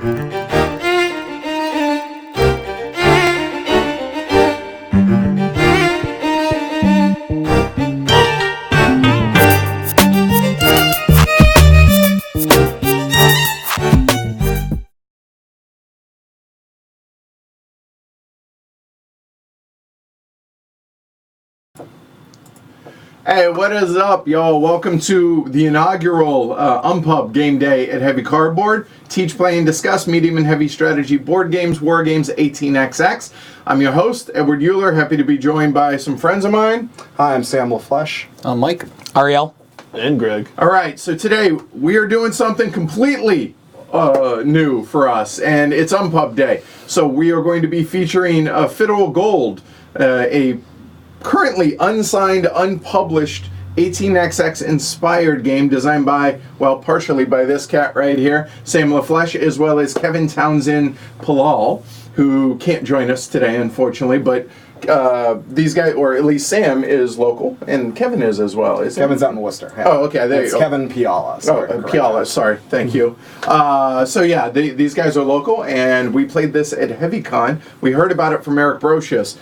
Hey, what is up, y'all? Welcome to the inaugural UnPub game day at Heavy Cardboard. Teach, play, and discuss medium and heavy strategy board games, war games, 18xx. I'm your host, Edward Euler. Happy to be joined by some friends of mine. Hi, I'm Sam LaFleche. I'm Mike. Ariel. And Greg. All right, so today we are doing something completely new for us, and it's UnPub Day. So we are going to be featuring Fiddle of Gold, a currently unsigned, unpublished 18xx inspired game designed by, well, partially by this cat right here, Sam LaFleche, as well as Kevin Townsend Palal, who can't join us today, unfortunately, but these guys, or at least Sam, is local, and Kevin is as well. Kevin's out in Worcester. Yeah. Oh, okay, there you go. Kevin Piala. Piala, sorry, thank you. So yeah, these guys are local, and we played this at HeavyCon. We heard about it from Eric Brocious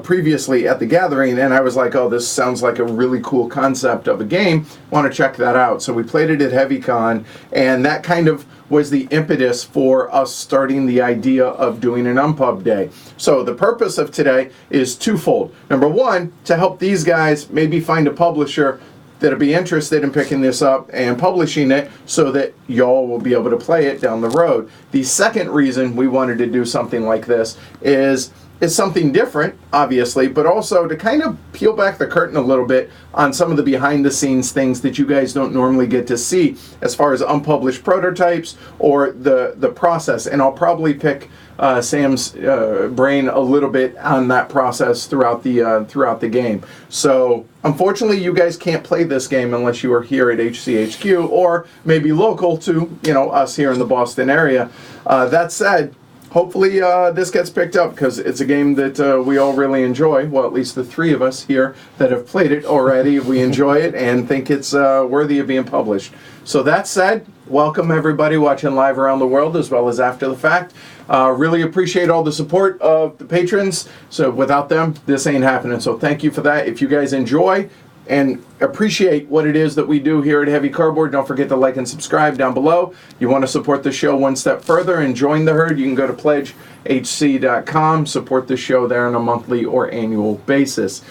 previously at the gathering, and I was like, oh, this sounds like a really cool concept of a game. Want to check that out. So we played it at HeavyCon, and that kind of was the impetus for us starting the idea of doing an UnPub Day. So the purpose of today is twofold. Number one, to help these guys maybe find a publisher that'll be interested in picking this up and publishing it so that y'all will be able to play it down the road. The second reason we wanted to do something like this is something different, obviously, but also to kind of peel back the curtain a little bit on some of the behind-the-scenes things that you guys don't normally get to see as far as unpublished prototypes or the process. And I'll probably pick Sam's brain a little bit on that process throughout the game. So unfortunately, you guys can't play this game unless you are here at HCHQ or maybe local to us here in the Boston area. That said, hopefully this gets picked up because it's a game that we all really enjoy. Well, at least the three of us here that have played it already, we enjoy it and think it's worthy of being published. So that said, welcome everybody watching live around the world as well as after the fact. Really appreciate all the support of the patrons. So without them, this ain't happening. So thank you for that. If you guys enjoy and appreciate what it is that we do here at Heavy Cardboard, don't forget to like and subscribe down below. You want to support the show one step further and join the herd, you can go to pledgehc.com, support the show there on a monthly or annual basis.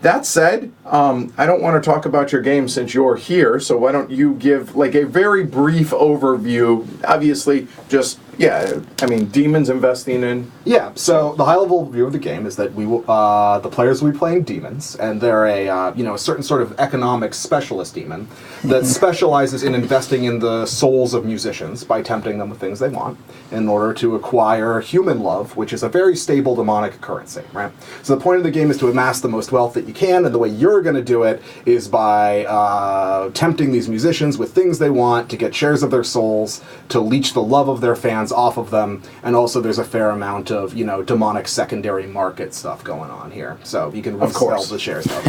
That said, I don't want to talk about your game since you're here, so why don't you give like a very brief overview, obviously just, demons investing in... Yeah, so the high-level view of the game is that the players will be playing demons, and they're a certain sort of economic specialist demon that specializes in investing in the souls of musicians by tempting them with things they want in order to acquire human love, which is a very stable demonic currency, right? So the point of the game is to amass the most wealth that you can, and the way you're going to do it is by tempting these musicians with things they want to get shares of their souls, to leech the love of their fans off of them, and also there's a fair amount of demonic secondary market stuff going on here, so you can resell the shares of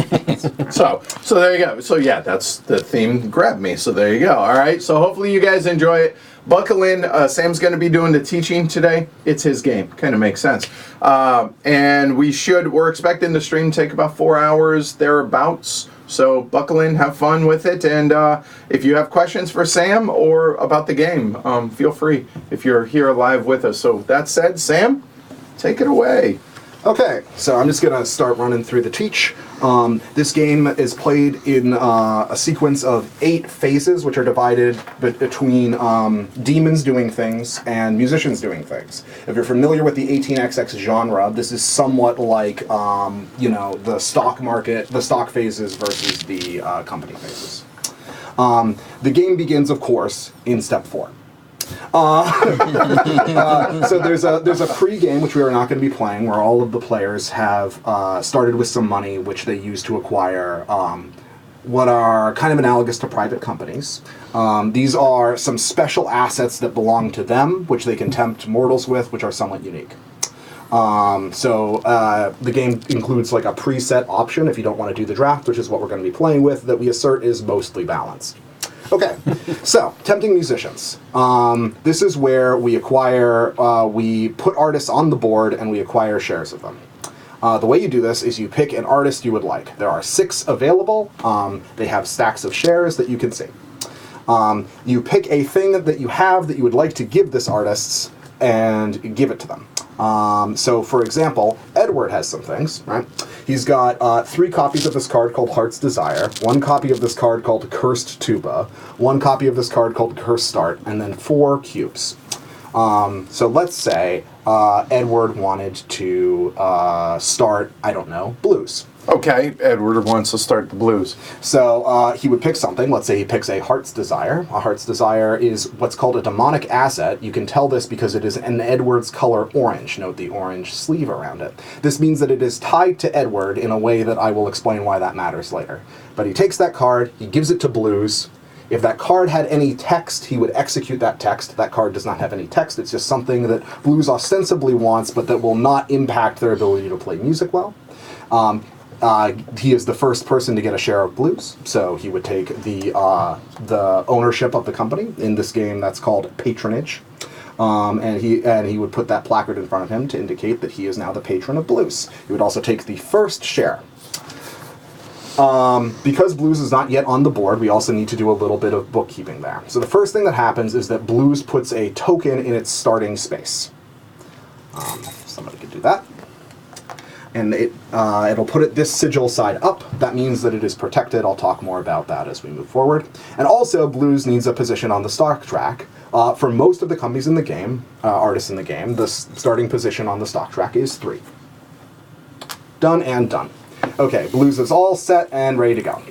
so there you go. So yeah, that's the theme grabbed me, so there you go. All right, so hopefully you guys enjoy it. Buckle in. Sam's going to be doing the teaching today. It's his game. Kind of makes sense. And we're expecting the stream to take about 4 hours thereabouts. So buckle in, have fun with it, and if you have questions for Sam or about the game, feel free if you're here live with us. So that said, Sam, take it away. Okay, so I'm just going to start running through the teach. This game is played in a sequence of 8 phases, which are divided between demons doing things and musicians doing things. If you're familiar with the 18xx genre, this is somewhat like, the stock market, the stock phases versus the company phases. The game begins, of course, in step 4. So there's a pre-game, which we are not going to be playing, where all of the players have started with some money, which they use to acquire what are kind of analogous to private companies. These are some special assets that belong to them, which they can tempt mortals with, which are somewhat unique. The game includes like a preset option if you don't want to do the draft, which is what we're going to be playing with, that we assert is mostly balanced. Okay, so tempting musicians. This is where we acquire, we put artists on the board and we acquire shares of them. The way you do this is you pick an artist you would like. There are 6 available. They have stacks of shares that you can see. You pick a thing that you have that you would like to give this artist and give it to them. So, for example, Edward has some things, right? He's got 3 copies of this card called Heart's Desire, 1 copy of this card called Cursed Tuba, 1 copy of this card called Cursed Start, and then 4 cubes. So let's say Edward wanted to start, I don't know, blues. Okay, Edward wants to start the blues. So he would pick something. Let's say he picks a Heart's Desire. A Heart's Desire is what's called a demonic asset. You can tell this because it is an Edward's color orange. Note the orange sleeve around it. This means that it is tied to Edward in a way that I will explain why that matters later. But he takes that card, he gives it to Blues. If that card had any text, he would execute that text. That card does not have any text. It's just something that Blues ostensibly wants, but that will not impact their ability to play music well. He is the first person to get a share of Blues, so he would take the ownership of the company. In this game, that's called patronage. And he would put that placard in front of him to indicate that he is now the patron of Blues. He would also take the first share. Because Blues is not yet on the board, we also need to do a little bit of bookkeeping there. So the first thing that happens is that Blues puts a token in its starting space. Somebody could do that. And it'll put it this sigil side up. That means that it is protected. I'll talk more about that as we move forward. And also, Blues needs a position on the stock track. For most of the companies in the game, artists in the game, the starting position on the stock track is 3. Done and done. Okay, Blues is all set and ready to go.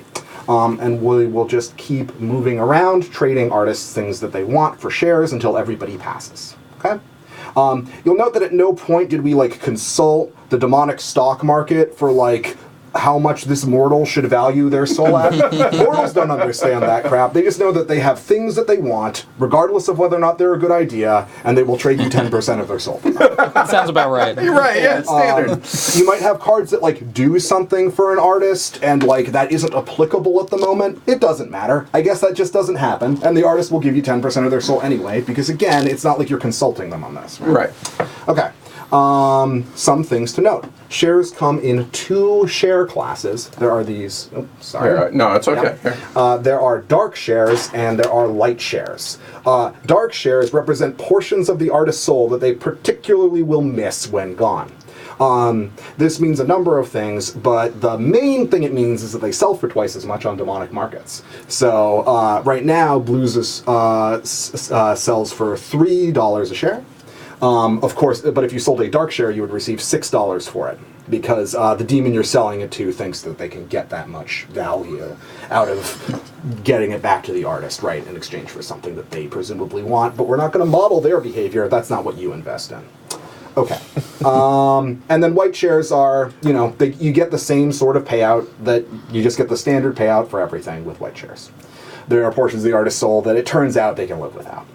And we will just keep moving around, trading artists things that they want for shares until everybody passes. Okay? You'll note that at no point did we consult the demonic stock market for how much this mortal should value their soul at. Mortals don't understand that crap. They just know that they have things that they want, regardless of whether or not they're a good idea, and they will trade you 10% of their soul. Sounds about right. You're right, yeah, standard. You might have cards that do something for an artist, and that isn't applicable at the moment. It doesn't matter. I guess that just doesn't happen, and the artist will give you 10% of their soul anyway, because again, it's not like you're consulting them on this. Right. Okay. Some things to note. Shares come in 2 share classes. There are these... Oh, sorry. Here, no, it's okay. Yeah. There are dark shares and there are light shares. Dark shares represent portions of the artist's soul that they particularly will miss when gone. This means a number of things, but the main thing it means is that they sell for twice as much on demonic markets. So right now, Blues sells for $3 a share. Of course, but if you sold a dark share, you would receive $6 for it, because the demon you're selling it to thinks that they can get that much value out of getting it back to the artist, right, in exchange for something that they presumably want, but we're not going to model their behavior. That's not what you invest in. Okay. And then white shares are, you get the same sort of payout that you just get the standard payout for everything with white shares. There are portions of the artist's soul that it turns out they can live without.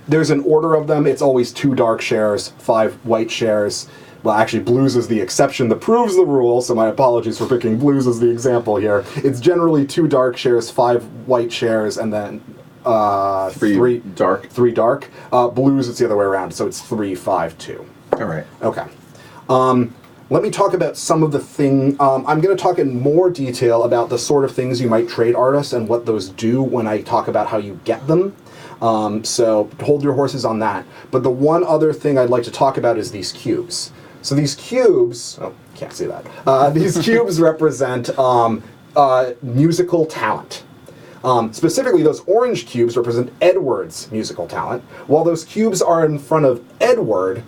There's an order of them. It's always 2 dark shares, 5 white shares. Well, actually, Blues is the exception that proves the rule, so my apologies for picking Blues as the example here. It's generally 2 dark shares, 5 white shares, and then 3 dark. 3 dark. Blues, it's the other way around, so it's 3, 5, 2. All right. Okay. Let me talk about some of the I'm going to talk in more detail about the sort of things you might trade artists and what those do when I talk about how you get them. So hold your horses on that. But the one other thing I'd like to talk about is these cubes. So these cubes, can't see that. These cubes represent musical talent. Specifically, those orange cubes represent Edward's musical talent. While those cubes are in front of Edward,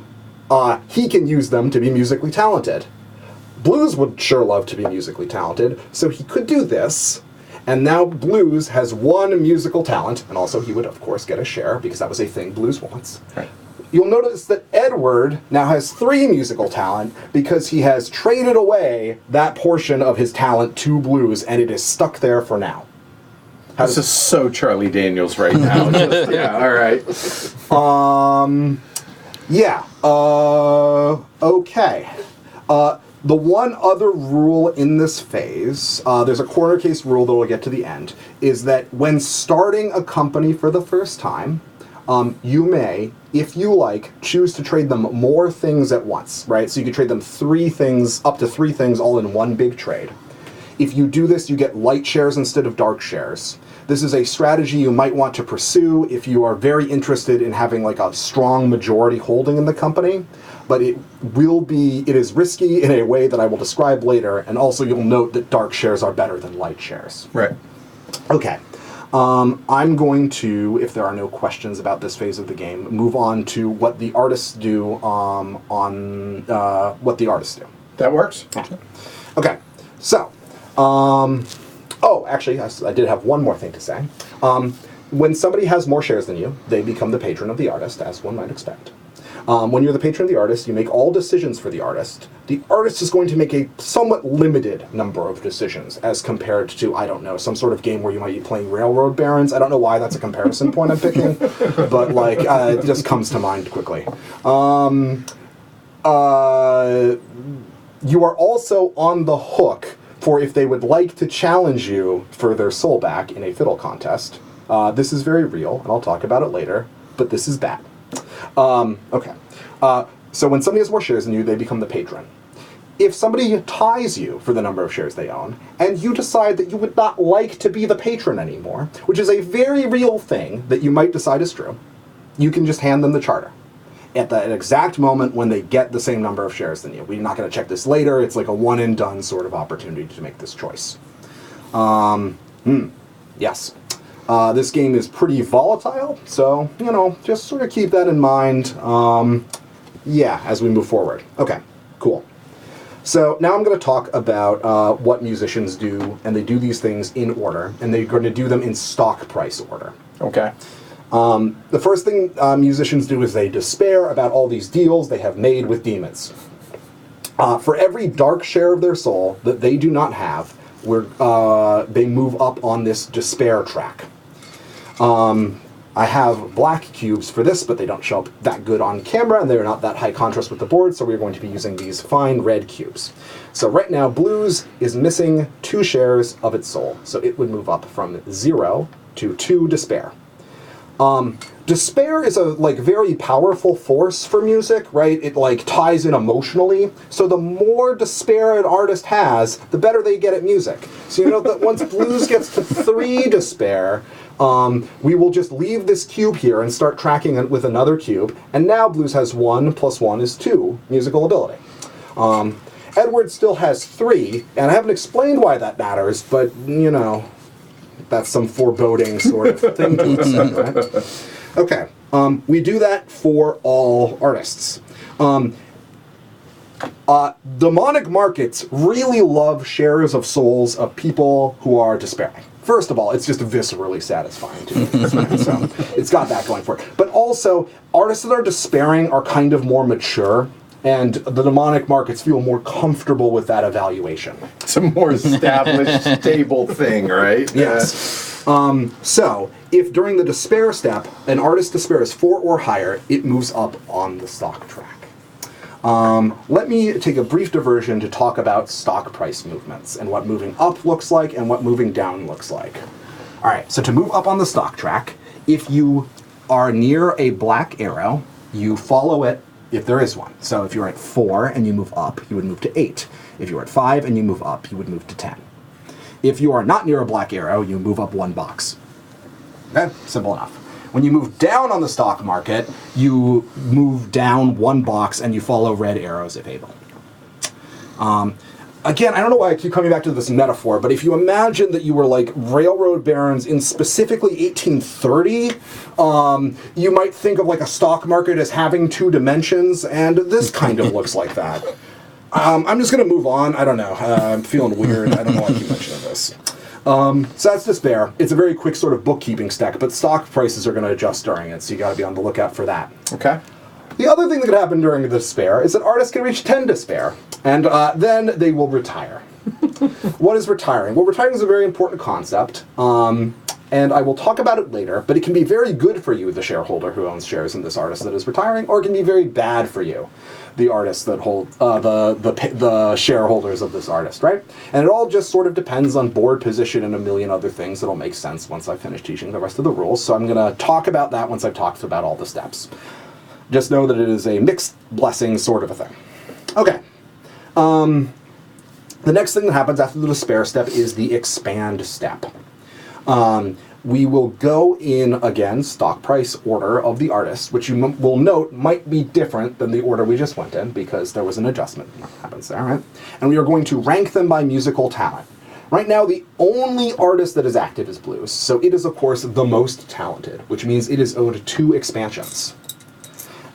he can use them to be musically talented. Blues would sure love to be musically talented, so he could do this. And now Blues has 1 musical talent, and also he would, of course, get a share, because that was a thing Blues wants. Right. You'll notice that Edward now has 3 musical talent, because he has traded away that portion of his talent to Blues, and it is stuck there for now. This is so Charlie Daniels right now. Yeah, all right. Yeah, okay. The one other rule in this phase, there's a corner case rule that we'll get to the end, is that when starting a company for the first time, you may, if you like, choose to trade them more things at once, right? So you can trade them 3 things, up to 3 things all in one big trade. If you do this, you get light shares instead of dark shares. This is a strategy you might want to pursue if you are very interested in having like a strong majority holding in the company, but it is risky in a way that I will describe later, and also you'll note that dark shares are better than light shares. Right. Okay. I'm going to, if there are no questions about this phase of the game, move on to what the artists do what the artists do. That works. Okay. So, actually, I did have one more thing to say. When somebody has more shares than you, they become the patron of the artist, as one might expect. When you're the patron of the artist, you make all decisions for the artist. The artist is going to make a somewhat limited number of decisions as compared to, I don't know, some sort of game where you might be playing Railroad Barons. I don't know why that's a comparison point I'm picking, but like, it just comes to mind quickly. You are also on the hook for if they would like to challenge you for their soul back in a fiddle contest. This is very real, and I'll talk about it later, but this is bad. Okay. So when somebody has more shares than you, they become the patron. If somebody ties you for the number of shares they own, and you decide that you would not like to be the patron anymore, which is a very real thing that you might decide is true, you can just hand them the charter at the exact moment when they get the same number of shares than you. We're not going to check this later. It's like a one and done sort of opportunity to make this choice. Yes. This game is pretty volatile, so, just sort of keep that in mind, as we move forward. Okay, cool. So now I'm going to talk about what musicians do, and they do these things in order, and they're going to do them in stock price order. Okay. The first thing musicians do is they despair about all these deals they have made with demons. For every dark share of their soul that they do not have, they move up on this despair track. I have black cubes for this, but they don't show up that good on camera, and they're not that high contrast with the board, so we're going to be using these fine red cubes. So right now, blues is missing 2 shares of its soul, so it would move up from 0 to 2 despair. Despair is a very powerful force for music, right? It ties in emotionally. So the more despair an artist has, the better they get at music. So you know that once blues gets to 3 despair, we will just leave this cube here and start tracking it with another cube. And now blues has 1 plus 1 is 2 musical ability. Edward still has 3, and I haven't explained why that matters, but that's some foreboding sort of thing to say, right? Okay, we do that for all artists. Demonic markets really love shares of souls of people who are despairing. First of all, it's just viscerally satisfying to me, so it's got that going for it. But also, artists that are despairing are kind of more mature, and the demonic markets feel more comfortable with that evaluation. It's a more established, stable thing, right? Yes. So, if during the despair step, an artist's despair is 4 or higher, it moves up on the stock track. Let me take a brief diversion to talk about stock price movements and what moving up looks like and what moving down looks like. All right, so to move up on the stock track, if you are near a black arrow, you follow it if there is one. So if you're at 4 and you move up, you would move to 8. If you're at 5 and you move up, you would move to 10. If you are not near a black arrow, you move up 1 box. Okay, simple enough. When you move down on the stock market, you move down 1 box and you follow red arrows if able. Again, I don't know why I keep coming back to this metaphor, but if you imagine that you were like railroad barons in specifically 1830, you might think of like a stock market as having 2 dimensions, and this kind of looks like that. I'm just going to move on. I don't know. I'm feeling weird. I don't know why I keep mentioning this. So that's despair. It's a very quick sort of bookkeeping stack, but stock prices are going to adjust during it, so you got to be on the lookout for that. Okay. The other thing that could happen during the despair is that artists can reach 10 despair, and then they will retire. What is retiring? Well, retiring is a very important concept. And I will talk about it later, but it can be very good for you, the shareholder who owns shares in this artist that is retiring, or it can be very bad for you, the artists that hold the shareholders of this artist, right? And it all just sort of depends on board position and a million other things that'll make sense once I finish teaching the rest of the rules. So I'm going to talk about that once I've talked about all the steps. Just know that it is a mixed blessing sort of a thing. Okay. The next thing that happens after the despair step is the expand step. We will go in, again, stock price order of the artist, which you will note might be different than the order we just went in, because there was an adjustment that happens there, right? And we are going to rank them by musical talent. Right now, the only artist that is active is blues, so it is, of course, the most talented, which means it is owed 2 expansions.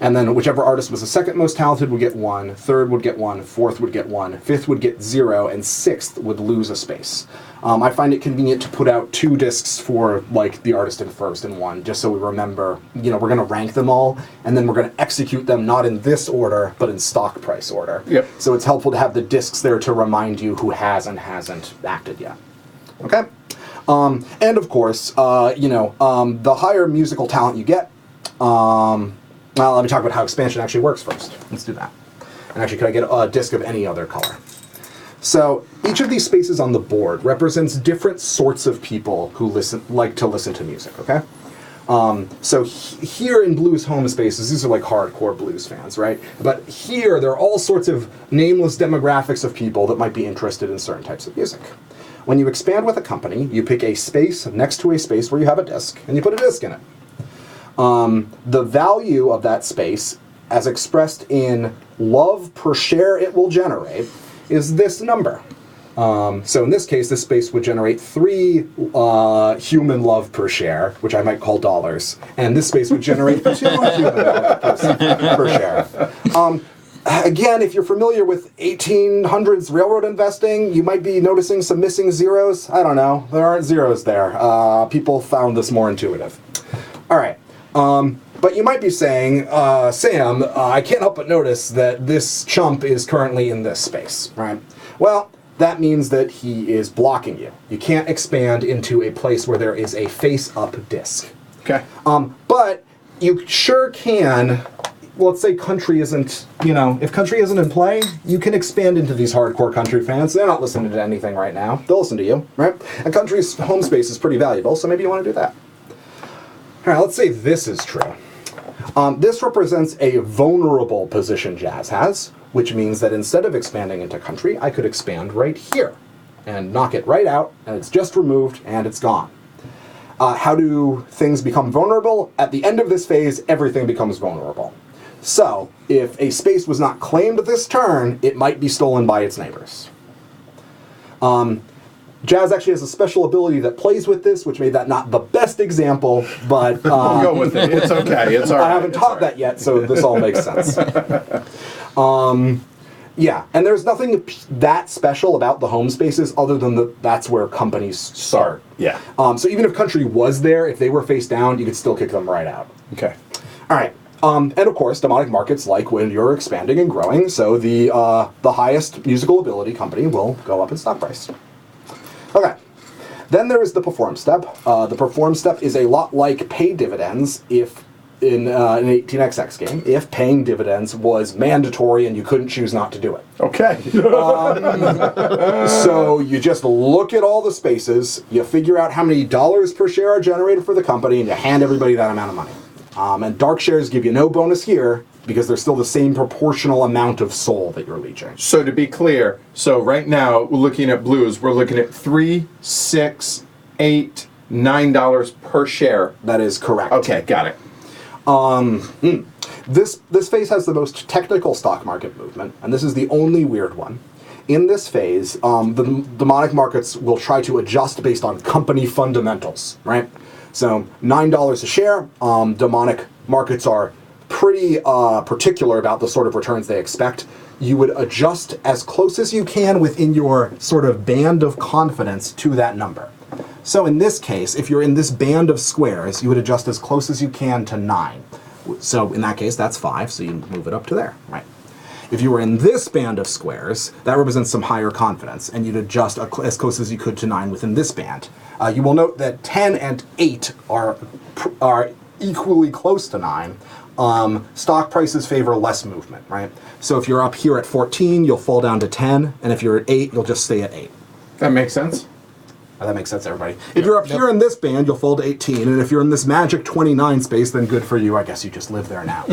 And then whichever artist was the second most talented would get 1, third would get 1, fourth would get 1, fifth would get 0, and sixth would lose a space. I find it convenient to put out 2 discs for like the artist in first and 1, just so we remember, you know, we're going to rank them all, and then we're going to execute them not in this order, but in stock price order. Yep. So it's helpful to have the discs there to remind you who has and hasn't acted yet. Okay? And of course, the higher musical talent you get, well, let me talk about how expansion actually works first. Let's do that. And actually, could I get a disc of any other color? So each of these spaces on the board represents different sorts of people who like to listen to music, okay? So here in blues home spaces, these are like hardcore blues fans, right? But here, there are all sorts of nameless demographics of people that might be interested in certain types of music. When you expand with a company, you pick a space next to a space where you have a disc, and you put a disc in it. The value of that space, as expressed in love per share it will generate, is this number. So in this case, this space would generate 3 human love per share, which I might call dollars, and this space would generate 2 human love per share. Again, if you're familiar with 1800s railroad investing, you might be noticing some missing zeros. I don't know. There aren't zeros there. People found this more intuitive. All right. But you might be saying, Sam, I can't help but notice that this chump is currently in this space, right? Well, that means that he is blocking you. You can't expand into a place where there is a face-up disc. Okay. But you sure can, well, let's say country isn't, if country isn't in play, you can expand into these hardcore country fans. They're not listening to anything right now. They'll listen to you, right? And country's home space is pretty valuable, so maybe you want to do that. All right, let's say this is true. This represents a vulnerable position Jazz has, which means that instead of expanding into country, I could expand right here and knock it right out, and it's just removed, and it's gone. How do things become vulnerable? At the end of this phase, everything becomes vulnerable. So, if a space was not claimed this turn, it might be stolen by its neighbors. Jazz actually has a special ability that plays with this, which made that not the best example, but... I'll go with it. It's okay. It's all right. I haven't taught that yet, so this all makes sense. Yeah, and there's nothing that special about the home spaces other than that's where companies start. Yeah. So even if country was there, if they were face down, you could still kick them right out. Okay. All right. And of course, demonic markets like when you're expanding and growing, so the highest musical ability company will go up in stock price. Okay, then there is the perform step. The perform step is a lot like pay dividends if in an 18xx game, if paying dividends was mandatory and you couldn't choose not to do it. Okay. So you just look at all the spaces, you figure out how many dollars per share are generated for the company, and you hand everybody that amount of money. And dark shares give you no bonus here, because there's still the same proportional amount of soul that you're leeching. So to be clear, so right now, we're looking at blues, we're looking at $3, $6, $8, $9 per share. That is correct. Okay, got it. This phase has the most technical stock market movement, and this is the only weird one. In this phase, the demonic markets will try to adjust based on company fundamentals, right? So $9 a share, demonic markets are pretty particular about the sort of returns they expect. You would adjust as close as you can within your sort of band of confidence to that number. So in this case, if you're in this band of squares, you would adjust as close as you can to 9. So in that case, that's 5, so you move it up to there, right? If you were in this band of squares, that represents some higher confidence, and you'd adjust as close as you could to 9 within this band. You will note that 10 and 8 are equally close to 9. Stock prices favor less movement, right? So if you're up here at 14, you'll fall down to 10, and if you're at 8, you'll just stay at 8. That makes sense. That makes sense, everybody. If you're up here in this band, you'll fall to 18, and if you're in this magic 29 space, then good for you. I guess you just live there now.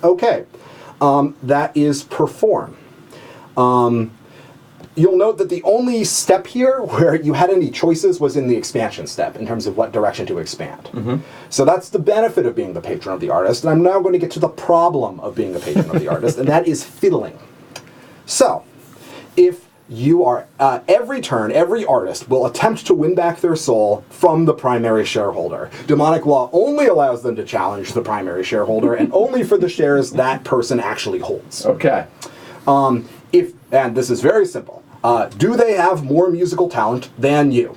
Okay. That is perform. You'll note that the only step here where you had any choices was in the expansion step in terms of what direction to expand. So that's the benefit of being the patron of the artist, and I'm now going to get to the problem of being the patron of the artist, and that is fiddling. So, if you are, every turn, every artist will attempt to win back their soul from the primary shareholder. Demonic law only allows them to challenge the primary shareholder, and only for the shares that person actually holds. Okay. And this is very simple, do they have more musical talent than you?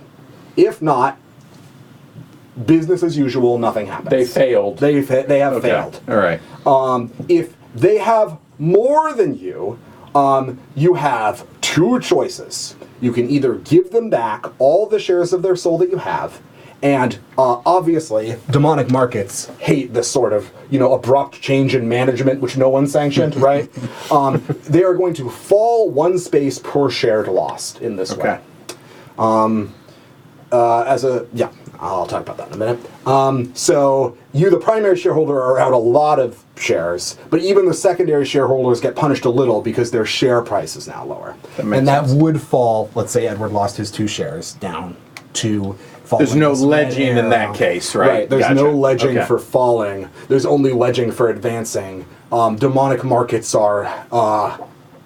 If not, business as usual, nothing happens. They failed. They have failed. All right. If they have more than you, you have two choices. You can either give them back all the shares of their soul that you have, and obviously, demonic markets hate this sort of, abrupt change in management, which no one sanctioned, right? They are going to fall one space per shared lost in this way. I'll talk about that in a minute. So you, the primary shareholder, are out a lot of shares, but even the secondary shareholders get punished a little because their share price is now lower. That would fall, let's say Edward lost his 2 shares down to falling. There's no ledging in that case, right? Right, there's no ledging for falling. There's only ledging for advancing. Demonic markets are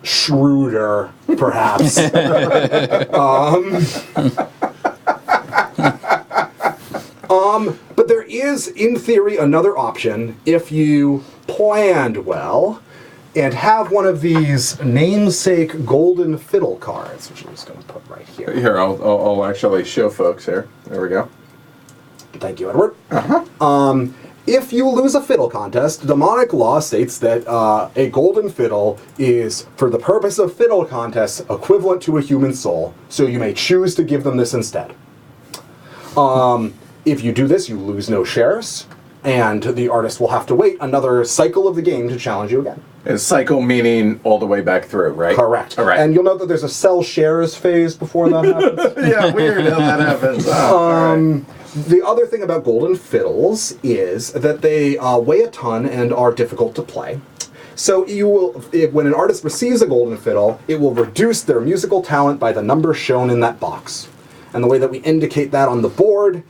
shrewder, perhaps. But there is, in theory, another option if you planned well and have one of these namesake golden fiddle cards, which I'm just going to put right here. Here, I'll actually show folks here. There we go. Thank you, Edward. If you lose a fiddle contest, demonic law states that a golden fiddle is, for the purpose of fiddle contests, equivalent to a human soul, so you may choose to give them this instead. If you do this, you lose no shares, and the artist will have to wait another cycle of the game to challenge you again. And cycle meaning all the way back through, right? Correct. All right. And you'll note that there's a sell shares phase before that happens. Yeah, weird how that happens. The other thing about golden fiddles is that they weigh a ton and are difficult to play. So when an artist receives a golden fiddle, it will reduce their musical talent by the number shown in that box. And the way that we indicate that on the board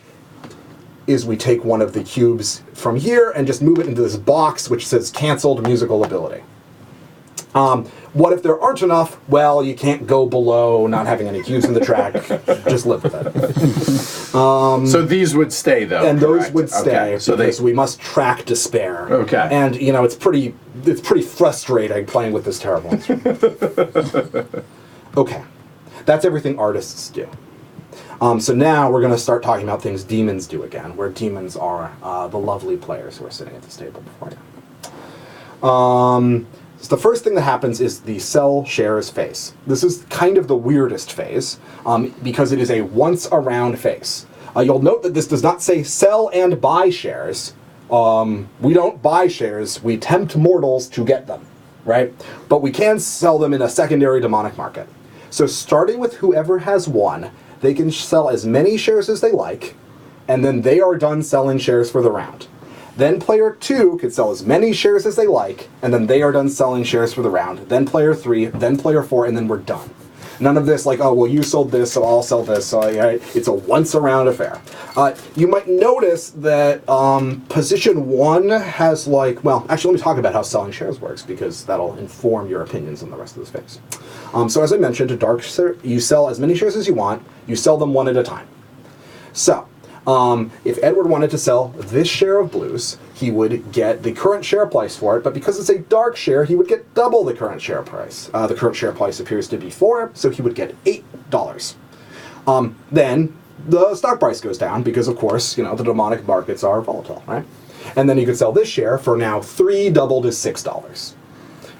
is we take one of the cubes from here and just move it into this box which says canceled musical ability. What if there aren't enough? Well, you can't go below not having any cubes in the track. Just live with it. So these would stay, though. And correct? those would stay because we must track despair. Okay. And it's pretty frustrating playing with this terrible instrument. Okay, that's everything artists do. So now we're going to start talking about things demons do again, where demons are the lovely players who are sitting at this table before you. So the first thing that happens is the sell shares phase. This is kind of the weirdest phase because it is a once around phase. You'll note that this does not say sell and buy shares. We don't buy shares, we tempt mortals to get them, right? But we can sell them in a secondary demonic market. So starting with whoever has one, they can sell as many shares as they like, and then they are done selling shares for the round. Then player 2 can sell as many shares as they like, and then they are done selling shares for the round. Then player 3, then player 4, and then we're done. None of this like, oh, well, you sold this, so I'll sell this. So it's a once-around affair. You might notice that position 1 has well, actually, let me talk about how selling shares works, because that'll inform your opinions on the rest of this phase. So as I mentioned, you sell as many shares as you want. You sell them one at a time. So if Edward wanted to sell this share of blues, he would get the current share price for it, but because it's a dark share, he would get double the current share price. The current share price appears to be 4, so he would get $8. Then the stock price goes down because, of course, the demonic markets are volatile, right? And then you could sell this share for now 3 doubled is $6,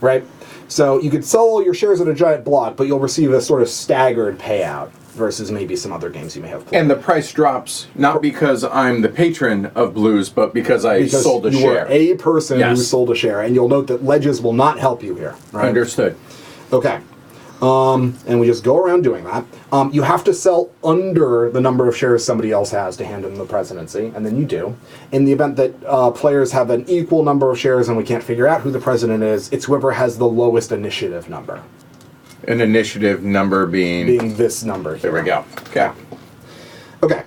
right? So you could sell all your shares in a giant block, but you'll receive a sort of staggered payout versus maybe some other games you may have played. And the price drops not because I'm the patron of Blues, but because I sold a you share. Were a person Yes. who sold a share, and you'll note that ledges will not help you here. Right? Understood. Okay. And we just go around doing that. You have to sell under the number of shares somebody else has to hand in the presidency, and then you do. In the event that players have an equal number of shares and we can't figure out who the president is, it's whoever has the lowest initiative number. An initiative number being this number here. There we go. Okay. Okay.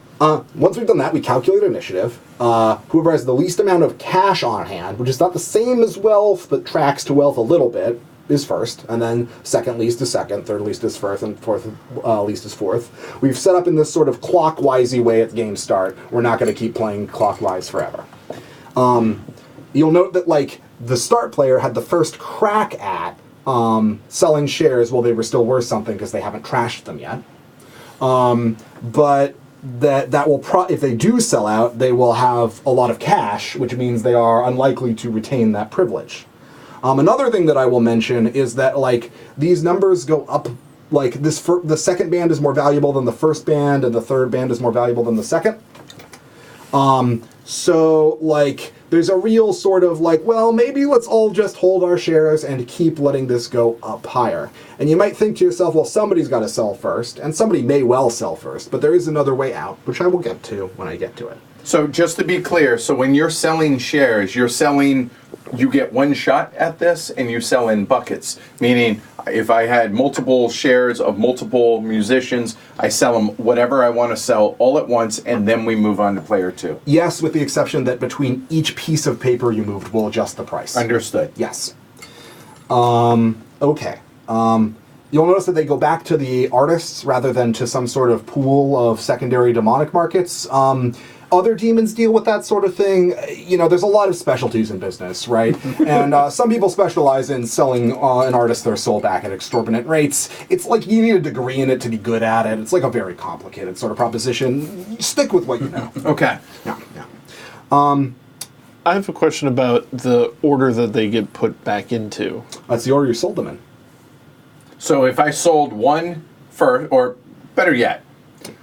Once we've done that, we calculate initiative. Whoever has the least amount of cash on hand, which is not the same as wealth, but tracks to wealth a little bit, is first, and then second least is second, third least is first, and fourth least is fourth. We've set up in this sort of clockwise-y way at game start. We're not going to keep playing clockwise forever. You'll note that, like, the start player had the first crack at selling shares while they were still worth something because they haven't trashed them yet. But that will if they do sell out, they will have a lot of cash, which means they are unlikely to retain that privilege. Another thing that I will mention is that, like, these numbers go up. Like, the second band is more valuable than the first band, and the third band is more valuable than the second. So, like, there's a real sort of like, well, maybe let's all just hold our shares and keep letting this go up higher. And you might think to yourself, well, somebody's got to sell first, and somebody may well sell first, but there is another way out, which I will get to when I get to it. So just to be clear, so when you're selling shares, you get one shot at this and you sell in buckets. Meaning, if I had multiple shares of multiple musicians, I sell them whatever I want to sell all at once, and then we move on to player 2. Yes, with the exception that between each piece of paper you moved, we'll adjust the price. Understood. Yes. Okay. You'll notice that they go back to the artists rather than to some sort of pool of secondary demonic markets. Other demons deal with that sort of thing. You know, there's a lot of specialties in business, right? And some people specialize in selling an artist their soul back at exorbitant rates. It's like you need a degree in it to be good at it. It's like a very complicated sort of proposition. Stick with what you know. Okay. Yeah. I have a question about the order that they get put back into. That's the order you sold them in. So if I sold one first, or better yet,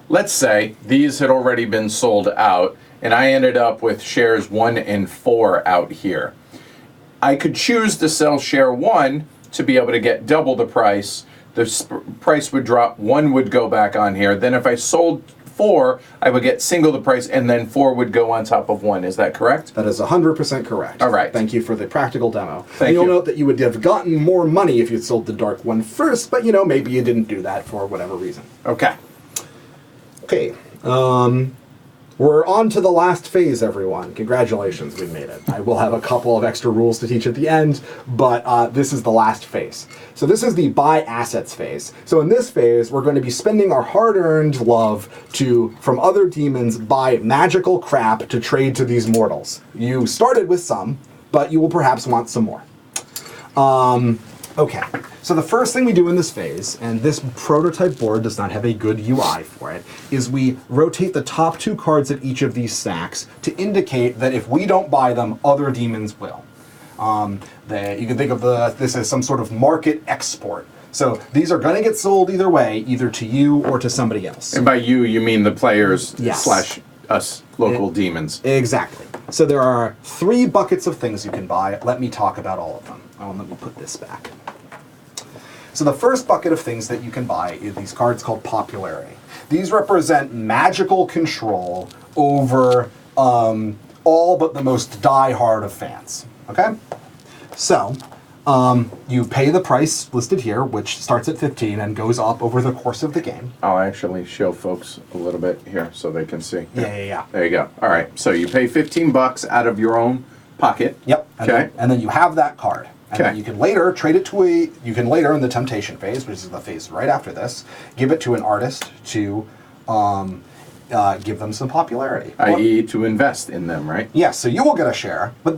let's say these had already been sold out, and I ended up with shares 1 and 4 out here. I could choose to sell share 1 to be able to get double the price. The price would drop, 1 would go back on here. Then if I sold 4, I would get single the price, and then 4 would go on top of 1. Is that correct? That is 100% correct. All right. Thank you for the practical demo. Thank You'll you. note that you would have gotten more money if you'd sold the dark one first, but, you know, maybe you didn't do that for whatever reason. Okay. Okay. We're on to the last phase, everyone. Congratulations, we made it. I will have a couple of extra rules to teach at the end, but this is the last phase. So this is the buy assets phase. So in this phase, we're going to be spending our hard-earned love to, from other demons, buy magical crap to trade to these mortals. You started with some, but you will perhaps want some more. Okay, so the first thing we do in this phase, and this prototype board does not have a good UI for it, is we rotate the top 2 cards of each of these stacks to indicate that if we don't buy them, other demons will. You can think of this as some sort of market export. So these are going to get sold either way, either to you or to somebody else. And by you mean the players Yes. / us local demons. Exactly. So there are 3 buckets of things you can buy. Let me talk about all of them. Oh, and let me put this back. So the first bucket of things that you can buy is these cards called popularity. These represent magical control over all but the most die-hard of fans. Okay? So, you pay the price listed here, which starts at 15 and goes up over the course of the game. I'll actually show folks a little bit here so they can see. Yeah. There you go. All right. So you pay $15 out of your own pocket. Yep. Okay. And then you have that card. And then Okay. you can later trade it to you can later in the temptation phase, which is the phase right after this, give it to an artist to give them some popularity. I.e. to invest in them, right? Yes, so you will get a share, but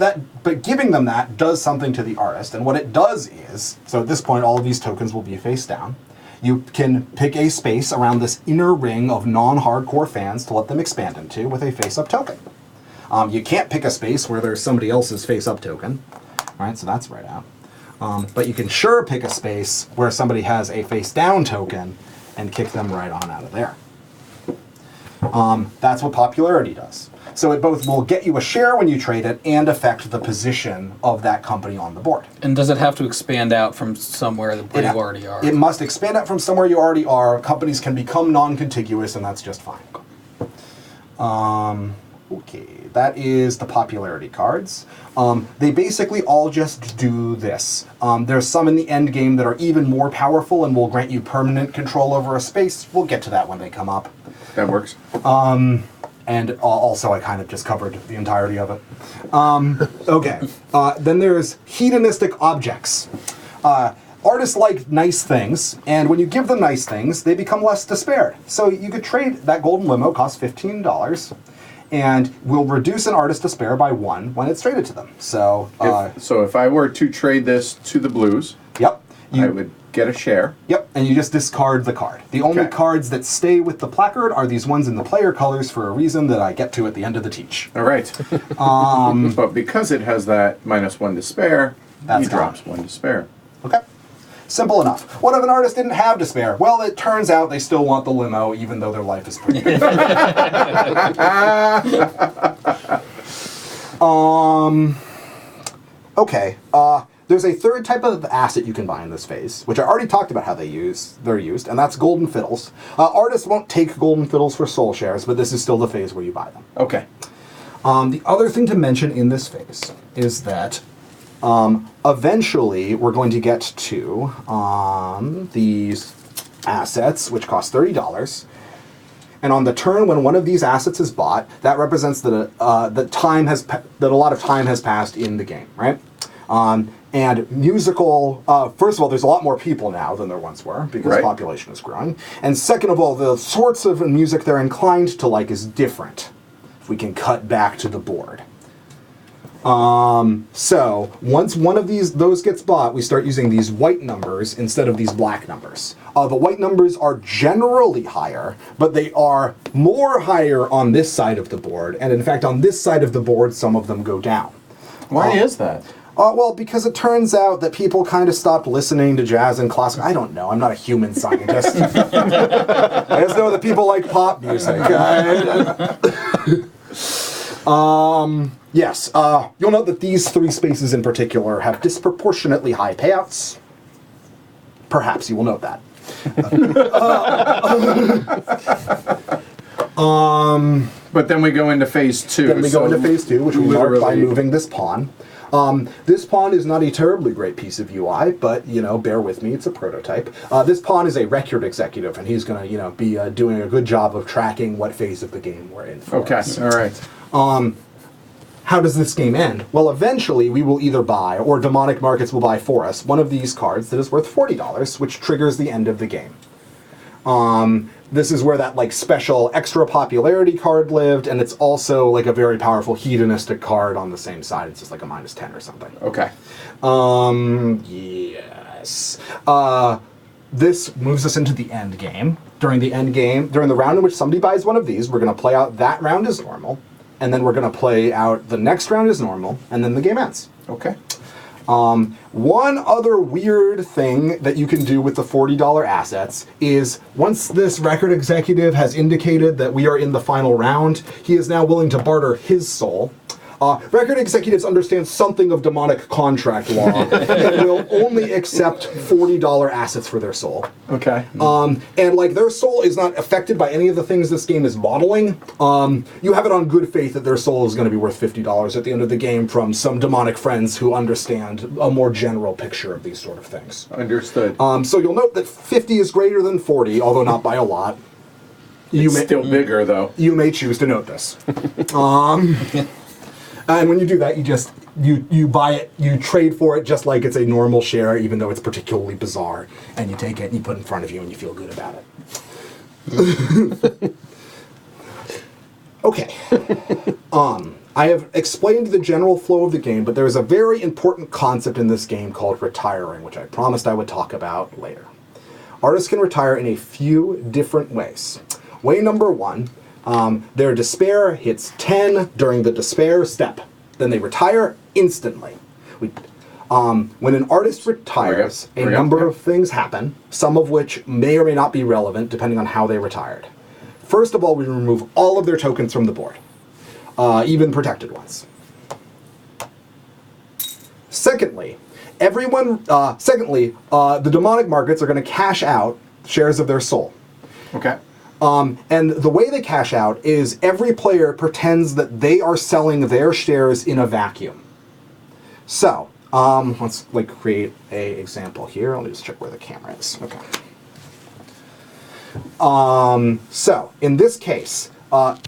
giving them that does something to the artist, and what it does is, so at this point all of these tokens will be face down. You can pick a space around this inner ring of non-hardcore fans to let them expand into with a face-up token. You can't pick a space where there's somebody else's face-up token. All right, so that's right out. But you can sure pick a space where somebody has a face-down token and kick them right on out of there. That's what popularity does. So it both will get you a share when you trade it and affect the position of that company on the board. And does it have to expand out from somewhere where you already are? It must expand out from somewhere you already are. Companies can become non-contiguous, and that's just fine. Okay, that is the popularity cards. They basically all just do this. There's some in the end game that are even more powerful and will grant you permanent control over a space. We'll get to that when they come up. That works. And also I kind of just covered the entirety of it. Okay, then there's hedonistic objects. Artists like nice things, and when you give them nice things, they become less despaired. So you could trade that golden limo, costs $15, and will reduce an artist's despair by 1 when it's traded to them. So, if I were to trade this to the Blues, yep, I would get a share. Yep, and you just discard the card. The only cards that stay with the placard are these ones in the player colors for a reason that I get to at the end of the teach. All right. But because it has that -1 despair, he drops 1 despair. Okay. Simple enough. What if an artist didn't have despair? Well, it turns out they still want the limo, even though their life is pretty good. Okay. There's a third type of asset you can buy in this phase, which I already talked about how they're used, and that's golden fiddles. Artists won't take golden fiddles for soul shares, but this is still the phase where you buy them. Okay. The other thing to mention in this phase is that eventually we're going to get to these assets, which cost $30. And on the turn when one of these assets is bought, that represents that a lot of time has passed in the game, right? And musical, first of all, there's a lot more people now than there once were because population is growing. And second of all, the sorts of music they're inclined to like is different. If we can cut back to the board. So once one of those gets bought, we start using these white numbers instead of these black numbers. The white numbers are generally higher, but they are more higher on this side of the board. And in fact, on this side of the board, some of them go down. Why is that? Well, because it turns out that people kind of stopped listening to jazz and classical. I don't know. I'm not a human scientist. I just know that people like pop music. Yes. You'll note that these 3 spaces in particular have disproportionately high payouts. Perhaps you will note that. But then we go into phase 2. Then we go into phase 2, which we mark by moving this pawn. This pawn is not a terribly great piece of UI, but, bear with me, it's a prototype. This pawn is a record executive, and he's going to, be doing a good job of tracking what phase of the game we're in for us. All right. How does this game end? Well, eventually we will either buy, or demonic markets will buy for us, one of these cards that is worth $40, which triggers the end of the game. This is where that special extra popularity card lived, and it's also a very powerful hedonistic card on the same side. It's just a -10 or something. Okay. Yes. This moves us into the end game. During the round in which somebody buys one of these, we're going to play out that round as normal, and then we're going to play out the next round as normal, and then the game ends. Okay. One other weird thing that you can do with the $40 assets is once this record executive has indicated that we are in the final round, he is now willing to barter his soul. Record executives understand something of demonic contract law and will only accept $40 assets for their soul. Okay. And their soul is not affected by any of the things this game is modeling. You have it on good faith that their soul is going to be worth $50 at the end of the game from some demonic friends who understand a more general picture of these sort of things. Understood. So you'll note that 50 is greater than 40, although not by a lot. It's still bigger, though. You may choose to note this. And when you do that, you buy it, you trade for it just like it's a normal share, even though it's particularly bizarre. And you take it and you put it in front of you and you feel good about it. Okay. I have explained the general flow of the game, but there is a very important concept in this game called retiring, which I promised I would talk about later. Artists can retire in a few different ways. Way number 1, Their despair hits 10 during the despair step. Then they retire instantly. When an artist retires, a number of things happen, some of which may or may not be relevant depending on how they retired. First of all, we remove all of their tokens from the board, even protected ones. Secondly, the demonic markets are going to cash out shares of their soul. Okay. And the way they cash out is every player pretends that they are selling their shares in a vacuum. So, let's create a example here. Let me just check where the camera is. Okay. So, in this case,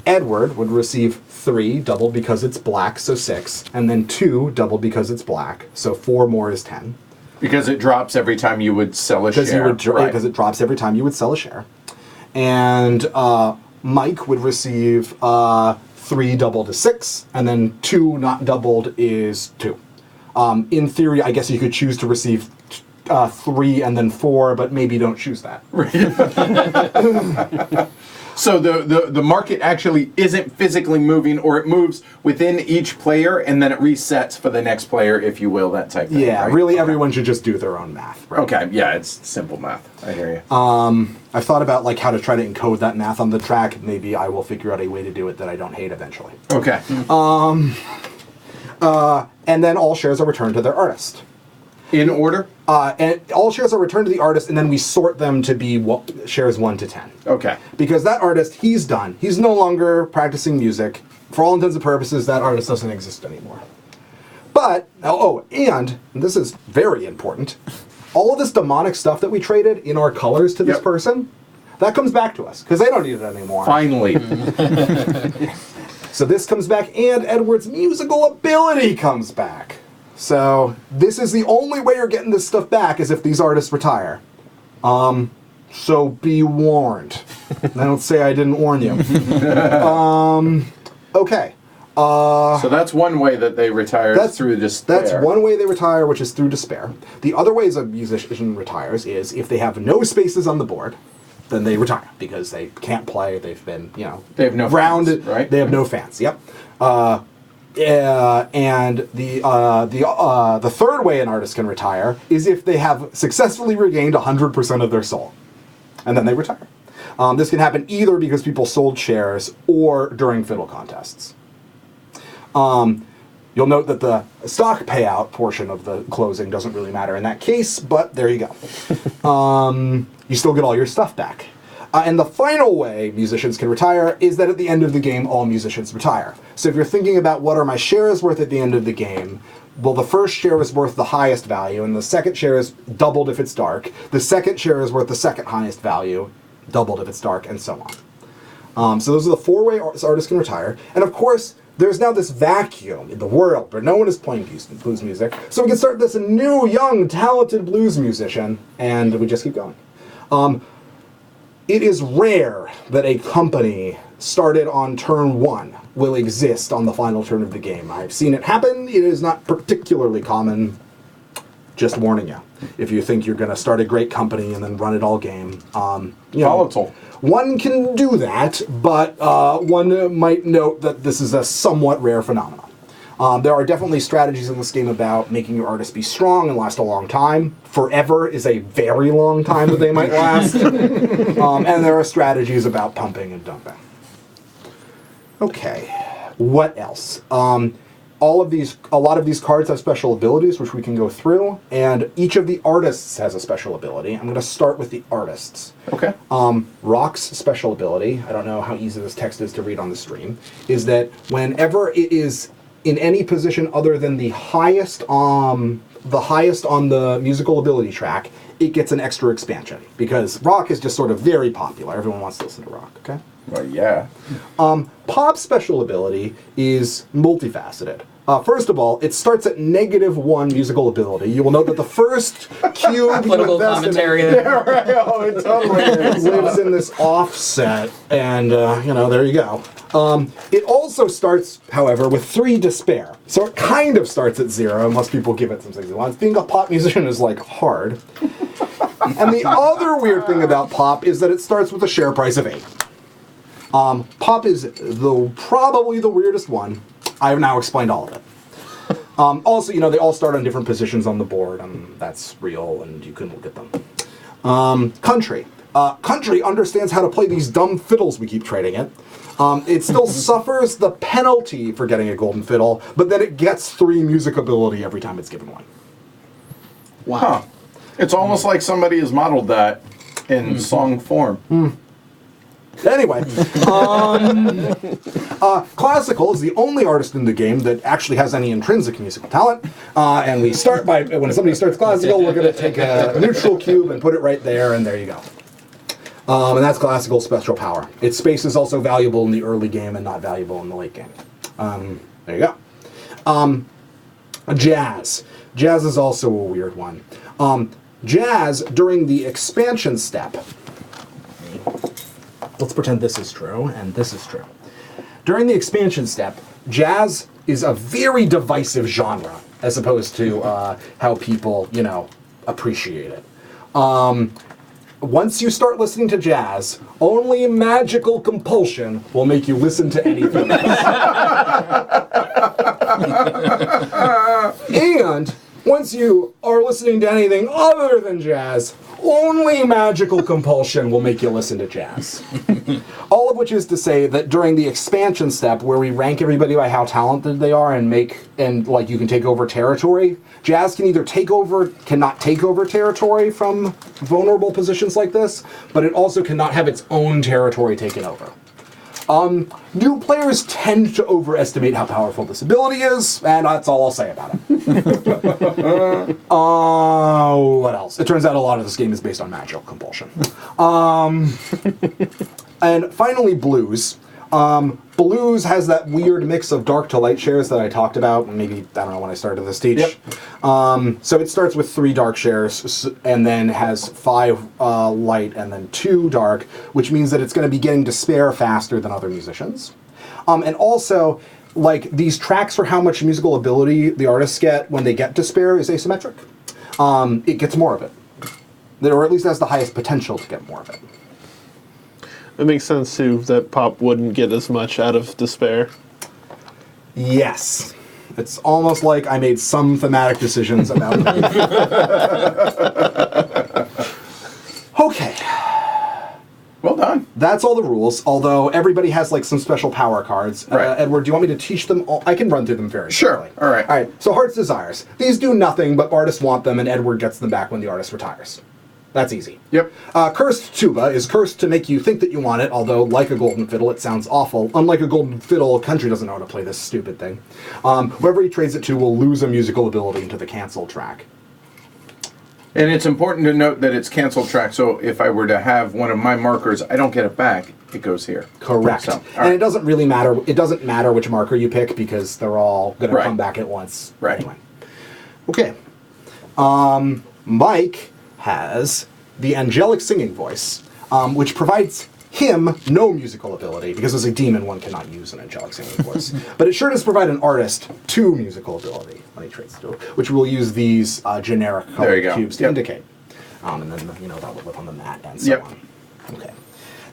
Edward would receive 3, doubled because it's black, so 6, and then 2, doubled because it's black, so 4 more is 10. Because it drops every time you would sell a share. Because it drops every time you would sell a share. And Mike would receive 3 doubled is 6, and then 2 not doubled is 2. In theory, I guess you could choose to receive 3 and then 4, but maybe don't choose that. So the market actually isn't physically moving, or it moves within each player, and then it resets for the next player, if you will, that type thing. Yeah, right? really everyone should just do their own math. Right? Okay, yeah, it's simple math. I hear you. I've thought about how to try to encode that math on the track. Maybe I will figure out a way to do it that I don't hate eventually. Okay. And then all shares are returned to their artist. In order? And all shares are returned to the artist, and then we sort them to be shares 1 to 10. Okay. Because that artist, he's done. He's no longer practicing music. For all intents and purposes, that artist doesn't exist anymore. But, and this is very important, all of this demonic stuff that we traded in our colors to this person, that comes back to us, because they don't need it anymore. Finally. So this comes back, and Edward's musical ability comes back. So this is the only way you're getting this stuff back is if these artists retire. So be warned. I don't say I didn't warn you. Okay. So that's one way that they retire through despair. That's one way they retire, which is through despair. The other ways a musician retires is if they have no spaces on the board, then they retire because they can't play. They've been, they have no rounded. Fans, right? They have no fans. Yep. And the third way an artist can retire is if they have successfully regained 100% of their soul, and then they retire. This can happen either because people sold shares or during fiddle contests. You'll note that the stock payout portion of the closing doesn't really matter in that case, but there you go. You still get all your stuff back. And the final way musicians can retire is that at the end of the game, all musicians retire. So if you're thinking about what are my shares worth at the end of the game, well, the first share is worth the highest value, and the second share is doubled if it's dark. The second share is worth the second highest value, doubled if it's dark, and so on. So those are the 4 ways artists can retire. And of course, there's now this vacuum in the world where no one is playing blues music. So we can start this new, young, talented blues musician, and we just keep going. It is rare that a company started on turn 1 will exist on the final turn of the game. I've seen it happen. It is not particularly common. Just warning you. If you think you're going to start a great company and then run it all game, volatile. One can do that, but one might note that this is a somewhat rare phenomenon. There are definitely strategies in this game about making your artists be strong and last a long time. Forever is a very long time that they might last. And there are strategies about pumping and dumping. Okay, what else? A lot of these cards have special abilities, which we can go through, and each of the artists has a special ability. I'm going to start with the artists. Okay. Rock's special ability, I don't know how easy this text is to read on the stream, is that whenever it is in any position other than the highest on the musical ability track, it gets an extra expansion, because rock is just sort of very popular. Everyone wants to listen to rock, okay? Well, yeah. Pop's special ability is multifaceted. First of all, it starts at -1 musical ability. You will note that the first cube Political commentary. It totally is. lives in this offset, and there you go. It also starts, however, with 3 despair. So it kind of starts at 0, unless people give it some things they want. Being a pop musician is hard. And the other weird thing about pop is that it starts with a share price of 8. Pop is probably the weirdest one. I have now explained all of it. Also, they all start on different positions on the board, and that's real, and you can look at them. Country. Country understands how to play these dumb fiddles we keep trading it. It still suffers the penalty for getting a golden fiddle, but then it gets 3 music ability every time it's given one. Wow. Huh. It's almost like somebody has modeled that in song form. Anyway, Classical is the only artist in the game that actually has any intrinsic musical talent. And we start by, when somebody starts Classical, we're going to take a neutral cube and put it right there, and there you go. And that's Classical's special power. Its space is also valuable in the early game and not valuable in the late game. There you go. Jazz. Jazz is also a weird one. Jazz, during the expansion step, let's pretend this is true, and this is true. During the expansion step, jazz is a very divisive genre, as opposed to how people, appreciate it. Once you start listening to jazz, only magical compulsion will make you listen to anything else. And once you are listening to anything other than jazz, only magical compulsion will make you listen to jazz. All of which is to say that during the expansion step, where we rank everybody by how talented they are and you can take over territory, jazz can either cannot take over territory from vulnerable positions like this, but it also cannot have its own territory taken over. New players tend to overestimate how powerful this ability is, and that's all I'll say about it. What else? It turns out a lot of this game is based on magical compulsion. And finally, blues. Blues has that weird mix of dark to light shares that I talked about, maybe, I don't know, when I started this teach. Yep. So it starts with 3 dark shares, and then has 5 light, and then 2 dark, which means that it's going to be getting despair faster than other musicians. And also, these tracks for how much musical ability the artists get when they get despair is asymmetric. It gets more of it. Or at least has the highest potential to get more of it. It makes sense, too, that Pop wouldn't get as much out of despair. Yes. It's almost like I made some thematic decisions about it. Okay. Well done. That's all the rules, although everybody has some special power cards. Right. Edward, do you want me to teach them all? I can run through them very quickly. All right. All right, so Heart's Desires. These do nothing, but artists want them, and Edward gets them back when the artist retires. That's easy. Yep. Cursed Tuba is cursed to make you think that you want it, although, like a golden fiddle, it sounds awful. Unlike a golden fiddle, Country doesn't know how to play this stupid thing. Whoever he trades it to will lose a musical ability into the cancel track. And it's important to note that it's canceled track, so if I were to have one of my markers, I don't get it back, it goes here. Correct. So, and it doesn't really matter. It doesn't matter which marker you pick because they're all going to Right. come back at once. Right. Anyway. Okay. Mike has the angelic singing voice, which provides him no musical ability, because as a demon one cannot use an angelic singing voice. But it sure does provide an artist 2 musical ability when he trades to it, which we'll use these generic There colored you go. cubes to Yep. indicate. And then, that will live on the mat and so Yep. on. Okay.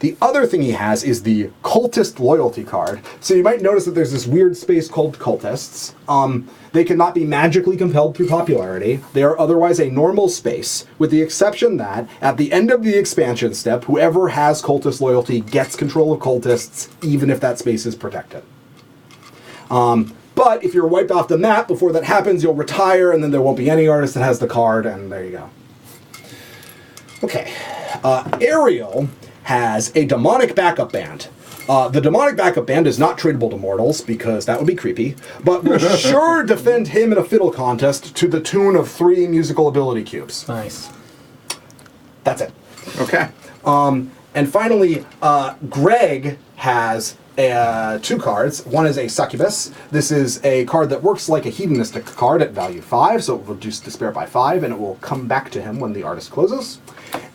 The other thing he has is the cultist loyalty card. So you might notice that there's this weird space called cultists. They cannot be magically compelled through popularity. They are otherwise a normal space, with the exception that, at the end of the expansion step, whoever has cultist loyalty gets control of cultists, even if that space is protected. But if you're wiped off the map before that happens, you'll retire, and then there won't be any artist that has the card, and there you go. Okay. Ariel has a demonic backup band. The demonic backup band is not tradable to mortals, because that would be creepy, but will sure defend him in a fiddle contest to the tune of 3 musical ability cubes. Nice. That's it. Okay. And finally, Greg has 2 cards. One is a succubus. This is a card that works like a hedonistic card at value 5, so it will reduce despair by 5, and it will come back to him when the artist closes.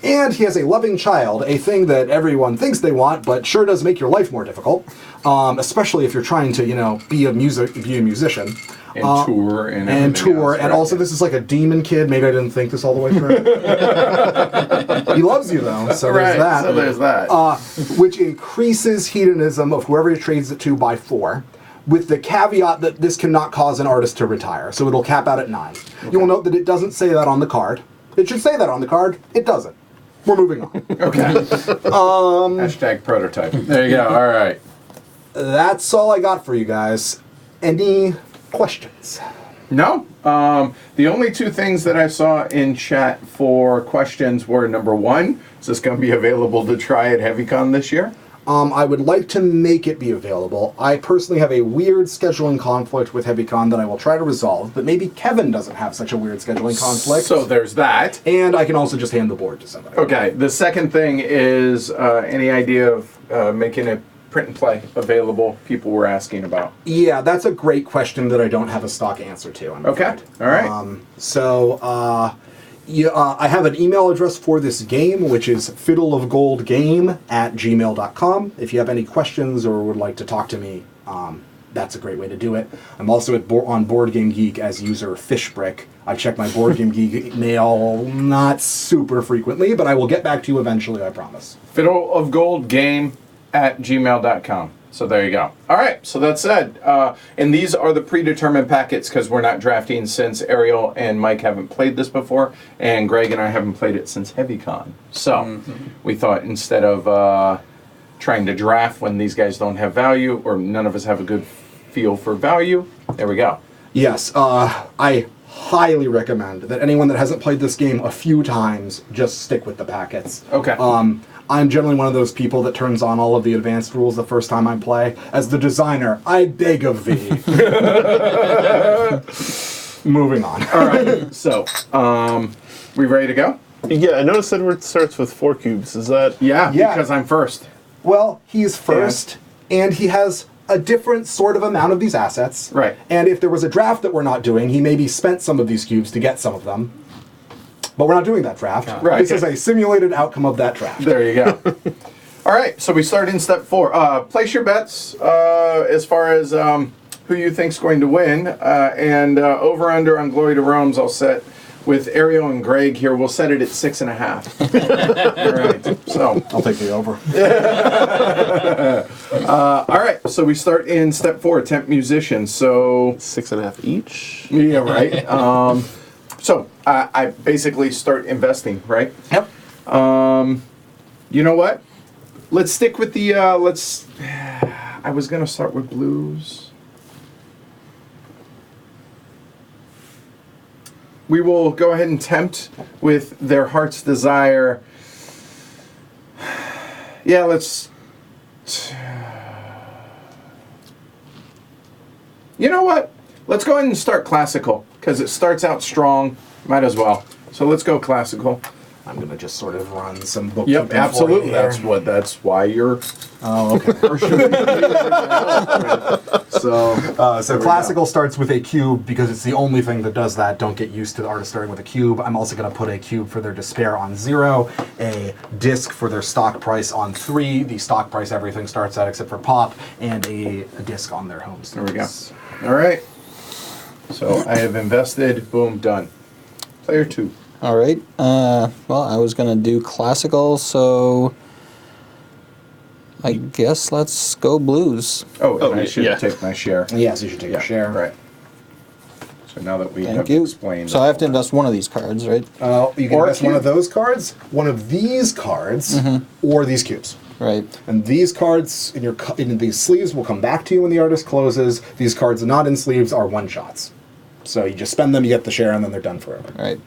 And he has a loving child, a thing that everyone thinks they want, but sure does make your life more difficult, especially if you're trying to, be a musician. And tour and and everything tour, else, and right? also this is like a demon kid. Maybe I didn't think this all the way through. He loves you though, so there's Right, that. so there's that. Which increases hedonism of whoever he trades it to by 4, with the caveat that this cannot cause an artist to retire. So it'll cap out at 9. You will note that it doesn't say that on the card. It should say that on the card. It doesn't. We're moving on. Okay. Hashtag prototype. There you go. All right. That's all I got for you guys. Any questions? No. The only 2 things that I saw in chat for questions were, number 1, is this going to be available to try at HeavyCon this year? I would like to make it be available. I personally have a weird scheduling conflict with HeavyCon that I will try to resolve, but maybe Kevin doesn't have such a weird scheduling conflict. So there's that. And I can also just hand the board to somebody. Okay. The second thing is any idea of making a print and play available? People were asking about. Yeah, that's a great question that I don't have a stock answer to. I'm Okay. afraid. All right. I have an email address for this game, which is fiddleofgoldgame@gmail.com. If you have any questions or would like to talk to me, that's a great way to do it. I'm also on Board Game Geek as user Fishbrick. I check my Board Game Geek mail not super frequently, but I will get back to you eventually, I promise. Fiddle of Gold game at gmail.com. So there you go. All right, so that said, and these are the predetermined packets because we're not drafting since Ariel and Mike haven't played this before, and Greg and I haven't played it since HeavyCon. So we thought instead of trying to draft when these guys don't have value or none of us have a good feel for value, there we go. Yes, I highly recommend that anyone that hasn't played this game a few times just stick with the packets. Okay. I'm generally one of those people that turns on all of the advanced rules the first time I play. As the designer, I beg of thee. Moving on. All right, so we ready to go? Yeah, I noticed that it starts with 4 cubes. Is that... Yeah, Yeah. because I'm first. Well, he's first, and he has a different sort of amount of these assets. Right. And if there was a draft that we're not doing, he maybe spent some of these cubes to get some of them. But we're not doing that draft. Right. This is a simulated outcome of that draft. There you go. All right, so we start in step 4. Place your bets as far as who you think's going to win, and over under on Glory to Rome's I'll set with Ariel and Greg here. We'll set it at 6.5. All right, so I'll take the over. all right, so we start in step 4, temp musician. So 6.5 each? yeah, right. So I basically start investing, right? Yep. You know what? Let's stick with the, I was going to start with blues. We will go ahead and tempt with their heart's desire. Yeah, let's, you know what? Let's go ahead and start classical, because it starts out strong. Might as well. So let's go classical. I'm going to just sort of run some bookkeeping. Yep, absolutely. for you here. That's why you're. Oh, okay. So classical starts with a cube because it's the only thing that does that. Don't get used to the artist starting with a cube. I'm also going to put a cube for their despair on 0, a disc for their stock price on 3. The stock price everything starts at except for pop, and a disc on their homes. There we go. All right. So I have invested. Boom, done. Player 2. All right. Well, I was going to do classical, so I guess let's go blues. Oh, and I yeah, should yeah. take my share. Yes, you should take Yeah, a share. Right. So now that we Thank have you. explained. So I have to invest one of these cards, right? You can Or a invest one cube. of those cards, one of these cards, or these cubes. Right. And these cards in these sleeves will come back to you when the artist closes. These cards not in sleeves are one-shots. So you just spend them, you get the share, and then they're done forever. Right.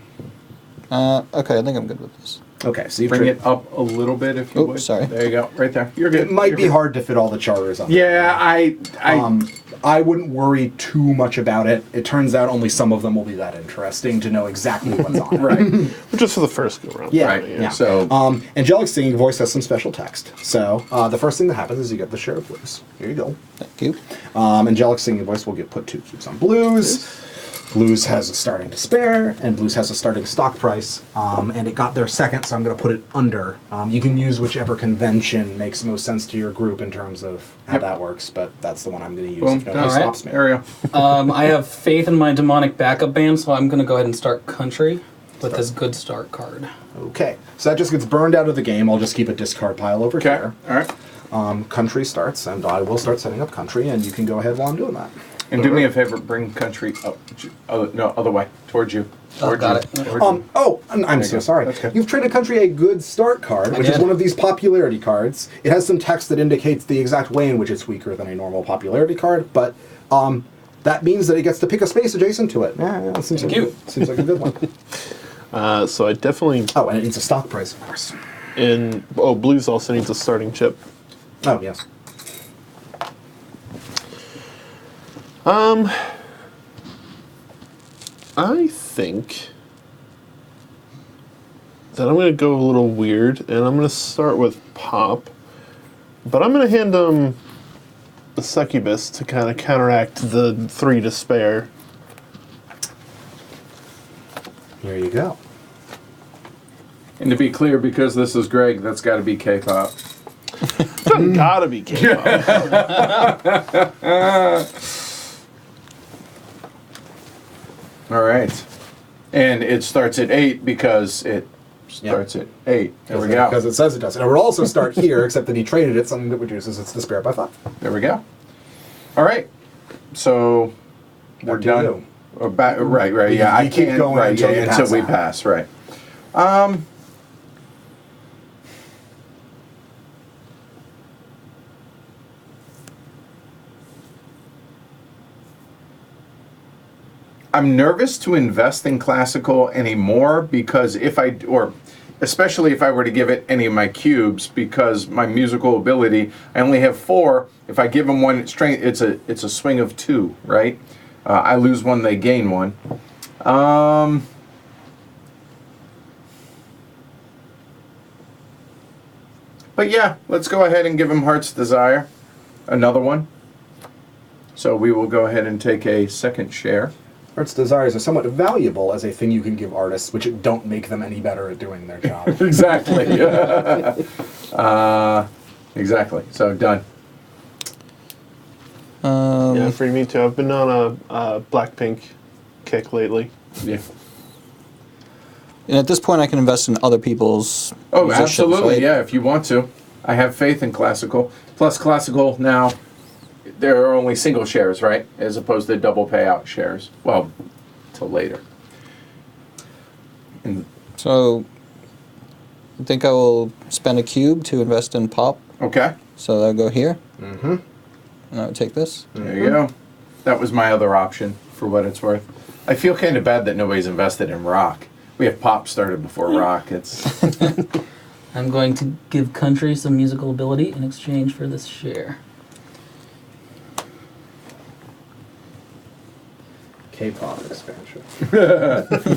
Okay, I think I'm good with this. Okay, so you Bring it up a little bit if you Oops, would. sorry. There you go. Right there. You're good. It might You're be good. hard to fit all the charters on. Yeah, I wouldn't worry too much about it. It turns out only some of them will be that interesting to know exactly what's on it. right. Just for the first go round. Yeah. Right. Yeah. So Angelic Singing Voice has some special text. So the first thing that happens is you get the share of blues. Here you go. Thank you. Angelic Singing Voice will get put 2 cubes on blues. Blues has a starting despair, and Blues has a starting stock price, and it got there second, so I'm going to put it under. You can use whichever convention makes most sense to your group in terms of how that works, but that's the one I'm going to use. Boom. If nobody Done. stops me. Ariel. I have faith in my demonic backup band, so I'm going to go ahead and start country with this good start card. Okay, so that just gets burned out of the game. I'll just keep a discard pile over Okay. here. All right. Country starts, and I will start setting up country, and you can go ahead while I'm doing that. And do me a favor, bring country up. No, other way. Towards you. Towards got you. it. Towards you. I'm so go. sorry. That's good. You've traded country a good start card, which is did. one of these popularity cards. It has some text that indicates the exact way in which it's weaker than a normal popularity card, but that means that it gets to pick a space adjacent to it. Yeah, that seems Cute. Seems like a good one. So I definitely Oh, and it needs a stock price, of course. Blues also needs a starting chip. Oh, yes. I think that I'm going to go a little weird, and I'm going to start with Pop, but I'm going to hand him the Succubus to kind of counteract the 3 despair. Here you go. And to be clear, because this is Greg, that's got to be K-pop. Doesn't gotta be K-pop. All right. And it starts at 8 because it starts at 8. There we go. Because it says it does. And it would also start here, except that he traded it, something that reduces its despair by 5. There we go. All right. So we're Back to done. you. Right. Yeah, You I keep can't. going Right. until Yeah, you until pass we out. pass. Right. I'm nervous to invest in classical anymore because especially if I were to give it any of my cubes, because my musical ability, I only have 4. If I give them one strength, it's a swing of 2, right? I lose 1, they gain 1. But yeah, let's go ahead and give him Heart's Desire, another one. So we will go ahead and take a second share. Heart's Desires are somewhat valuable as a thing you can give artists, which don't make them any better at doing their job. Exactly. Exactly. So done. Yeah, for me too. I've been on a Blackpink kick lately. Yeah. And at this point, I can invest in other people's. Oh, musicians, absolutely. right? Yeah, if you want to. I have faith in classical. Plus, classical now, there are only single shares, right? As opposed to double payout shares. Well, till later. And, So, I think I will spend a cube to invest in Pop. okay. So that'll go here. Mm-hmm. And I would take this. There you go. That was my other option, for what it's worth. I feel kind of bad that nobody's invested in rock. We have pop started before rock. It's I'm going to give country some musical ability in exchange for this share. K-pop expansion.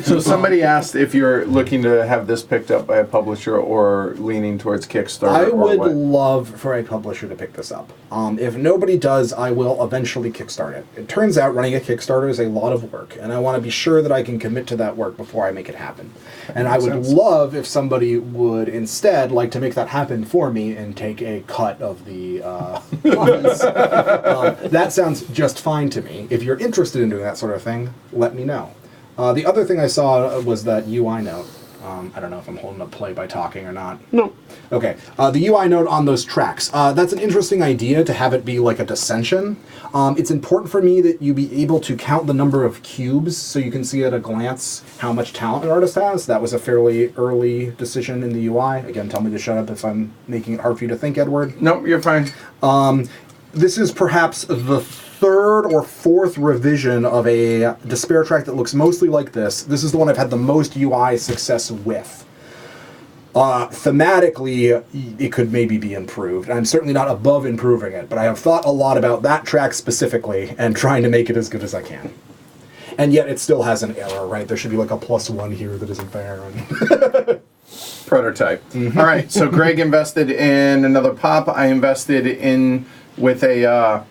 so somebody asked if you're looking to have this picked up by a publisher or leaning towards Kickstarter. I or would what? love for a publisher to pick this up. If nobody does, I will eventually kickstart it. It turns out running a Kickstarter is a lot of work, and I want to be sure that I can commit to that work before I make it happen. And I would love if somebody would instead like to make that happen for me and take a cut of the funds. That sounds just fine to me. If you're interested in doing that sort of thing, let me know. The other thing I saw was that UI note. I don't know if I'm holding up play by talking or not. No. Okay. The UI note on those tracks. That's an interesting idea to have it be like a dissension. It's important for me that you be able to count the number of cubes so you can see at a glance how much talent an artist has. That was a fairly early decision in the UI. Again, tell me to shut up if I'm making it hard for you to think, Edward. Nope, you're fine. This is perhaps the third or fourth revision of a despair track that looks mostly like this. This is the one I've had the most UI success with. Thematically, it could maybe be improved. I'm certainly not above improving it, but I have thought a lot about that track specifically and trying to make it as good as I can. And yet it still has an error, right? There should be like a +1 here that isn't there. And Prototype. All right, so Greg invested in another pop. I invested in with a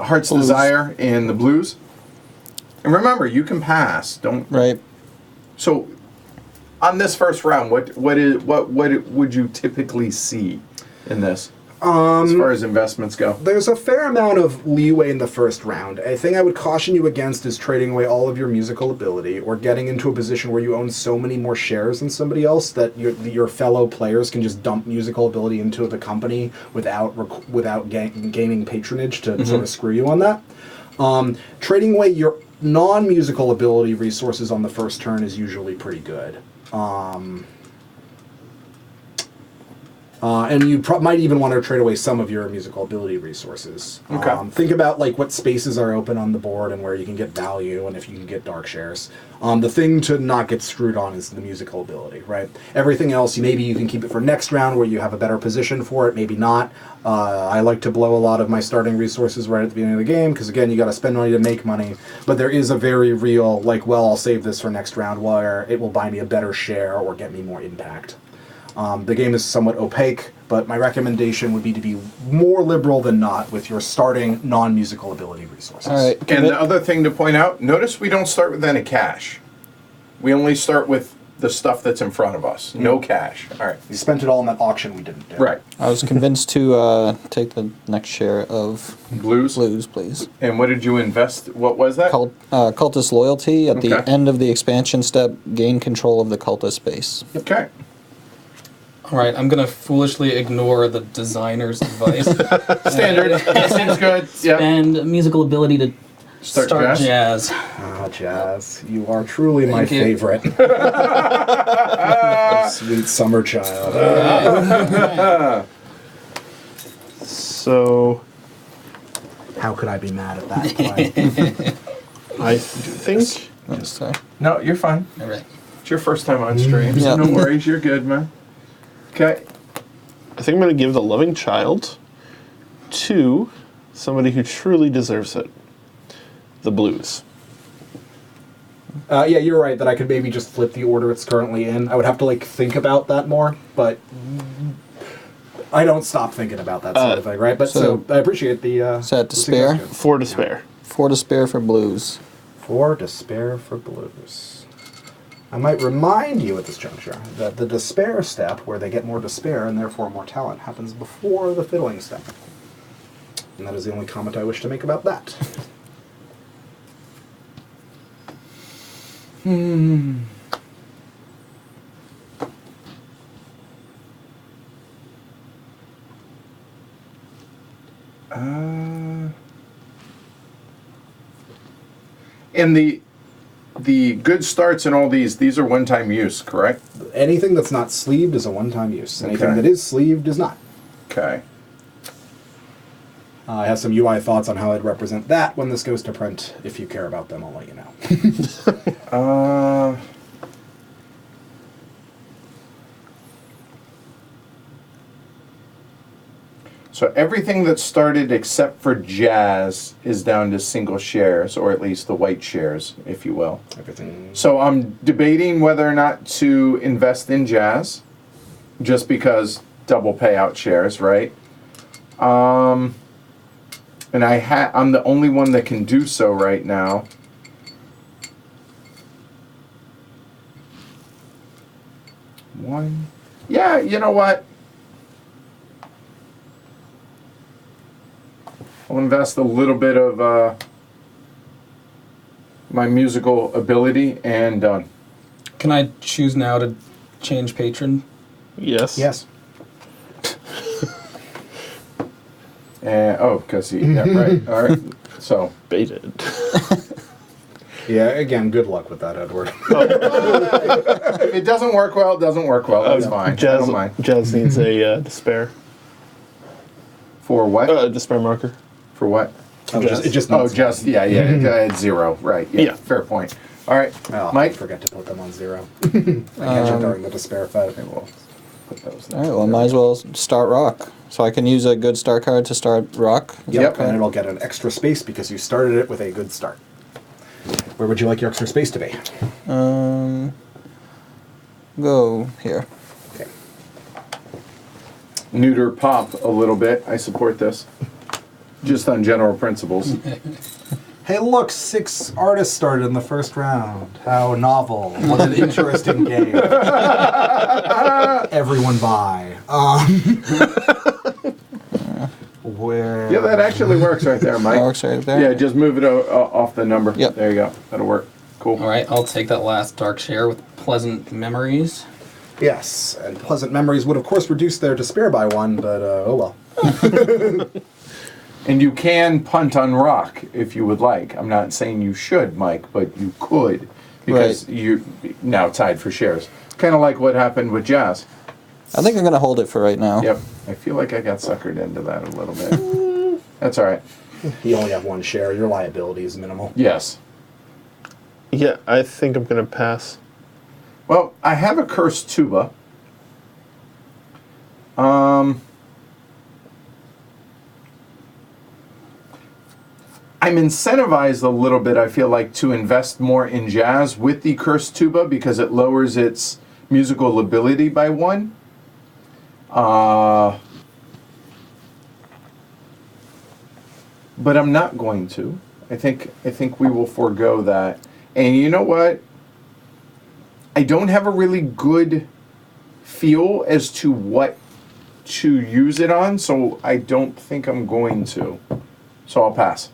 Heart's Desire in the blues. And remember, you can pass. Don't. Right. So, on this first round, what would you typically see in this? As far as investments go. There's a fair amount of leeway in the first round. A thing I would caution you against is trading away all of your musical ability or getting into a position where you own so many more shares than somebody else that your fellow players can just dump musical ability into the company without gaining patronage to sort of screw you on that. Trading away your non-musical ability resources on the first turn is usually pretty good. And you might even want to trade away some of your musical ability resources. Okay. Think about like what spaces are open on the board and where you can get value and if you can get dark shares. The thing to not get screwed on is the musical ability, right? Everything else, maybe you can keep it for next round where you have a better position for it, maybe not. I like to blow a lot of my starting resources right at the beginning of the game because, again, you got to spend money to make money. But there is a very real, like, well, I'll save this for next round where it will buy me a better share or get me more impact. The game is somewhat opaque, but my recommendation would be to be more liberal than not with your starting non-musical ability resources. All right. And the other thing to point out, notice we don't start with any cash. We only start with the stuff that's in front of us. No cash. All right. You spent it all in that auction we didn't do. Right. I was convinced to take the next share of Blues. blues, please. And what did you invest? What was that? Cultist loyalty. At the Okay. end of the expansion step, gain control of the cultist base. Okay. All right, I'm gonna foolishly ignore the designer's advice. Standard. Seems good. Yeah. And musical ability to Start start jazz? jazz. Ah, Jazz, you are truly my Thank you. favorite. Sweet summer child. So How could I be mad at that play? I think Sorry. No, you're fine. All right. It's your first time on stream, so Yeah. no worries. You're good, man. Okay. I'm going to give the loving child to somebody who truly deserves it. The blues. Yeah, you're right that I could maybe just flip the order it's currently in. I would have to like think about that more, but I don't stop thinking about that sort of thing, right? But so I appreciate the. Is that the despair? suggestion. 4 despair. 4 despair for blues. 4 despair for blues. I might remind you at this juncture that the despair step, where they get more despair and therefore more talent, happens before the fiddling step. And that is the only comment I wish to make about that. And the good starts and all these are one-time use, correct? Anything that's not sleeved is a one-time use. Anything Okay. that is sleeved is not. Okay. I have some UI thoughts on how I'd represent that when this goes to print. If you care about them, I'll let you know. So everything that started except for jazz is down to single shares, or at least the white shares, if you will. Everything. So I'm debating whether or not to invest in jazz, just because double payout shares, right? And I'm the only one that can do so right now. One. Yeah, you know what? I'll invest a little bit of my musical ability and done. Can I choose now to change patron? Yes. Yes. Because yeah, right. All right. So Baited. Yeah, again, good luck with that, Edward. if it doesn't work well, it doesn't work well. That's fine. I Jazz, don't mind. Jazz needs a despair. For what? Despair marker. For what? It just Oh, needs- just yeah. It's 0. Right. Yeah. Yeah. Fair point. All right, Oh, I Mike. forget to put them on 0. I catch it during the despair fight. We'll put those. All right, well, might as well start rock. So I can use a good start card to start rock. Yep, and it'll get an extra space because you started it with a good start. Where would you like your extra space to be? Go here. Okay. Neuter pop a little bit. I support this. Just on general principles. Hey, look, 6 artists started in the first round. How novel. What an interesting game. Everyone buy. Where... Yeah, that actually works right there, Mike. That works right there? Yeah, just move it off the number. Yep. There you go. That'll work. Cool. All right, I'll take that last dark share with pleasant memories. Yes, and pleasant memories would, of course, reduce their despair by 1, but oh well. And you can punt on rock if you would like. I'm not saying you should, Mike, but you could because you're now tied for shares. Kind of like what happened with Jazz. I think I'm going to hold it for right now. Yep. I feel like I got suckered into that a little bit. That's all right. You only have 1 share. Your liability is minimal. Yes. Yeah, I think I'm gonna pass. Well, I have a cursed tuba. I'm incentivized a little bit, I feel like, to invest more in jazz with the cursed tuba because it lowers its musical ability by 1. But I'm not going to. I think we will forego that. And you know what? I don't have a really good feel as to what to use it on, so I don't think I'm going to. So I'll pass.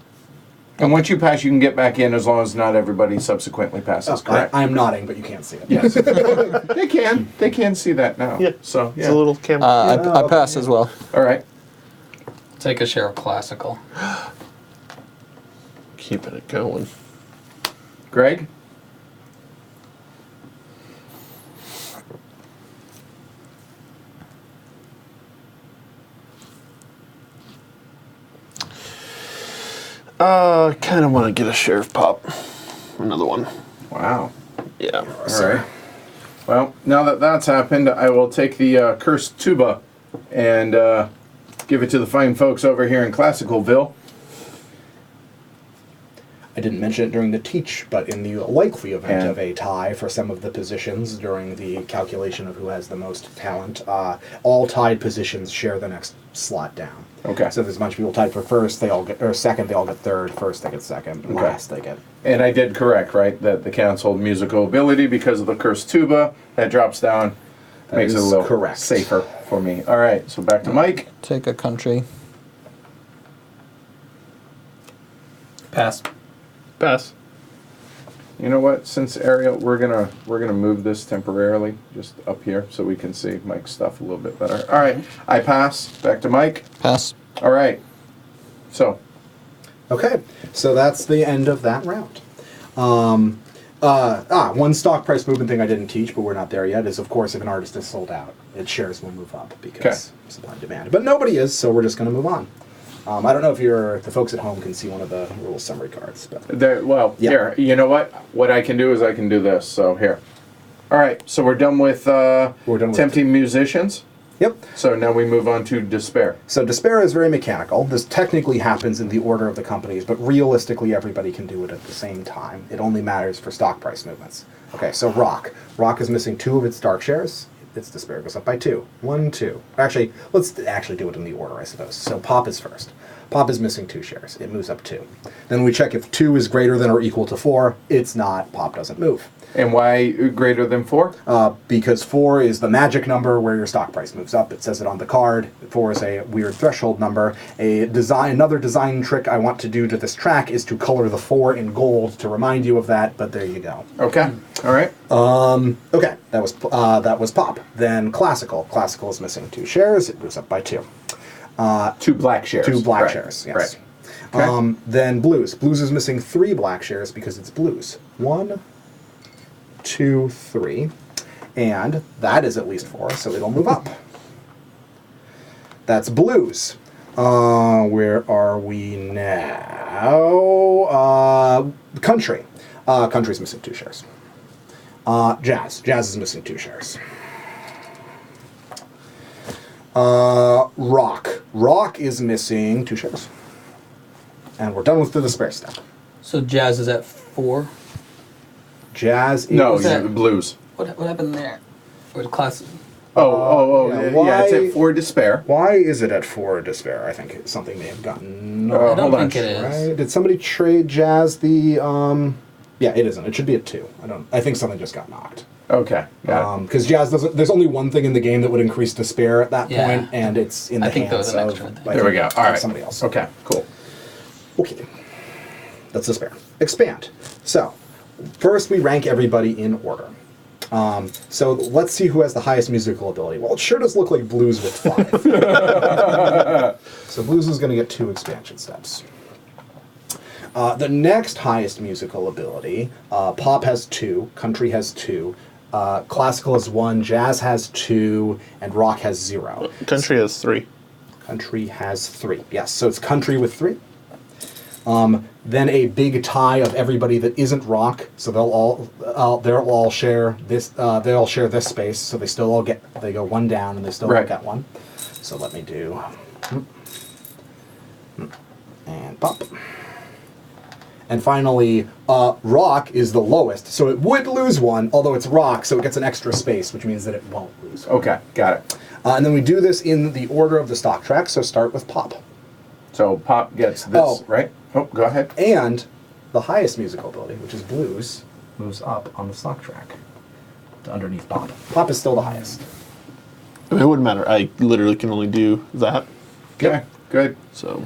And once you pass, you can get back in as long as not everybody subsequently passes, correct? I'm nodding, but you can't see it. Yes. They can. They can see that now. Yeah. So, It's yeah. a little camp. I pass as well. All right. Take a share of classical. Keeping it going. Greg? Kind of want to get a share of pop. Another one. Wow. Yeah. All right. Well, now that that's happened, I will take the cursed tuba and give it to the fine folks over here in Classicalville. I didn't mention it during the teach, but in the likely event And- of a tie for some of the positions during the calculation of who has the most talent, all tied positions share the next slot down. Okay. So if there's a bunch of people tied for first, they all get, or second, they all get third. First, they get second. And Okay. last, they get. And I did correct, right? That the counts hold musical ability because of the cursed tuba. That drops down. That Makes it a is little correct. safer for me. All right, so back to Mike. Take a country. Pass. Pass. You know what? Since Ariel, we're gonna move this temporarily just up here so we can see Mike's stuff a little bit better. All right, I pass. Back to Mike. Pass. All right. So Okay, so that's the end of that round. One stock price movement thing I didn't teach, but we're not there yet, is of course if an artist is sold out, its shares will move up because supply and demand. But nobody is, so we're just going to move on. I don't know if the folks at home can see one of the rules summary cards, but there. Well, Yeah. here. You know what? What I can do is I can do this. So here. All right. So we're done with tempting musicians. yep. So now we move on to despair. So despair is very mechanical. This technically happens in the order of the companies, but realistically everybody can do it at the same time. It only matters for stock price movements. Okay, so rock. Rock is missing 2 of its dark shares. Its despair goes up by 2. 1, 2. Actually, let's actually do it in the order, I suppose. So pop is first. Pop is missing 2 shares. It moves up 2. Then we check if 2 is greater than or equal to 4. It's not. Pop doesn't move. And why greater than 4? Because 4 is the magic number where your stock price moves up. It says it on the card. 4 is a weird threshold number. Another design trick I want to do to this track is to color the 4 in gold to remind you of that, but there you go. Okay. All right. Okay, that was pop. Then classical. Classical is missing 2 shares. It moves up by 2. 2 black shares. 2 black Right. shares, yes. Right. Okay. Then blues. Blues is missing 3 black shares because it's blues. 1, 2, 3. And that is at least 4, so it'll move up. That's blues. Where are we now? Country. Country's missing 2 shares. Jazz. Jazz is missing 2 shares. Rock. Rock is missing 2 shares. And we're done with the despair step. So jazz is at 4. Jazz is... No, that? blues. What happened there? Or the class? Yeah, it's at 4 despair. Why is it at 4 despair? I think something may have gotten. I don't hold on. think it is. Right? Did somebody trade Jazz the? Yeah, it isn't. It should be at 2. I think something just got knocked. Okay, got it. Because Jazz doesn't. There's only one thing in the game that would increase despair at that Yeah. point, and it's in the I think there was hands an of. extra in there. I There we think, go. All right. Somebody else. Okay, cool. Okay. That's despair. Expand. So, first we rank everybody in order. So let's see who has the highest musical ability. Well, it sure does look like Blues with 5. So Blues is going to get 2 expansion steps. The next highest musical ability, Pop has 2, Country has 2, Classical has 1, Jazz has 2, and Rock has 0. Country has 3. Country has 3. Yes, so it's Country with 3. Then a big tie of everybody that isn't Rock, so they'll all share this. They all share this space, so they still all get. They go 1 down, and they still Right. get 1. So let me do. And Pop. And finally, Rock is the lowest, so it would lose 1, although it's Rock, so it gets an extra space, which means that it won't lose. Okay, got it. And then we do this in the order of the stock track, so start with Pop. So Pop gets this, Oh. right? Oh, go ahead. And the highest musical ability, which is Blues, moves up on the stock track to underneath Pop. Pop is still the highest. I mean, it wouldn't matter. I literally can only do that. Okay, good. So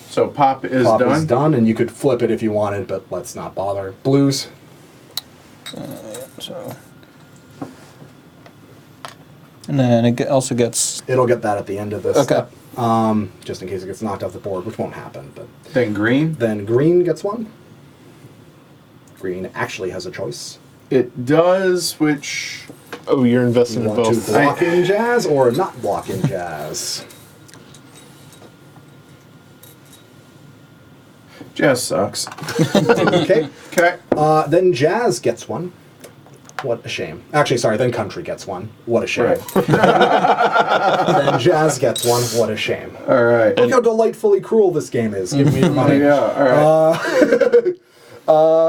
So Pop is Pop done. is done, and you could flip it if you wanted, but let's not bother. Blues. So. And then it also gets. It'll get that at the end of this Okay. step, just in case it gets knocked off the board, which won't happen. But Then green. then Green gets 1. Green actually has a choice. It does, which oh, you're investing You in want to both. block in Jazz or not block in Jazz? Jazz sucks. Okay. Okay. Then Jazz gets 1. What a shame. Actually, sorry, then Country gets 1. What a shame. Right. Then Jazz gets 1. What a shame. All right. Look how delightfully cruel this game is. Give me your money. Yeah. All right.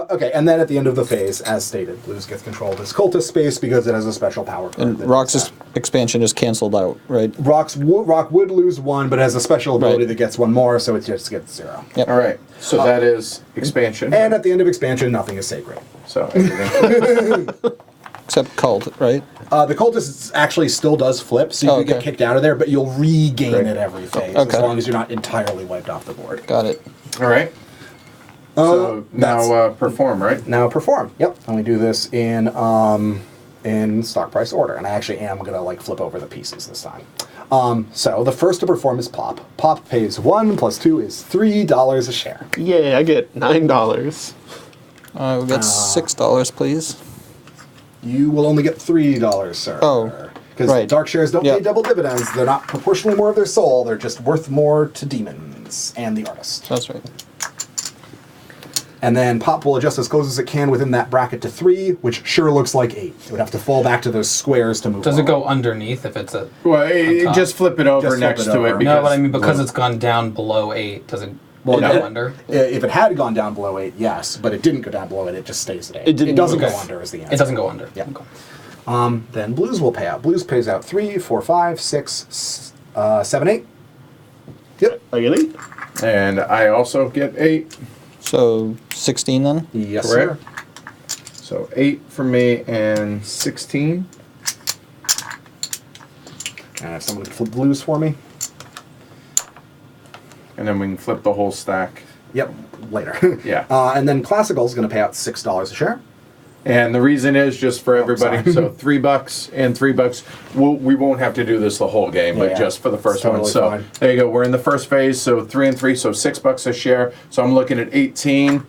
Okay, and then at the end of the phase, as stated, Blues gets control of this cultist space because it has a special power card. And that Rock's does that. expansion is canceled out, right? Rock would lose 1, but it has a special ability Right. that gets 1 more, so it just gets 0. Yep. All right. So that is expansion. And at the end of expansion, nothing is sacred. So everything. Except cult, right? The cultist actually still does flip, so you Oh, can get okay. kicked out of there, but you'll regain Right. it every phase, Okay. as long as you're not entirely wiped off the board. Got it. All right. So now perform, right? Now perform. Yep. And we do this in stock price order. And I actually am gonna like flip over the pieces this time. So the first to perform is Pop. Pop pays 1 plus 2 is $3 a share. Yay! I get $9. We got $6, please. You will only get $3, sir. Oh, Because right. dark shares don't Yep. pay double dividends. They're not proportionally more of their soul. They're just worth more to demons and the artist. That's right. And then Pop will adjust as close as it can within that bracket to 3, which sure looks like 8. It would have to fall back to those squares to move Does it forward. go underneath if it's a? Well, top. just flip it over Just flip next it to over. it. No, Because, No, but I mean because it's gone down below 8. Does it go it- under? If it had gone down below 8, yes, but it didn't go down below 8, it just stays at 8. It didn't- doesn't okay. go under is the answer. It doesn't go under. Yeah. Okay. Then Blues will pay out. Blues pays out 3, 4, 5, 6, 7, 8. Yep. I get 8. and I also get 8. So 16 then? Yes, Correct. sir. So 8 for me and 16. And if someone could flip Blues for me. And then we can flip the whole stack. Yep, later. Yeah. And then Classical is going to pay out $6 a share. And the reason is just for everybody. sorry. So $3 and $3. We won't have to do this the whole game, but Yeah, just for the first totally one. So fine. there you go. We're in the first phase. So 3 and 3. So $6 a share. So I'm looking at 18.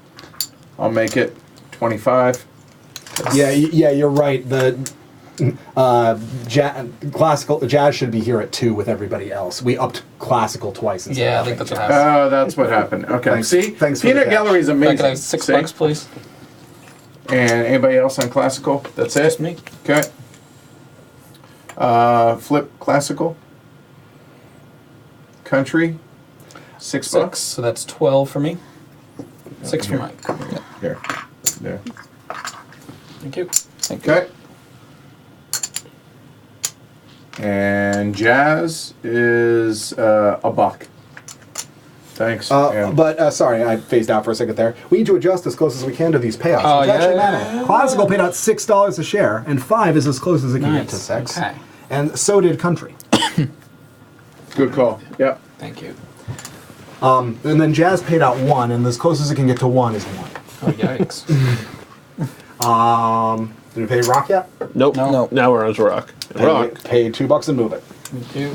I'll make it 25. Yeah, you're right. The Classical Jazz should be here at 2 with everybody else. We upped Classical twice. Instead Yeah, I of think that's what Jazz. happened. Oh, that's what happened. Okay. Thanks- See? thanks for the Peanut catch. Gallery is If I amazing. could have $6, See? please. And anybody else on classical? That's it? Just me. Okay. Flip classical. Country. $6. 6. So that's 12 for me. 6 for Mike. Here. There. Thank you. Thank you. Okay. And jazz is a buck. Thanks. Sorry, I phased out for a second there. We need to adjust as close as we can to these payouts. Oh, Which yeah, actually yeah, matter. yeah. Classical paid out $6 a share, and 5 is as close as it can get to Nice. 6. Okay. And so did Country. Good call. Yep. Thank you. And then Jazz paid out 1, and as close as it can get to 1 is 1. Oh, yikes. Did we pay Rock yet? Nope. No. Now we're on to rock. Rock. Pay $2 and move it. Thank you.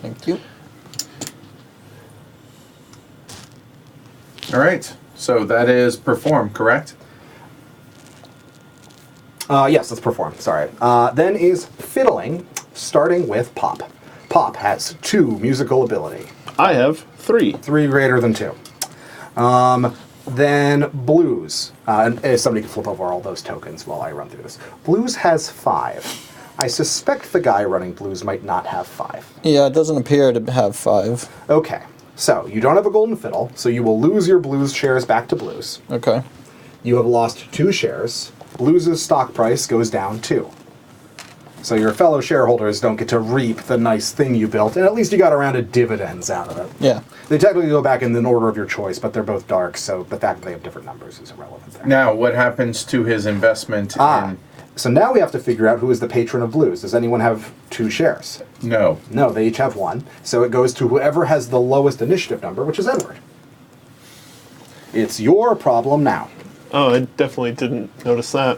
Thank you. All right. So that is perform, correct? Yes, let's perform. Sorry. Then is Fiddling, starting with Pop. Pop has 2 musical ability. I have 3. 3 greater than 2. Then Blues. And somebody can flip over all those tokens while I run through this. Blues has 5. I suspect the guy running Blues might not have 5. Yeah, it doesn't appear to have 5. Okay, so you don't have a golden fiddle, so you will lose your Blues shares back to Blues. Okay. You have lost 2 shares. Blues' stock price goes down 2. So your fellow shareholders don't get to reap the nice thing you built, and at least you got a round of dividends out of it. Yeah. They technically go back in the order of your choice, but they're both dark, so the fact that they have different numbers is irrelevant there. Now, what happens to his investment in... So now we have to figure out who is the patron of Blues. Does anyone have 2 shares? No. No, they each have 1. So it goes to whoever has the lowest initiative number, which is Edward. It's your problem now. Oh, I definitely didn't notice that.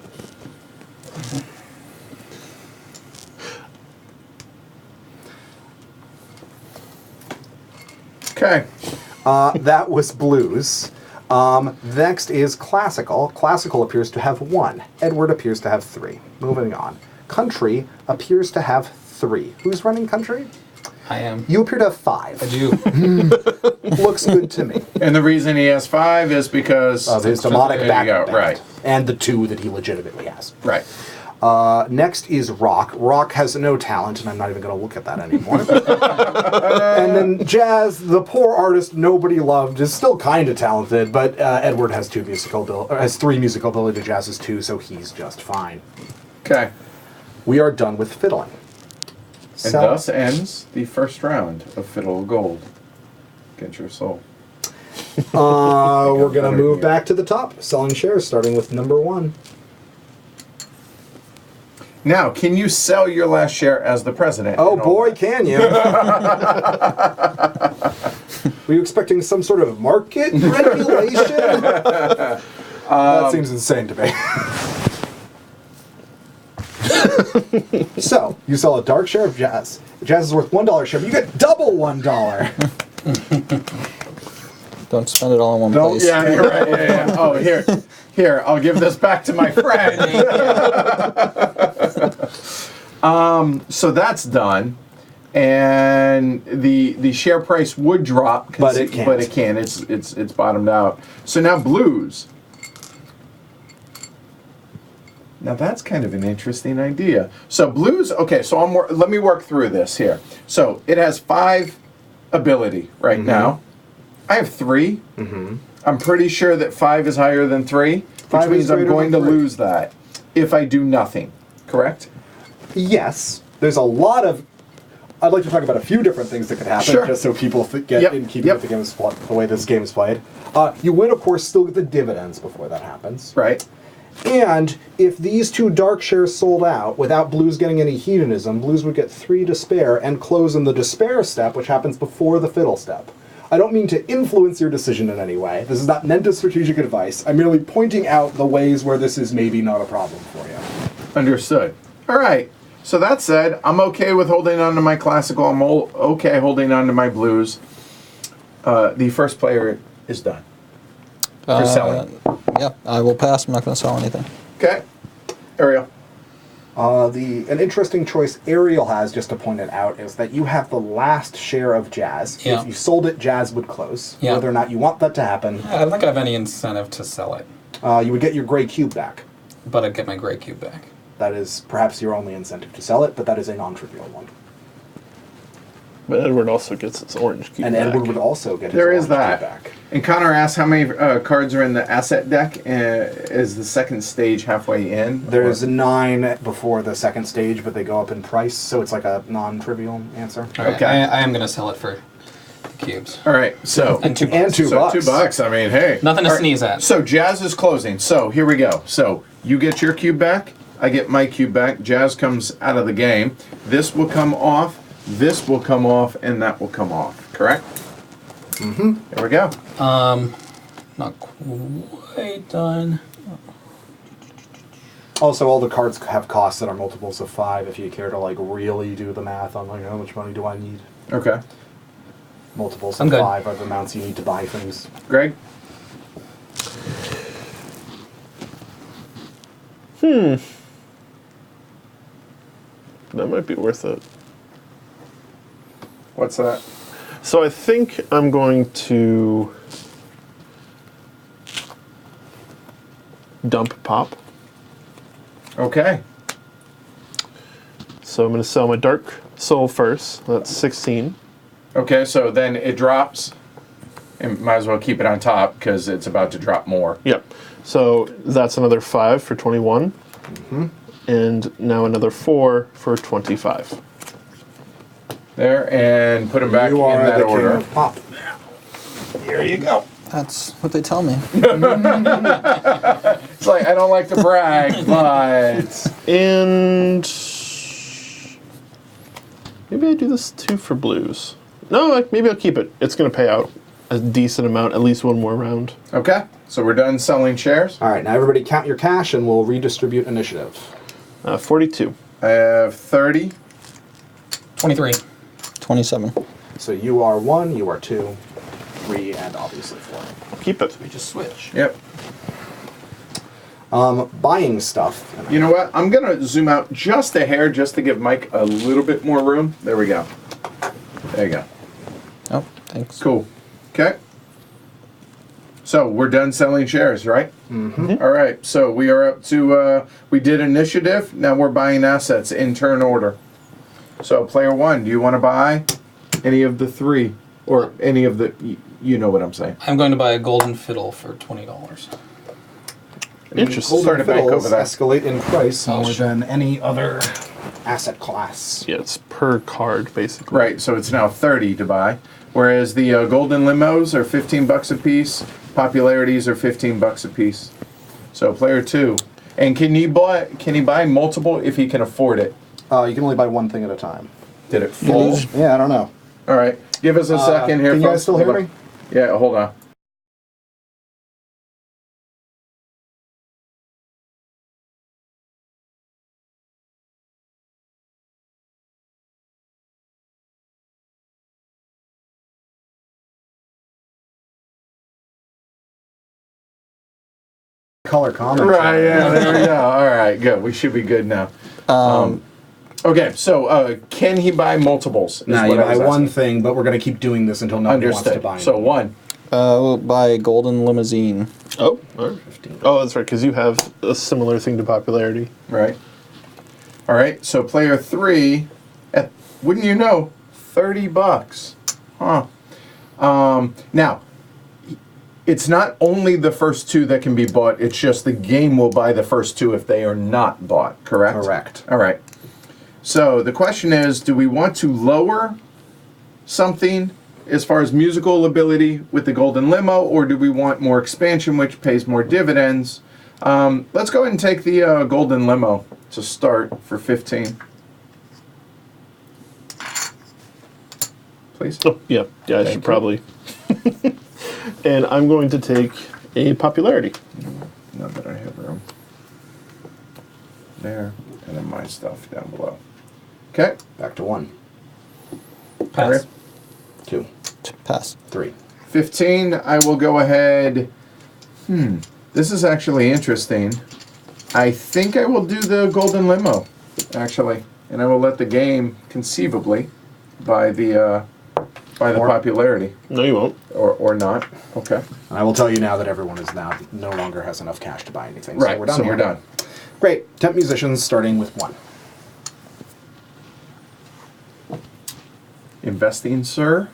Okay. That was Blues. Next is Classical. Classical appears to have 1. Edward appears to have 3. Moving on. Country appears to have 3. Who's running Country? I am. You appear to have 5. I do. Looks good to me. And the reason he has 5 is because... Of his demonic There you backup go. band. Right. And the 2 that he legitimately has. Right. Next is Rock. Rock has no talent, and I'm not even going to look at that anymore. And then Jazz, the poor artist nobody loved, is still kind of talented, but Edward has 3 musical ability. Jazz has 2, so he's just fine. Okay. We are done with Fiddling. And thus ends the first round of Fiddle of Gold. Get your soul. We're going to move back to the top, selling shares, starting with number 1. Now, can you sell your last share as the president? Oh and all boy, that? can you! Were you expecting some sort of market regulation? That seems insane to me. So, you sell a dark share of Jazz. Jazz is worth $1 a share, but you get double $1. Don't spend it all in one Don't- place. Yeah, you're right. Yeah. Oh, here, I'll give this back to my friend. So that's done, and the share price would drop, But it can't. But it can. It's bottomed out. So now Blues. Now that's kind of an interesting idea. So Blues. Okay, so let me work through this here. So it has 5 ability right now. I have 3. I'm pretty sure that 5 is higher than 3, which 5 is means I'm greater going to than 3. lose that if I do nothing. Correct? Yes, there's a lot of... I'd like to talk about a few different things that could happen, Sure. just so people get Yep, in keeping yep. with the way this game is played. You would, of course, still get the dividends before that happens. Right. And if these 2 dark shares sold out without Blues getting any hedonism, Blues would get 3 despair and close in the despair step, which happens before the fiddle step. I don't mean to influence your decision in any way. This is not meant as strategic advice. I'm merely pointing out the ways where this is maybe not a problem for you. Understood. All right. So that said, I'm okay with holding on to my classical. I'm okay holding on to my Blues. The first player is done for selling. Yeah, I will pass. I'm not going to sell anything. Okay. Ariel. An interesting choice Ariel has, just to point it out, is that you have the last share of Jazz. Yeah. If you sold it, Jazz would close. Yeah. Whether or not you want that to happen, I don't think I have any incentive to sell it, you would get your gray cube back. but I'd get my gray cube back. That is perhaps your only incentive to sell it, but that is a non-trivial one. But Edward also gets his orange cube And back. Edward would also get his There is orange that. cube back. And Connor asked how many cards are in the asset deck. Is the second stage halfway in? There's Or- 9 before the second stage, but they go up in price, so it's like a non-trivial answer. All right, Okay. I am gonna sell it for the cubes. All right, so And $2. And $2. so $2. I mean, hey, Nothing to All right, sneeze at. So Jazz is closing. So here we go. So you get your cube back. I get my cube back. Jazz comes out of the game. This will come off. This will come off, and that will come off. Correct? Mm-hmm. There we go. Not quite done. Also, all the cards have costs that are multiples of 5 if you care to like really do the math on like how much money do I need. Okay. Multiples I'm of good. 5 are the amounts you need to buy things. Greg? That might be worth it. What's that? So I think I'm going to dump Pop. Okay. So I'm going to sell my Dark Soul first. That's 16. Okay, so then it drops. And might as well keep it on top because it's about to drop more. Yep. So that's another 5 for 21. And now another 4 for 25. There, and put them back in you are that the order. king of pop. Here you go. That's what they tell me. It's like, I don't like to brag, but... And maybe I do this too for blues. No, maybe I'll keep it. It's going to pay out a decent amount, at least one more round. Okay, so we're done selling shares. All right, now everybody count your cash and we'll redistribute initiative. 42. I have 30. 23. 27. So you are 1, you are 2, 3, and obviously 4. Keep it. We just switch. Yep. Buying stuff. You know what? I'm going to zoom out just a hair just to give Mike a little bit more room. There we go. There you go. Oh, thanks. Cool. Okay. So we're done selling shares, right? Mm-hmm. All right. So we are up to, we did initiative. Now we're buying assets in turn order. So player 1, do you want to buy any of the 3? Or any of the, you know what I'm saying. I'm going to buy a golden fiddle for $20. Interesting. Start it back Fiddles over that. escalate in price Oh, more sure. than any other asset class. Yeah, it's per card, basically. Right, so it's now 30 to buy. Whereas the golden limos are $15 a piece. Popularities are $15 a piece. So player 2. And can he buy multiple if he can afford it? You can only buy one thing at a time. Did it fall? Yeah, I don't know. All right, give us a second here. Can you guys folks. still Hold hear on. me? Yeah, hold on. Color commentary. Right, yeah, there we go. All right, good. We should be good now. Okay, so can he buy multiples? is Now what you I was buy one asking. thing, but we're going to keep doing this until nobody wants to Understood. buy So anything. 1. We'll buy golden limousine. Oh, all right. Oh, that's right, because you have a similar thing to popularity. Right. All right. So player 3, wouldn't you know, $30. Huh. Now, it's not only the first 2 that can be bought. It's just the game will buy the first 2 if they are not bought. Correct. Correct. All right. So the question is, do we want to lower something as far as musical ability with the golden limo, or do we want more expansion, which pays more dividends? Let's go ahead and take the golden limo to start for 15. Please. Oh, yeah, I Thank should you. probably. And I'm going to take a popularity. Now that I have room. There, and then my stuff down below. Okay. Back to 1, Pass. 2, Pass. 3. 15, I will go ahead. This is actually interesting. I think I will do the golden limo, actually. And I will let the game, conceivably, by the Or- popularity. No, you won't. Or not. Okay. And I will tell you now that everyone is now no longer has enough cash to buy anything. Right, So we're done. so here. we're done. Great. Temp musicians starting with 1. Investing, sir.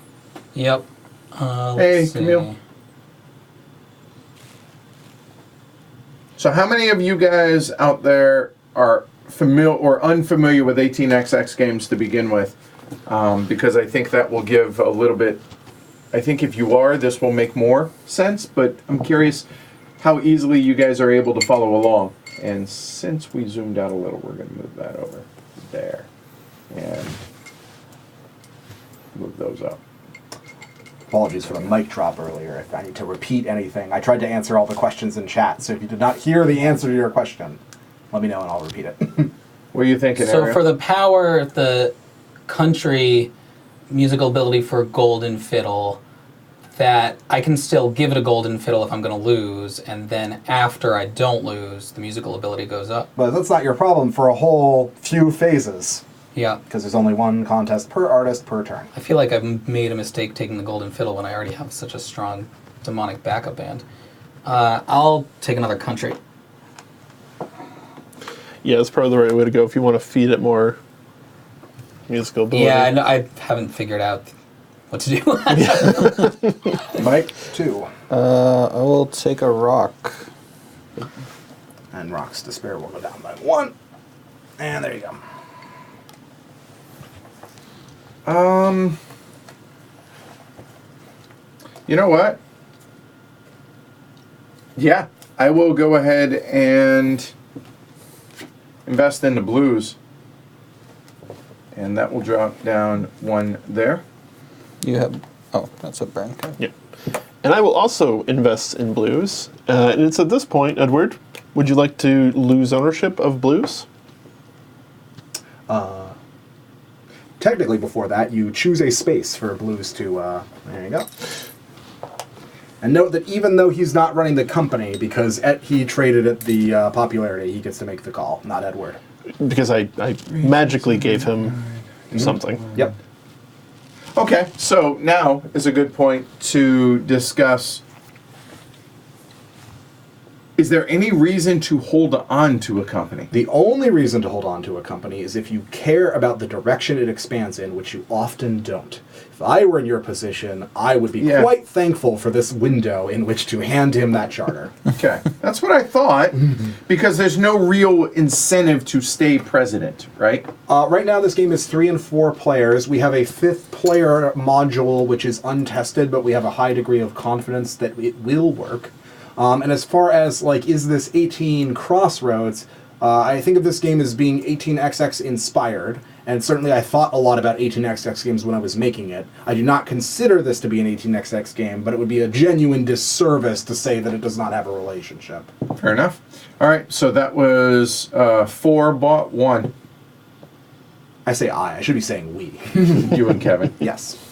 Yep. Hey, Let's see. Camille. So how many of you guys out there are familiar or unfamiliar with 18xx games to begin with? Because I think that will give a little bit... I think if you are, this will make more sense, but I'm curious how easily you guys are able to follow along. And since we zoomed out a little, we're going to move that over there. And move those up. Apologies for the mic drop earlier. If I need to repeat anything, I tried to answer all the questions in chat, so if you did not hear the answer to your question, let me know and I'll repeat it. What are you thinking, So Ariel? for the power, the country musical ability for Golden Fiddle, that I can still give it a Golden Fiddle if I'm going to lose, and then after I don't lose, the musical ability goes up. But that's not your problem for a whole few phases, Yeah. because there's only one contest per artist per turn. I feel like I've made a mistake taking the Golden Fiddle when I already have such a strong demonic backup band. I'll take another country. Yeah, that's probably the right way to go if you want to feed it more musical ability. Yeah, I haven't figured out what to do. Mike? 2. I will take a rock. And Rock's Despair will go down by 1. And there you go. You know what? Yeah, I will go ahead and invest in the blues. And that will drop down 1 there. You have... Oh, that's a burn card. Yeah. And I will also invest in blues. And it's at this point, Edward, would you like to lose ownership of blues? Technically, before that, you choose a space for blues to... there you go. And note that even though he's not running the company, because he traded at the popularity, he gets to make the call, not Edward. Because I magically gave him something. Yep. Okay, so now is a good point to discuss, is there any reason to hold on to a company? The only reason to hold on to a company is if you care about the direction it expands in, which you often don't. If I were in your position, I would be quite thankful for this window in which to hand him that charter. Okay, that's what I thought, because there's no real incentive to stay president, right? Right now, this game is 3 and 4 players. We have a 5th player module, which is untested, but we have a high degree of confidence that it will work. And as far as, like, is this 18 Crossroads, I think of this game as being 18xx inspired, and certainly I thought a lot about 18xx games when I was making it. I do not consider this to be an 18xx game, but it would be a genuine disservice to say that it does not have a relationship. Fair enough. All right, so that was 4 bought 1. I say I should be saying we. You and Kevin. Yes.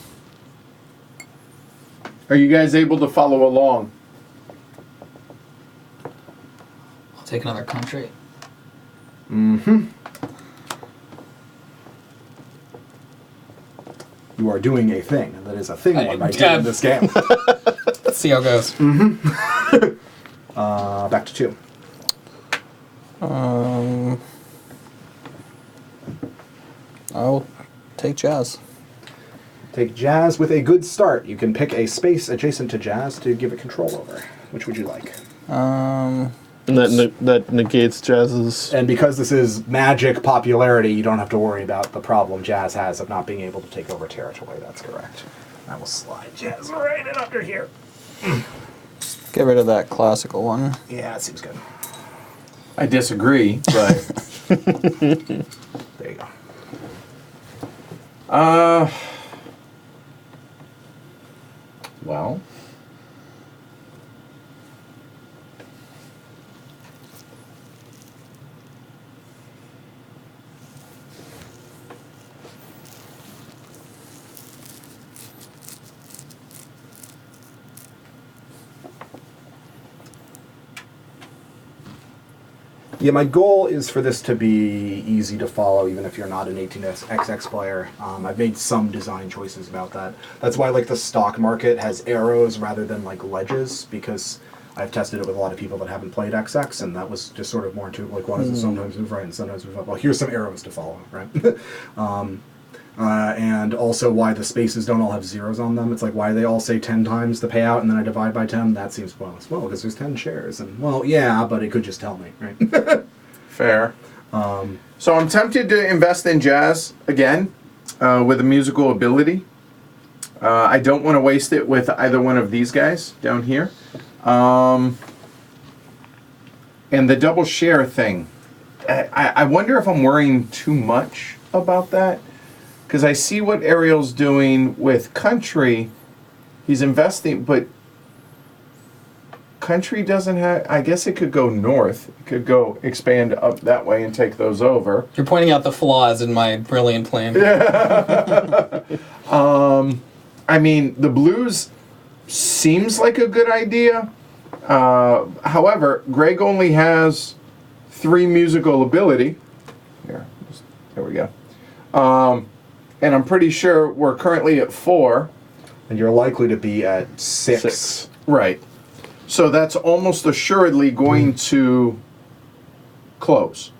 Are you guys able to follow along? I'll take another country. You are doing a thing. That is a thing I one might do tab. in this game. Let's see how it goes. Back to 2. I'll take jazz. Take jazz with a good start. You can pick a space adjacent to jazz to give it control over. Which would you like? And that negates Jazz's... And because this is magic popularity, you don't have to worry about the problem Jazz has of not being able to take over territory. That's correct. I will slide Jazz right in under here. Get rid of that classical one. Yeah, that seems good. I disagree, but... There you go. Well... Yeah, my goal is for this to be easy to follow, even if you're not an 18xx player. I've made some design choices about that. That's why, like, the stock market has arrows rather than, like, ledges, because I've tested it with a lot of people that haven't played XX, and that was just sort of more intuitive, like, why does it sometimes move right and sometimes move up? Well, here's some arrows to follow, right? and also why the spaces don't all have zeros on them. It's like, why do they all say 10 times the payout and then I divide by 10? That seems pointless. Well, because there's 10 shares. And, well, yeah, but it could just tell me, right? Fair. So I'm tempted to invest in Jazz again with a musical ability. I don't want to waste it with either one of these guys down here. And the double share thing. I wonder if I'm worrying too much about that. Because I see what Ariel's doing with Country. He's investing, but Country doesn't have... I guess it could go north. It could go expand up that way and take those over. You're pointing out the flaws in my brilliant plan. I mean, the blues seems like a good idea. However, Greg only has 3 musical ability. Here, there we go. And I'm pretty sure we're currently at 4. And you're likely to be at 6. Right. So that's almost assuredly going to close.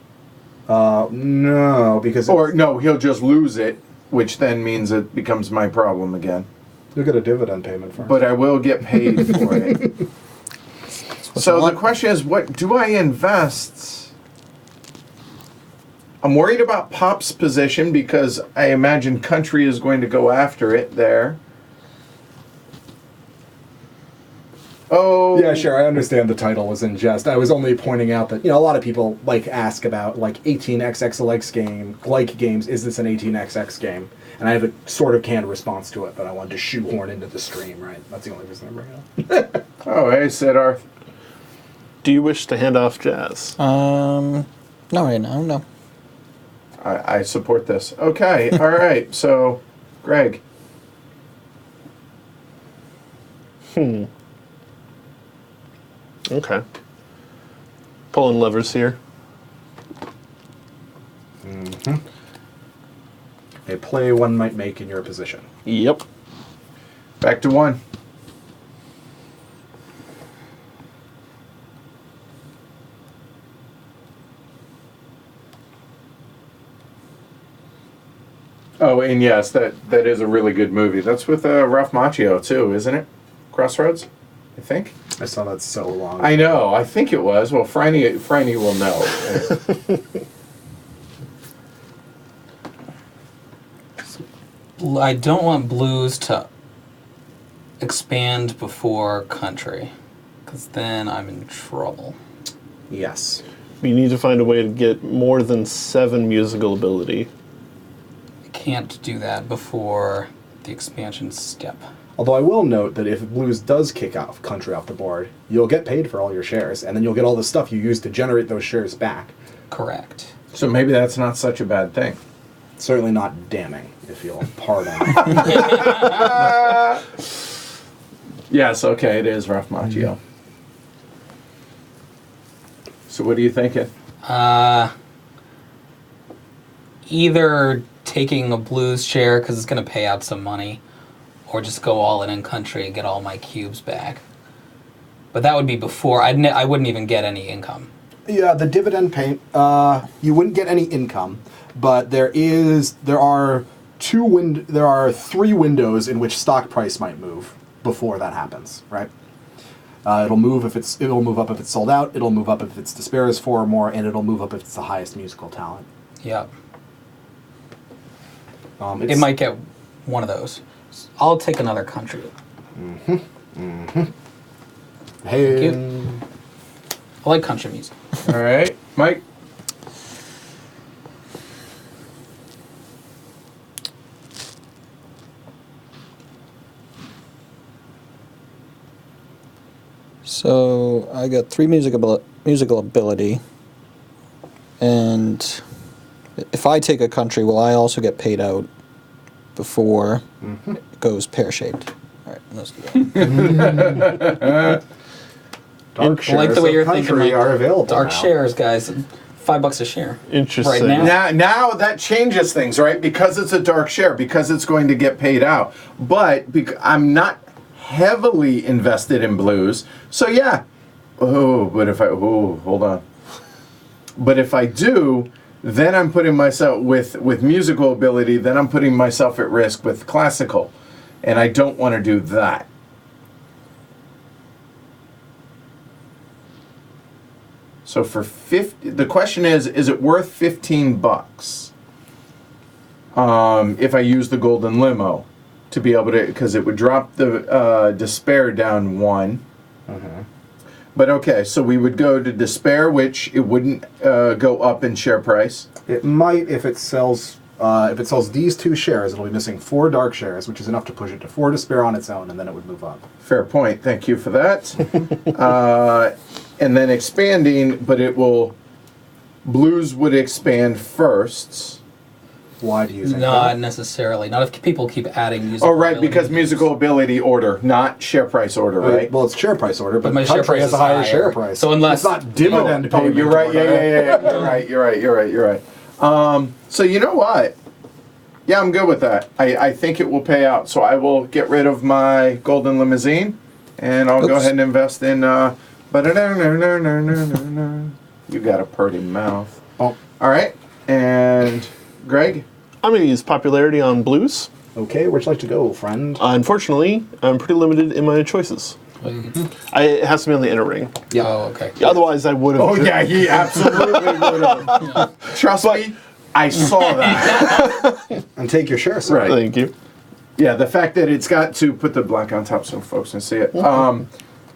No, because... Or, no, he'll just lose it, which then means it becomes my problem again. You'll get a dividend payment first. But I will get paid for it. So the question is, what do I invest? I'm worried about Pop's position because I imagine Country is going to go after it there. Oh. Yeah, sure. I understand the title was in jest. I was only pointing out that, a lot of people ask about 18xx like games. Is this an 18xx game? And I have a sort of canned response to it, but I wanted to shoehorn into the stream, right? That's the only reason I'm bringing it up. Oh, hey, said Arth. Do you wish to hand off Jazz? No, right now, no. I support this. Okay, all right. So, Greg. Okay. Pulling levers here. A play one might make in your position. Yep. Back to 1. Oh, and yes, that is a really good movie. That's with Ralph Macchio, too, isn't it? Crossroads, I think. I saw that so long I know. I think it was. Well, Franny will know. I don't want blues to expand before country, because then I'm in trouble. Yes. You need to find a way to get more than 7 musical ability. I can't do that before the expansion step. Although I will note that if blues does kick off country off the board, you'll get paid for all your shares, and then you'll get all the stuff you used to generate those shares back. Correct. So maybe that's not such a bad thing. Certainly not damning, if you'll pardon. Yes, okay, it is Ralph Macchio. So what are you thinking? Either taking a blues share because it's going to pay out some money, or just go all in country and get all my cubes back. But that would be before. I wouldn't even get any income. Yeah, the dividend pay. You wouldn't get any income, but there are 3 windows in which stock price might move before that happens, right? It'll move up if it's sold out. It'll move up if its despair is 4 or more, and it'll move up if it's the highest musical talent. Yep. It might get one of those. I'll take another country. Hey, I like country music. All right, Mike. So I got 3 musical ability, and if I take a country, will I also get paid out before it goes pear-shaped? All right, let's do that. dark I shares like the way of you're country thinking. are available Dark now. shares, guys. $5 a share. Interesting. Right now. Now that changes things, right? Because it's a dark share, because it's going to get paid out. But I'm not heavily invested in blues, so yeah. Hold on. But if I do, Then I'm putting myself with musical ability. Then I'm putting myself at risk with classical, and I don't want to do that. So for 50, the question is it worth $15? If I use the golden limo to be able to, because it would drop the despair down 1. But okay, so we would go to despair, which it wouldn't go up in share price. It might if it sells these 2 shares. It'll be missing 4 dark shares, which is enough to push it to 4 despair on its own, and then it would move up. Fair point. Thank you for that. And then expanding, but it will. Blues would expand first. Why do you think Not that? necessarily. Not if people keep adding musical Oh, right, ability. because musical ability order, not share price order, right? Well, it's share price order, but my the share country price has a is higher higher. share price. So unless- it's not dividend Oh, payment. you're right. order. Yeah. You're right. So you know what? Yeah, I'm good with that. I think it will pay out. So I will get rid of my golden limousine, and I'll go Oops. ahead and invest in. You got a pretty mouth. Oh, All right, and Greg. I'm going to use popularity on blues. okay. Where'd you like to go, friend? Unfortunately, I'm pretty limited in my choices. It has to be on the inner ring. Yeah. Oh, okay. Otherwise, I would have. Oh yeah, he absolutely would have. Trust me, I saw that. And take your share, sir. Right. Thank you. Yeah, the fact that it's got to put the black on top so folks can see it.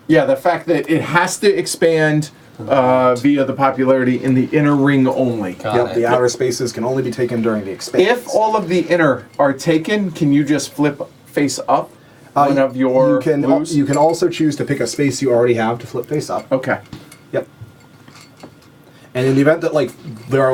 Yeah, the fact that it has to expand via the popularity in the inner ring only. Got Yep, it. the outer spaces can only be taken during the expansion. If all of the inner are taken, can you just flip face up one of your blues? you can also choose to pick a space you already have to flip face up. Okay. Yep. And in the event that there are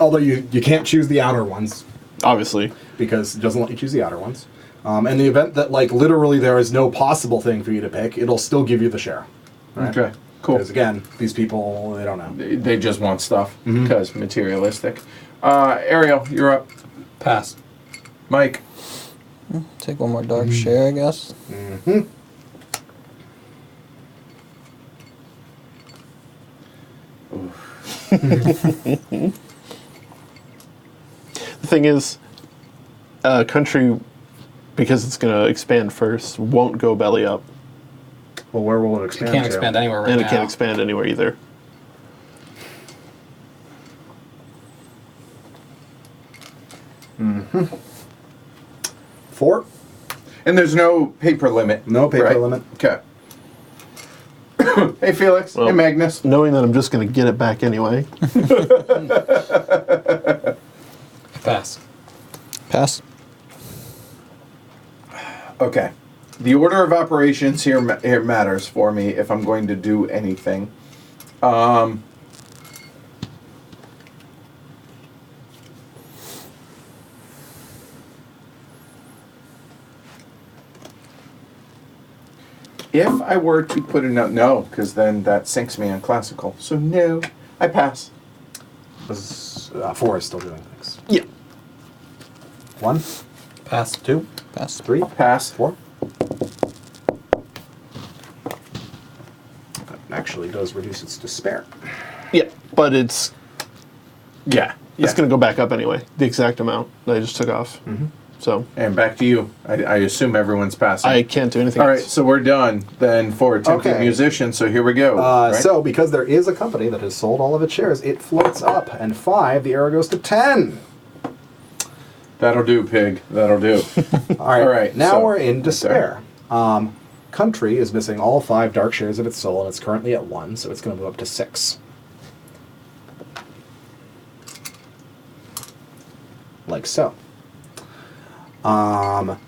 although you can't choose the outer ones Obviously. because it doesn't let you choose the outer ones. In the event that literally there is no possible thing for you to pick, it'll still give you the share. Right? Okay. Cool. Because again, these people, they don't know. They just want stuff because materialistic. Ariel, you're up. Pass. Mike. Take one more dark share, I guess. The thing is, country, because it's going to expand first, won't go belly up. Well, where will it It expand can't to? expand anywhere right And now. it can't expand anywhere either. Four? And there's no paper limit. No paper right? limit. Okay. Hey, Felix. Well, hey, Magnus. Knowing that I'm just going to get it back anyway. Pass. Pass. Okay. The order of operations here matters for me if I'm going to do anything. If I were to put a no, because then that sinks me on classical. So no, I pass. Four is still doing things. Yeah. One, Pass. two, Pass. three, Pass. four. That actually does reduce its despair. Yeah, but it's Yeah. it's going to go back up anyway. The exact amount that I just took off. So And back to you. I assume everyone's passing. I can't do anything All right, else. so we're done then for attempted Okay. musician. So here we go. right? So, because there is a company that has sold all of its shares, it floats up. And 5, the arrow goes to 10. That'll do, pig. That'll do. All right. All right, Now so- we're in despair. Country is missing all 5 dark shares of its soul, and it's currently at 1, so it's going to move up to 6. Like so.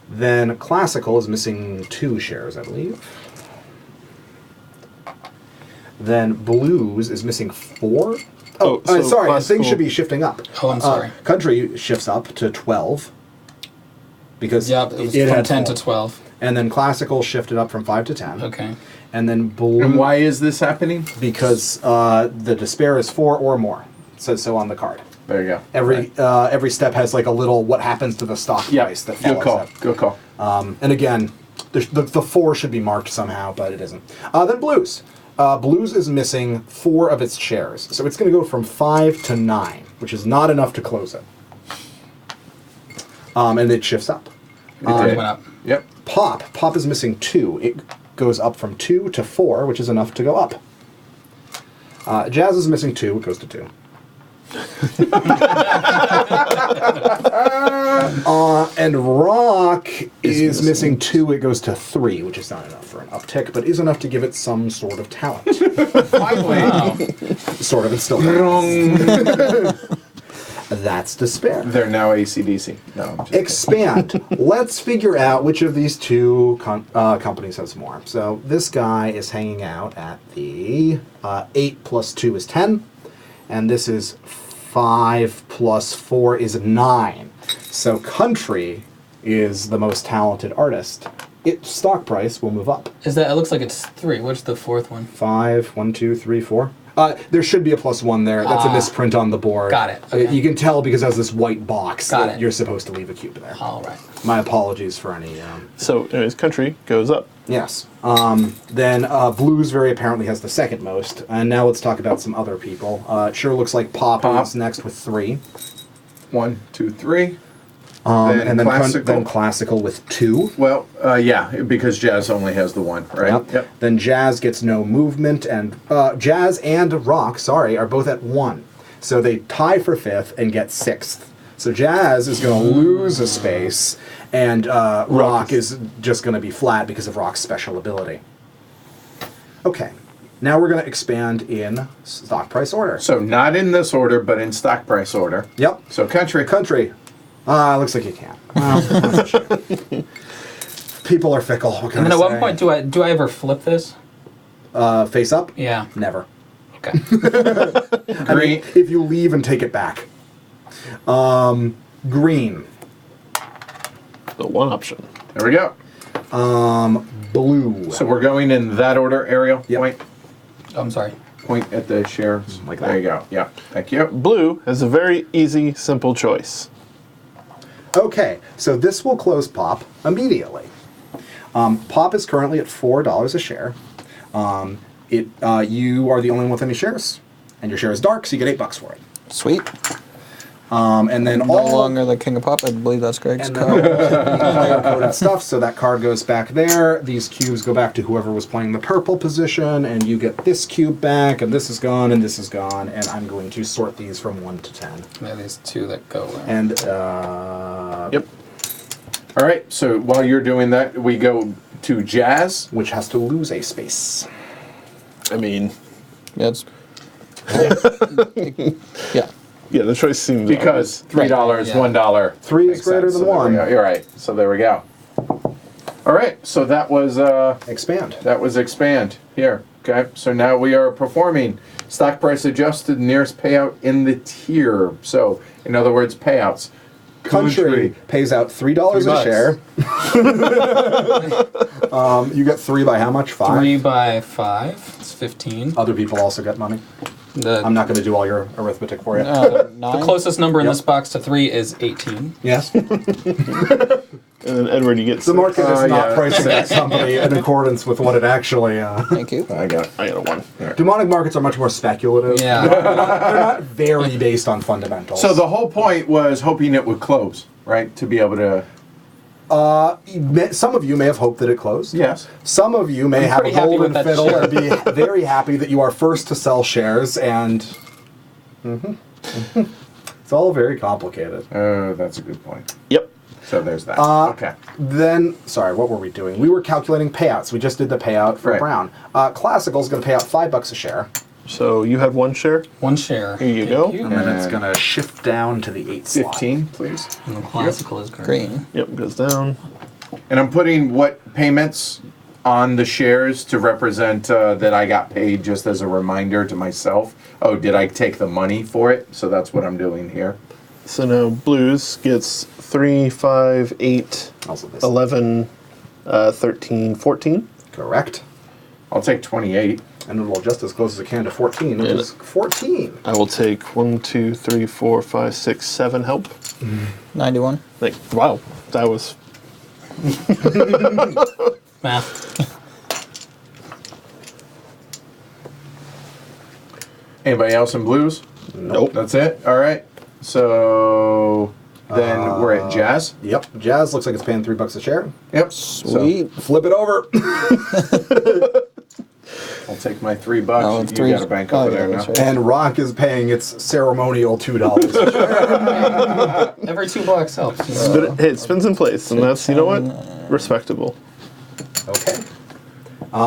Then classical is missing 2 shares, I believe. Then blues is missing 4. Oh, so sorry. classical- Things should be shifting up. Oh, I'm sorry. Country shifts up to 12 because Yep, it was it from had 10 to fallen. 12. And then classical shifted up from 5 to 10. Okay. And then blue And why is this happening? because the despair is 4 or more. It says so on the card. There you go. Every step has like a little what happens to the stock Yeah, price that good follows call. that. Good call. And again, the 4 should be marked somehow, but it isn't. Then blues. Blues is missing 4 of its shares, so it's going to go from 5 to 9, which is not enough to close it. And it shifts up. Ours went up. Yep. Pop is missing 2. It goes up from 2 to 4, which is enough to go up. Jazz is missing 2. It goes to 2. And Rock is missing 2. It goes to 3, which is not enough for an uptick, but is enough to give it some sort of talent. Finally. Sort of, it's still wrong. That's despair. They're now AC/DC. No, I'm just Expand. Let's figure out which of these two companies has more. So this guy is hanging out at the 8 plus 2 is 10, and this is 5 plus 4 is 9. So Country is the most talented artist. Its stock price will move up. Is that? It looks like it's 3. What's the 4th one? 5, 1, 2, 3, 4. There should be a +1 there. That's a misprint on the board. Got it. Okay. You can tell because it has this white box Got that it. you're supposed to leave a cube there. All right. My apologies for any... So, anyways, Country goes up. Yes. Then Blues very apparently has the second most. And now let's talk about some other people. It sure looks like Pop is next with 3. 1, 2, 3. And then Classical. then Classical with 2. Well, yeah, because Jazz only has the 1, right? Yep. Then Jazz gets no movement, and Jazz and Rock, are both at 1. So they tie for 5th and get 6th. So Jazz is going to lose a space, and Rock is just going to be flat because of Rock's special ability. Okay. Now we're going to expand in stock price order. So not in this order, but in stock price order. Yep. So Country. Country. Looks like you can't. Well, I'm not sure. People are fickle. What can And then I at say? what point do I ever flip this? Face up? Yeah. Never. Okay. I mean, if you leave and take it back. Green. The one option. There we go. Blue. So we're going in that order, Ariel. Yep. I'm sorry. Point at the shares. Like There that. you go. Yeah. Thank you. Blue has a very easy, simple choice. Okay, so this will close Pop immediately. Pop is currently at $4 a share. You are the only one with any shares, and your share is dark, so you get $8 for it. Sweet. And then No longer the king of pop. I believe that's Greg's and card. then player coded stuff, so that card goes back there. These cubes go back to whoever was playing the purple position, and you get this cube back, and this is gone, and this is gone, and I'm going to sort these from 1 to 10. Yeah, these 2 that go there. And Yep. All right. So while you're doing that, we go to Jazz. which has to lose a space. I mean, Yeah, it's, yeah. yeah, the choice seems Because $3, Yeah. $1. 3 is Makes greater sense. than So there 1. we go. You're right. So there we go. All right. So that was Expand. expand here. Okay. So now we are performing stock price adjusted nearest payout in the tier. So in other words, payouts. Country pays out $3 a $3. share. You get 3 by how much? 5? 3 by 5. It's 15. Other people also get money. The, I'm not going to do all your arithmetic for you. the 9. closest number in Yep. this box to 3 is 18. Yes. And then Edward, you get The market is not yeah. pricing that company in accordance with what it actually. Thank you. I got it. I got a 1. Demonic markets are much more speculative. Yeah. They're not very based on fundamentals. So the whole point was hoping it would close, right? To be able to. Some of you may have hoped that it closed. Yes. Some of you may have a pretty happy golden with that fiddle share. and be very happy that you are first to sell shares, and it's all very complicated. Oh, that's a good point. Yep. So there's that. Okay. Then, sorry, what were we doing? We were calculating payouts. We just did the payout for Right. Brown. Classical is going to pay out $5 a share, So you had 1 share. 1 share. Here you Thank go. and then it's going to shift down to the 8 slot. 15, please. And the classical is green. Green. Yep, goes down. And I'm putting what payments on the shares to represent that I got paid just as a reminder to myself. Oh, did I take the money for it? So that's what I'm doing here. So now Blues gets 3, 5, 8, Also this. 11, 13, 14. Correct. I'll take 28. And it will just as close as it can to 14, which Yeah. is 14. I will take 1, 2, 3, 4, 5, 6, 7 help. 91. Like, wow, that was Math. Anybody else in blues? Nope. That's it? All right. So then we're at jazz. Yep. Jazz looks like it's paying $3 a share. Yep. Sweet. Flip it over. I'll take my $3. Oh, You three- got a bank oh, over yeah, there now. that's right. And Rock is paying its ceremonial $2 a share. Every $2 helps. But it spins in place, and that's, you know what? Respectable. Okay.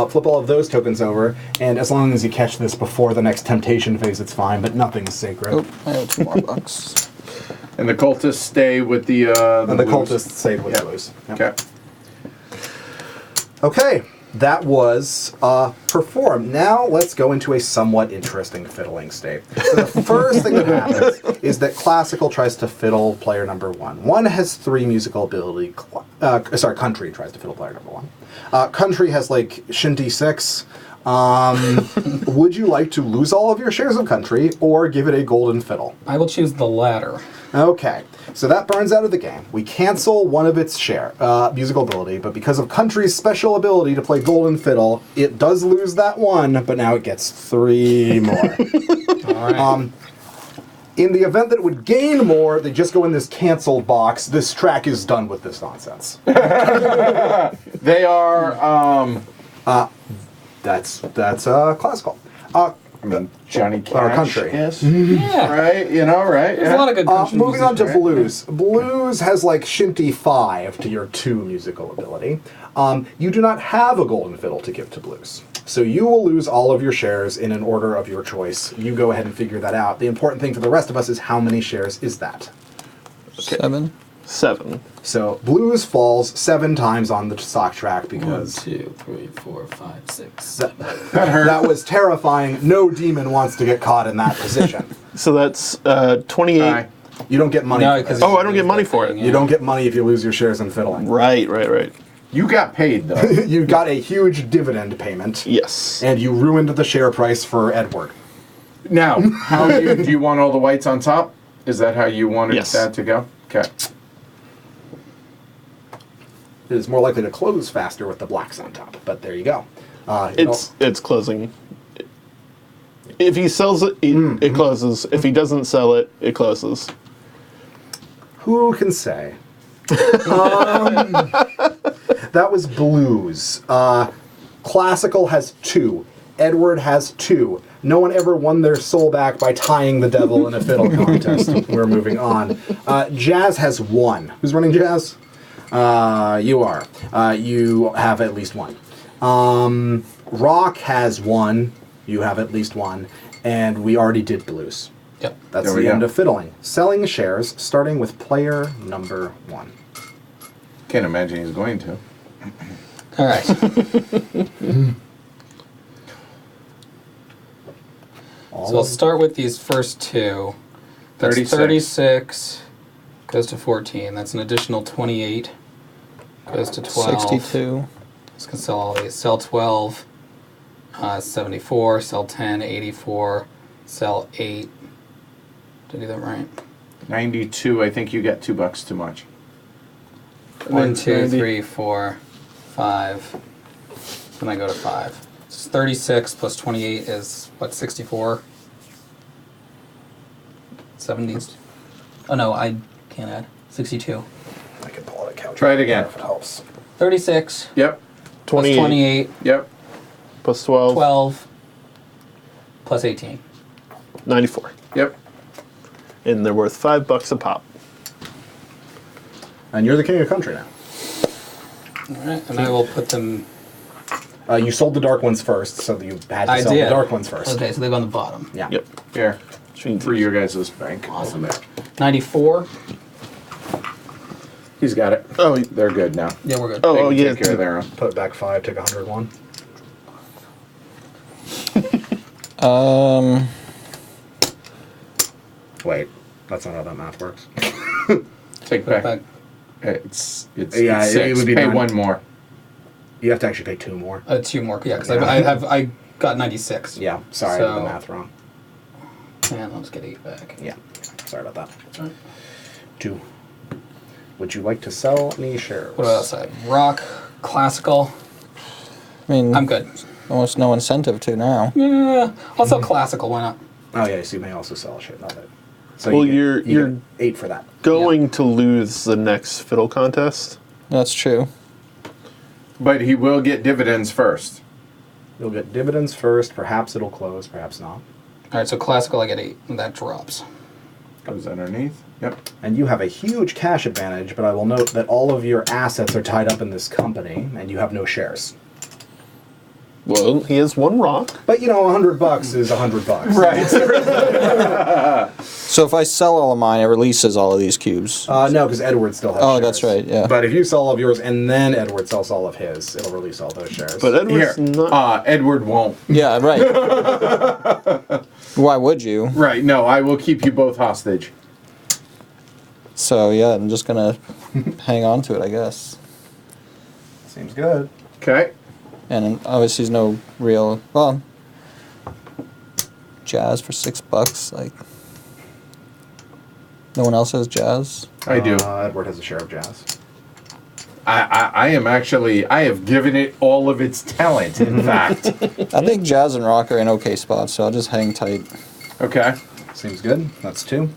Flip all of those tokens over, and as long as you catch this before the next temptation phase, it's fine, but nothing is sacred. Oh, I have 2 more bucks. And the cultists stay with the And the blues. cultists save with Yep. blues. Yep. Okay. Okay, that was performed. Now let's go into a somewhat interesting fiddling state. So the first thing that happens is that classical tries to fiddle player number 1. One has 3 musical ability. Country tries to fiddle player number 1. Country has like shinty 6. Would you like to lose all of your shares of country or give it a golden fiddle? I will choose the latter. Okay, so that burns out of the game. We cancel one of its musical ability, but because of country's special ability to play golden fiddle, it does lose that 1, but now it gets 3 more. All right. In the event that it would gain more, they just go in this canceled box. This track is done with this nonsense. They are, That's classical. I mean, Johnny Cash. Our country. Yes. yeah. Right? You know, right? There's a lot of good country Moving on to music, right? blues. Blues has like shinty 5 to your 2 musical ability. You do not have a golden fiddle to give to blues. So you will lose all of your shares in an order of your choice. You go ahead and figure that out. The important thing for the rest of us is how many shares is that? 7. 7. So blues falls 7 times on the stock track 1, because 2, 3, 4, 5, 6. that was terrifying. No demon wants to get caught in that position. So that's 28. Aye. You don't get money. No, for because this. Oh, I don't get money for it. You don't get money if you lose your shares in fiddling. Right. You got paid, though. You got a huge dividend payment. Yes. And you ruined the share price for Edward. Now, how do you want all the whites on top? Is that how you wanted Yes. that to go? Okay. It is more likely to close faster with the blacks on top, but there you go. It's closing. If he sells it, it closes. If he doesn't sell it, it closes. Who can say? That was blues. Classical has 2. Edward has 2. No one ever won their soul back by tying the devil in a fiddle contest. We're moving on. Jazz has 1. Who's running jazz? You are. You have at least 1. Rock has 1. You have at least 1. And we already did blues. Yep. That's There we the end go. of fiddling. Selling shares, starting with player number 1. Can't imagine he's going to. All right. So I'll start with these first 2. That's 36. 36 goes to 14. That's an additional 28. Goes to 12. 62. Just gonna sell all these. Sell 12. 74. Sell 10. 84. Sell 8. Did I do that right? 92, I think you got $2 too much. 1, 2, 90. 3, 4, 5. Then I go to 5. It's 36 plus 28 is what, 64? 70. Oh no, I can't add. 62. I can pull out a couch. Try it again. If it helps. 36 Yep. plus 28. 28 Yep. Plus 12. 12 plus 18. 94. Yep. And they're worth $5 a pop. And you're the king of country now. Alright, and I will put them. You sold the dark ones first, so you had to I sell did. the dark ones first. Okay, so they go on the bottom. Yeah. Yep. Here. For your guys' bank. Awesome. 94. He's got it. Oh, They're good now. Yeah, we're good. oh, They oh can yeah. Take care of their own. Put it back 5, take 101. Wait, that's not how that math works. Take Put it back. back. It's Yeah, it's it 6. would be Pay nine. 1 more. You have to actually pay 2 more. 2 more, yeah, because I got 96. Yeah, sorry, I did the math wrong. And I'll just get 8 back. Yeah, sorry about that. That's right. 2. Would you like to sell any shares? What else? I have rock, classical. I mean, I'm good. almost no incentive to now. Yeah, I'll sell classical. Why not? Oh yeah, so you may also sell a shit of it. So Well, you you're get 8 for that. going to lose the next fiddle contest. That's true. But he will get dividends first. You'll get dividends first. Perhaps it'll close. Perhaps not. All right, so classical, I get 8, and that drops. Goes underneath. Yep. And you have a huge cash advantage, but I will note that all of your assets are tied up in this company, and you have no shares. Well, he has 1 rock. But $100 is $100. Right. So if I sell all of mine, it releases all of these cubes. No, because Edward still has Oh, shares. that's right, yeah. But if you sell all of yours and then Edward sells all of his, it'll release all those shares. But Edward's Here. not. Edward won't. Yeah, right. Why would you? Right. No, I will keep you both hostage. So yeah, I'm just gonna hang on to it, I guess. Seems good. Okay. And obviously, there's no real jazz for $6. Like, no one else has jazz. I do. Edward has a share of jazz. I am actually. I have given it all of its talent. In fact. I think jazz and rock are in okay spots, so I'll just hang tight. Okay. Seems good. That's 2.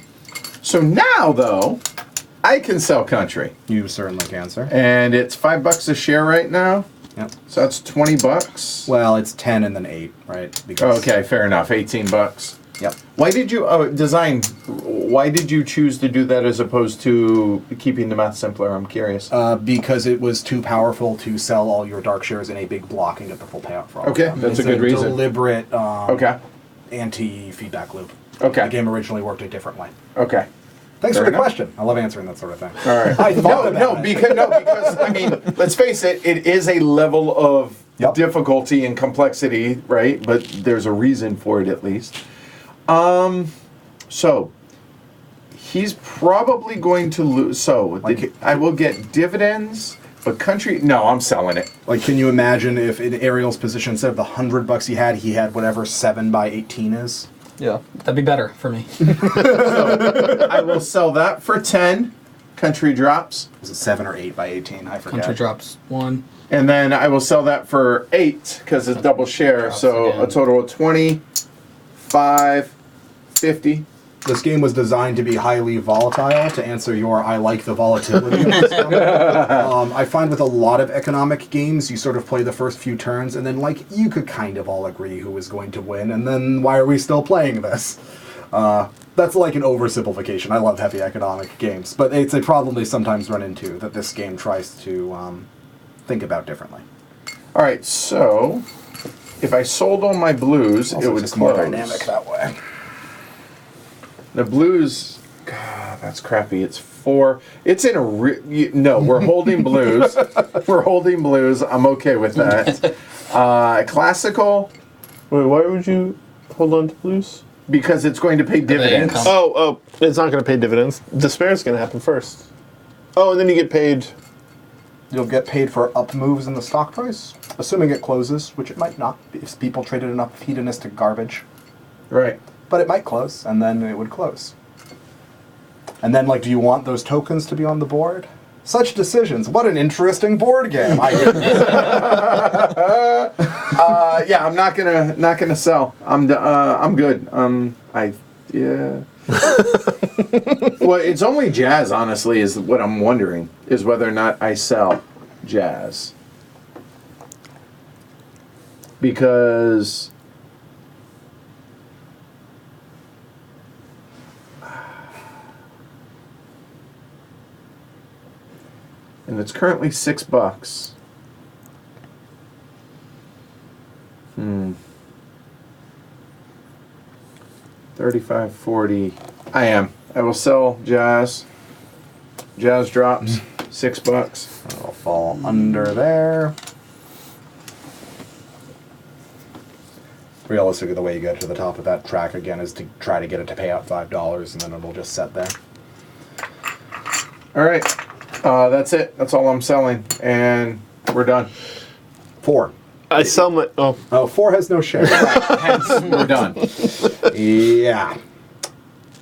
So now though, I can sell country, You certainly can, sir. and it's $5 a share right now. Yep. So that's $20. Well, it's 10 and then 8, right? Because Okay, fair enough. $18. Yep. Why did you design? Why did you choose to do that as opposed to keeping the math simpler? I'm curious. Because it was too powerful to sell all your dark shares in a big block and get the full payout for all Okay, of them. that's It's a good reason. Deliberate Okay. anti-feedback loop. Okay. The game originally worked a different way. Okay. Thanks Fair for the enough. question. I love answering that sort of thing. All right. I thought about it. Because I mean, let's face it. It is a level of Yep. difficulty and complexity, right? But there's a reason for it at least. So he's probably going to lose. So I will get dividends, but country. No, I'm selling it. Like, can you imagine if in Ariel's position, instead of the $100 he had whatever 7 by 18 is? Yeah. That'd be better for me. I will sell that for 10. Country drops. Is it 7 or 8 by 18? I forget. Country drops 1. And then I will sell that for 8 because it's double share. Drops So again. a total of 20, 5, 50. This game was designed to be highly volatile, to answer your I like the volatility of this game. I find with a lot of economic games, you sort of play the first few turns, and then, like, you could kind of all agree who is going to win, and then why are we still playing this? That's like an oversimplification. I love heavy economic games, but it's a problem they sometimes run into, that this game tries to think about differently. All right, so if I sold all my blues, Also, it would it's just more close. dynamic that way. The blues, God, that's crappy. It's 4. It's in a no. We're holding blues. We're holding blues. I'm okay with that. Classical, Wait, why would you hold on to blues? because it's going to pay dividends. income. Oh, it's not going to pay dividends. Despair is going to happen first. Oh, and then you get paid. You'll get paid for up moves in the stock price, assuming it closes, which it might not, if people traded enough hedonistic garbage. Right. But it might close, and then it would close. And then, like, do you want those tokens to be on the board? Such decisions. What an interesting board game. Yeah, I'm not gonna sell. I'm good. Yeah. Well, it's only jazz, honestly, is what I'm wondering, is whether or not I sell jazz. Because and it's currently $6. 35, 40. I will sell jazz. Jazz drops $6. It'll fall under there. Realistically, the way you get to the top of that track again is to try to get it to pay out $5, and then it'll just set there. All right. That's it. That's all I'm selling. And we're done. 4. I sell my. Oh, Oh, 4 has no share. Hence, we're done. Yeah.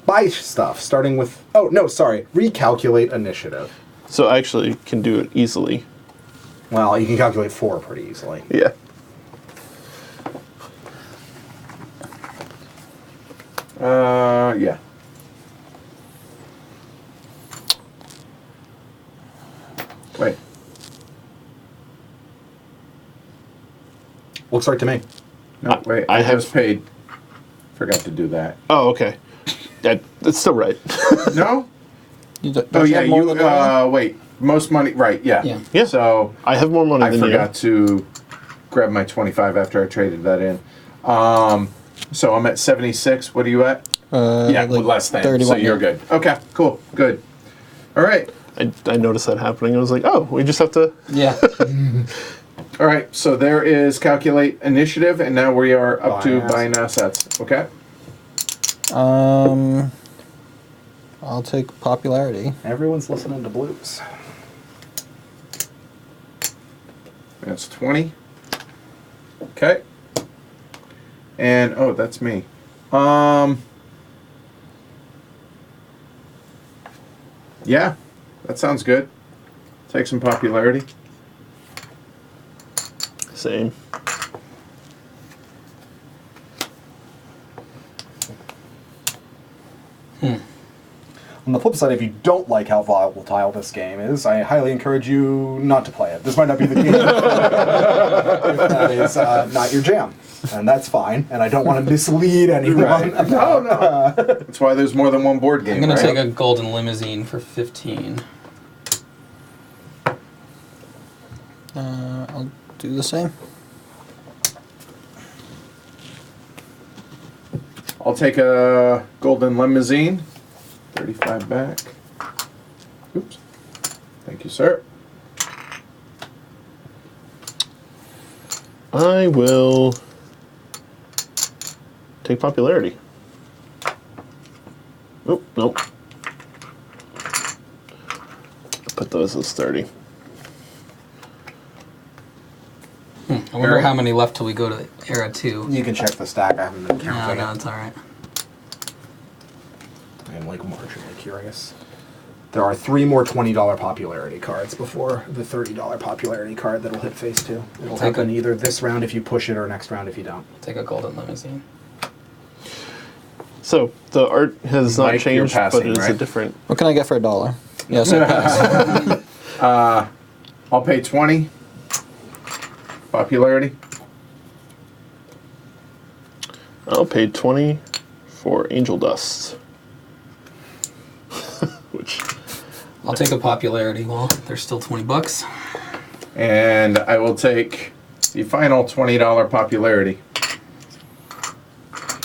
Buy stuff, starting with... Oh, no, sorry. Recalculate initiative. so I actually can do it easily. Well, you can calculate 4 pretty easily. Yeah. Yeah. Wait. Looks right to me. No, wait. I I have- just paid. Forgot to do that. Oh, okay. That's still right. No? Don't Oh, you yeah. have more You, than one? wait. Most money. Right, yeah. Yeah. Yeah. So I have more money I than forgot to grab my 25 after I traded that in. So I'm at 76. What are you at? Yeah, Like less than. 31, So you're yeah. good. Okay, cool. Good. All right. you. I noticed that happening. I was like, oh, we just have to. Yeah. All right. So there is calculate initiative, and now we are up to Buying buying assets. Okay. I'll take popularity. Everyone's listening to blues. That's 20. Okay. And oh, that's me. Yeah, that sounds good. Take some popularity. Same. On the flip side, if you don't like how volatile this game is, I highly encourage you not to play it. This might not be the game if that is not your jam. And that's fine. And I don't want to mislead anyone. Right. No, no. That's why there's more than one board game. I'm gonna right? take a golden limousine for 15. I'll do the same. I'll take a golden limousine. 35 back. Oops. Thank you, sir. I will take popularity. Oh, nope. Put those as 30. I wonder Alright. how many left till we go to era 2. You can check the stack. I haven't been No, counting no, it. it's alright. I'm like marginally curious. There are 3 more $20 popularity cards before the $30 popularity card that'll hit phase 2. It'll Take happen it. either this round if you push it or next round if you don't. Take a golden limousine. So the art has not Mike, you're changed, passing, but it's a right? different. What can I get for $1? Yes, I pass. I'll pay 20. Popularity. I'll pay 20 for Angel Dust. Which I'll take a popularity. Well, there's still 20 bucks. And I will take the final $20 popularity.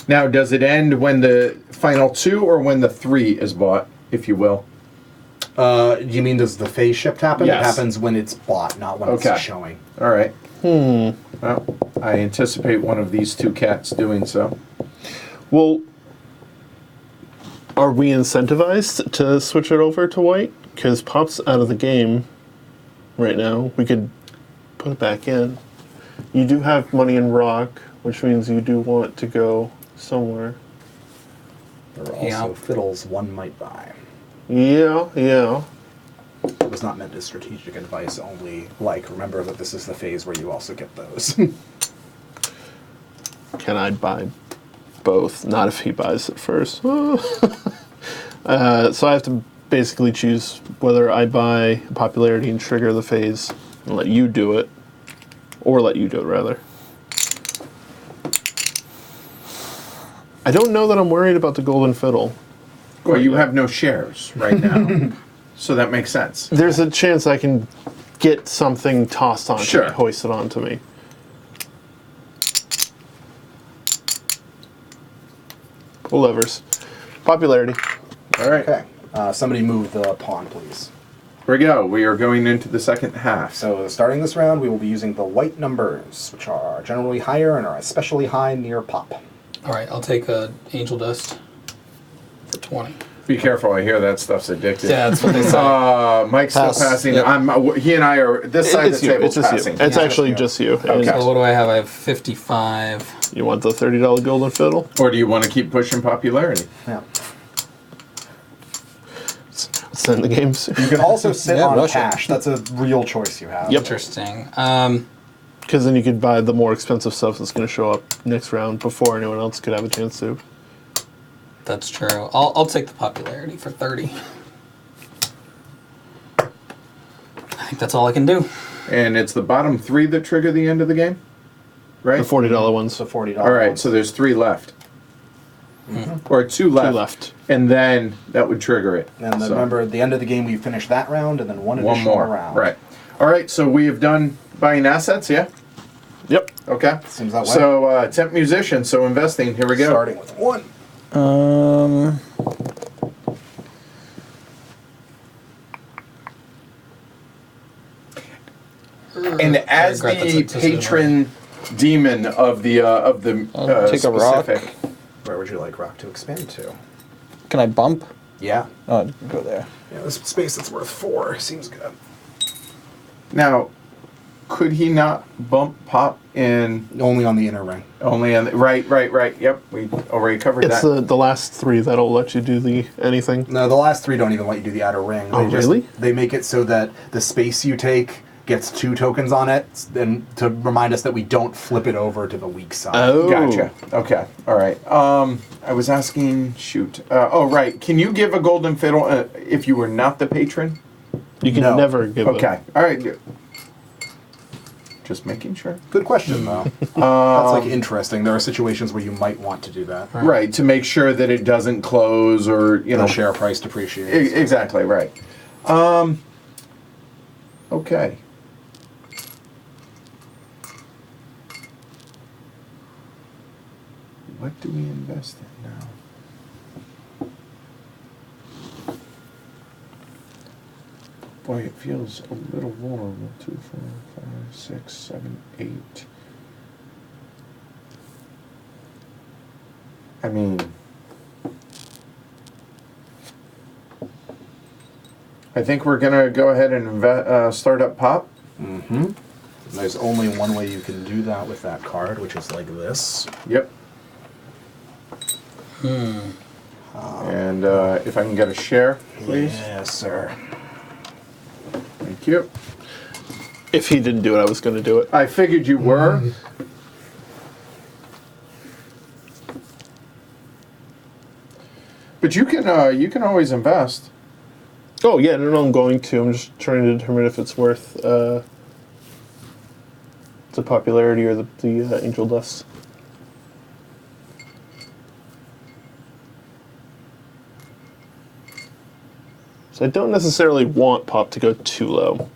Now, does it end when the final 2 or when the 3 is bought, if you will? You mean does the phase shift happen? Yes. It happens when it's bought, not when Okay. it's showing. All right. Well, I anticipate one of these two cats doing so. well, are we incentivized to switch it over to white? Because Pop's out of the game right now. We could put it back in. You do have money in rock, which means you do want to go somewhere. There are also fiddles one might buy. Yeah. It was not meant as strategic advice, only like remember that this is the phase where you also get those. Can I buy both? Not if he buys it first. So I have to basically choose whether I buy popularity and trigger the phase and let you do it, or let you do it, rather. I don't know that I'm worried about the golden fiddle. Well, you have no shares right now, so that makes sense. There's a chance I can get something tossed onto Sure. me, hoisted onto me. Pull levers. Popularity. All right. Okay. Somebody move the pawn, please. Here we go. We are going into the second half. So starting this round, we will be using the white numbers, which are generally higher and are especially high near pop. Alright, I'll take a angel dust for 20. Be careful. I hear that stuff's addictive. Yeah, that's what they say. Mike's Pass. still passing. Yep. He and I are this side of It's the you. table It's just passing. you. It's Yeah. actually just you. And Okay. So what do I have? I have 55. You want the $30 golden fiddle? Or do you want to keep pushing popularity? Yeah. Let's end the game soon. You can also sit Yeah, on Russia. cash. That's a real choice you have. Yep. Interesting. Because then you could buy the more expensive stuff that's going to show up next round before anyone else could have a chance to. That's true. I'll take the popularity for 30. I think that's all I can do. And it's the bottom 3 that trigger the end of the game, right? The $40 ones. The $40. All right, so there's 3 left. Or 2 left. 2 left. And then that would trigger it. And then So, remember, at the end of the game, we finish that round, and then one one additional more. round. Right. All right, so we have done buying assets, yeah? Yep. Okay. Seems that way. So, temp musician, so investing, here we go. Starting with 1. And as regret that's the a decision. patron demon of the take a rock. specific. Where would you like rock to expand to? Can I bump? Yeah. Oh, go there. Yeah, this space that's worth 4 seems good. Now, could he not bump Pop in Only on the inner ring. only on the, right. Yep, we already covered It's that. the last 3 that'll let you do the anything. No, the last 3 don't even let you do the outer ring. Oh, really? They make it so that the space you take gets 2 tokens on it, and to remind us that we don't flip it over to the weak side. Oh. Gotcha. Okay. All right. I was asking. Shoot. Right. Can you give a golden fiddle if you were not the patron? You can No. never give Okay. All right. Good. Just making sure. Good question, though. That's like interesting. There are situations where you might want to do that. Right. To make sure that it doesn't close or The share price depreciates. Exactly. Right. Okay. What do we invest in now? Boy, it feels a little vulnerable. 2, 4, 5, 6, 7, 8. I mean, I think we're gonna go ahead and start up Pop. Mm-hmm. There's only one way you can do that with that card, which is like this. Yep. And if I can get a share, please. Yes, sir. Thank you. If he didn't do it, I was going to do it. I figured you were. But you can always invest. Oh, yeah, no, I'm going to. I'm just trying to determine if it's worth the popularity or the angel dust. So I don't necessarily want Pop to go too low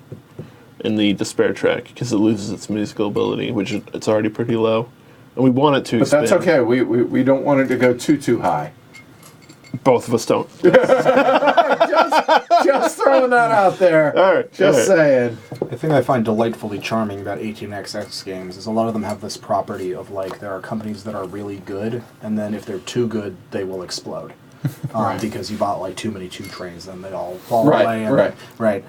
in the despair track because it loses its musical ability, which it's already pretty low. And we want it to But that's expand. okay. We don't want it to go too high. Both of us don't. Just throwing that out there. All right. Just saying. The thing I find delightfully charming about 18xx games is a lot of them have this property of like there are companies that are really good, and then if they're too good, they will explode. Because you bought like too many 2 trains, and they all fall away. And right.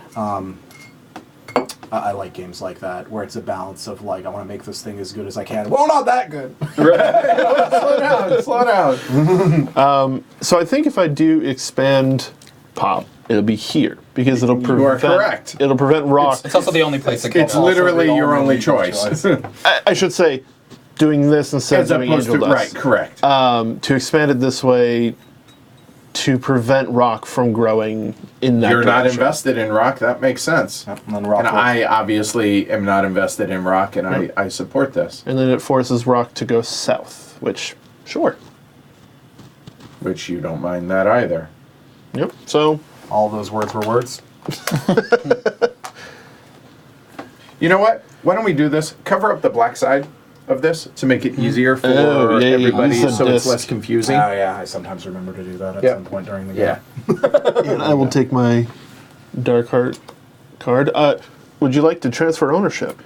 I like games like that where it's a balance of like I want to make this thing as good as I can. Well, not that good. Slow down. So I think if I do expand Pop, it'll be here because it'll prevent. You are correct. It'll prevent rock. It's also the only place it It's goes. literally the your only only choice. I should say, doing this instead As of doing opposed angel to dust. correct. To expand it this way, to prevent rock from growing in that You're not direction. invested in rock. That makes sense. And then rock And will- I obviously am not invested in rock, and I support this. And then it forces rock to go south, which, sure. Which you don't mind that either. Yep. So, all those words were words. You know what? Why don't we do this? Cover up the black side of this to make it easier for Oh, yeah, everybody, use a so it's disc. less confusing. Oh yeah, I sometimes remember to do that at Yep. some point during the game. Yeah. and I will take my Dark Heart card. Would you like to transfer ownership?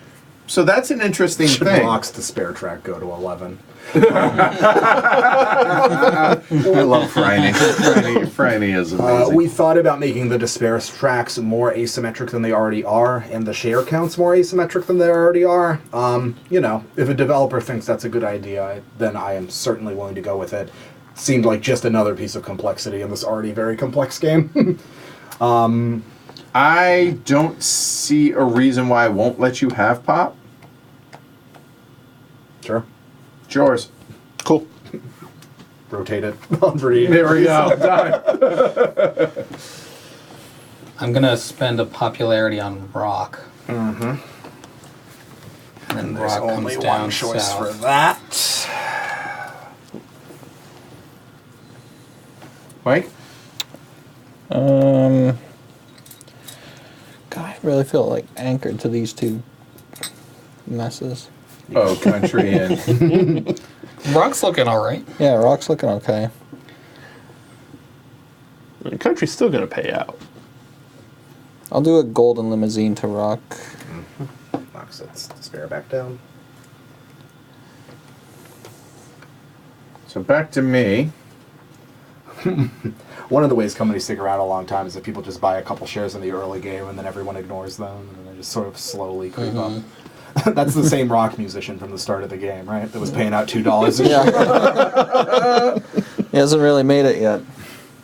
So that's an interesting Should thing. Rock's despair track go to 11? I love Franny. Franny is amazing. We thought about making the despair tracks more asymmetric than they already are, and the share counts more asymmetric than they already are. You know, if a developer thinks that's a good idea, then I am certainly willing to go with it. Seemed like just another piece of complexity in this already very complex game. I don't see a reason why I won't let you have Pop. Sure. It's yours. Cool. rotate it on pretty. There we go. Done. I'm gonna spend a popularity on rock. Mm-hmm. And then There's rock only comes down one choice south. for that. Mike? God, I really feel like anchored to these two messes. Oh, country and Rock's looking all right. Yeah, rock's looking okay. The country's still going to pay out. I'll do a golden limousine to rock. Knocks its despair back down. so back to me. One of the ways companies stick around a long time is if people just buy a couple shares in the early game and then everyone ignores them and then they just sort of slowly creep up. That's the same rock musician from the start of the game, right? That was paying out $2 a share. Yeah. He hasn't really made it yet.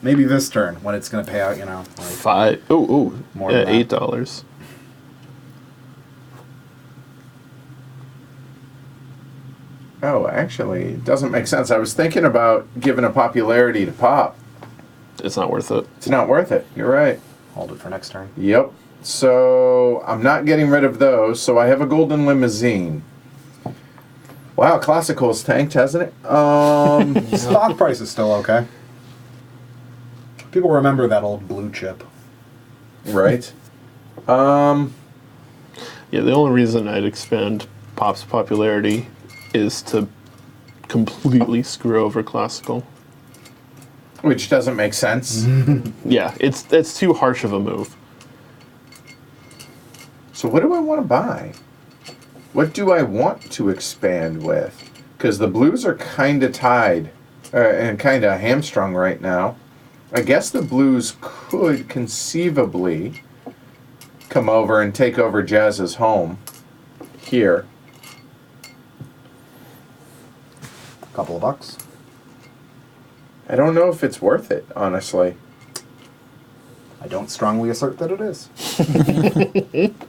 Maybe this turn when it's going to pay out, like $5. Oh, More yeah, than that. $8. Oh, actually, it doesn't make sense. I was thinking about giving a popularity to Pop. It's not worth it. It's not worth it. You're right. hold it for next turn. Yep. So I'm not getting rid of those. So I have a golden limousine. Wow, Classical's tanked, hasn't it? Stock price is still okay. People remember that old blue chip. Right. Yeah, the only reason I'd expand Pop's popularity is to completely screw over Classical. Which doesn't make sense. Yeah, it's too harsh of a move. So what do I want to buy? What do I want to expand with? Because the blues are kind of tied and kind of hamstrung right now. I guess the blues could conceivably come over and take over Jazz's home here. Couple of bucks. I don't know if it's worth it, honestly. I don't strongly assert that it is.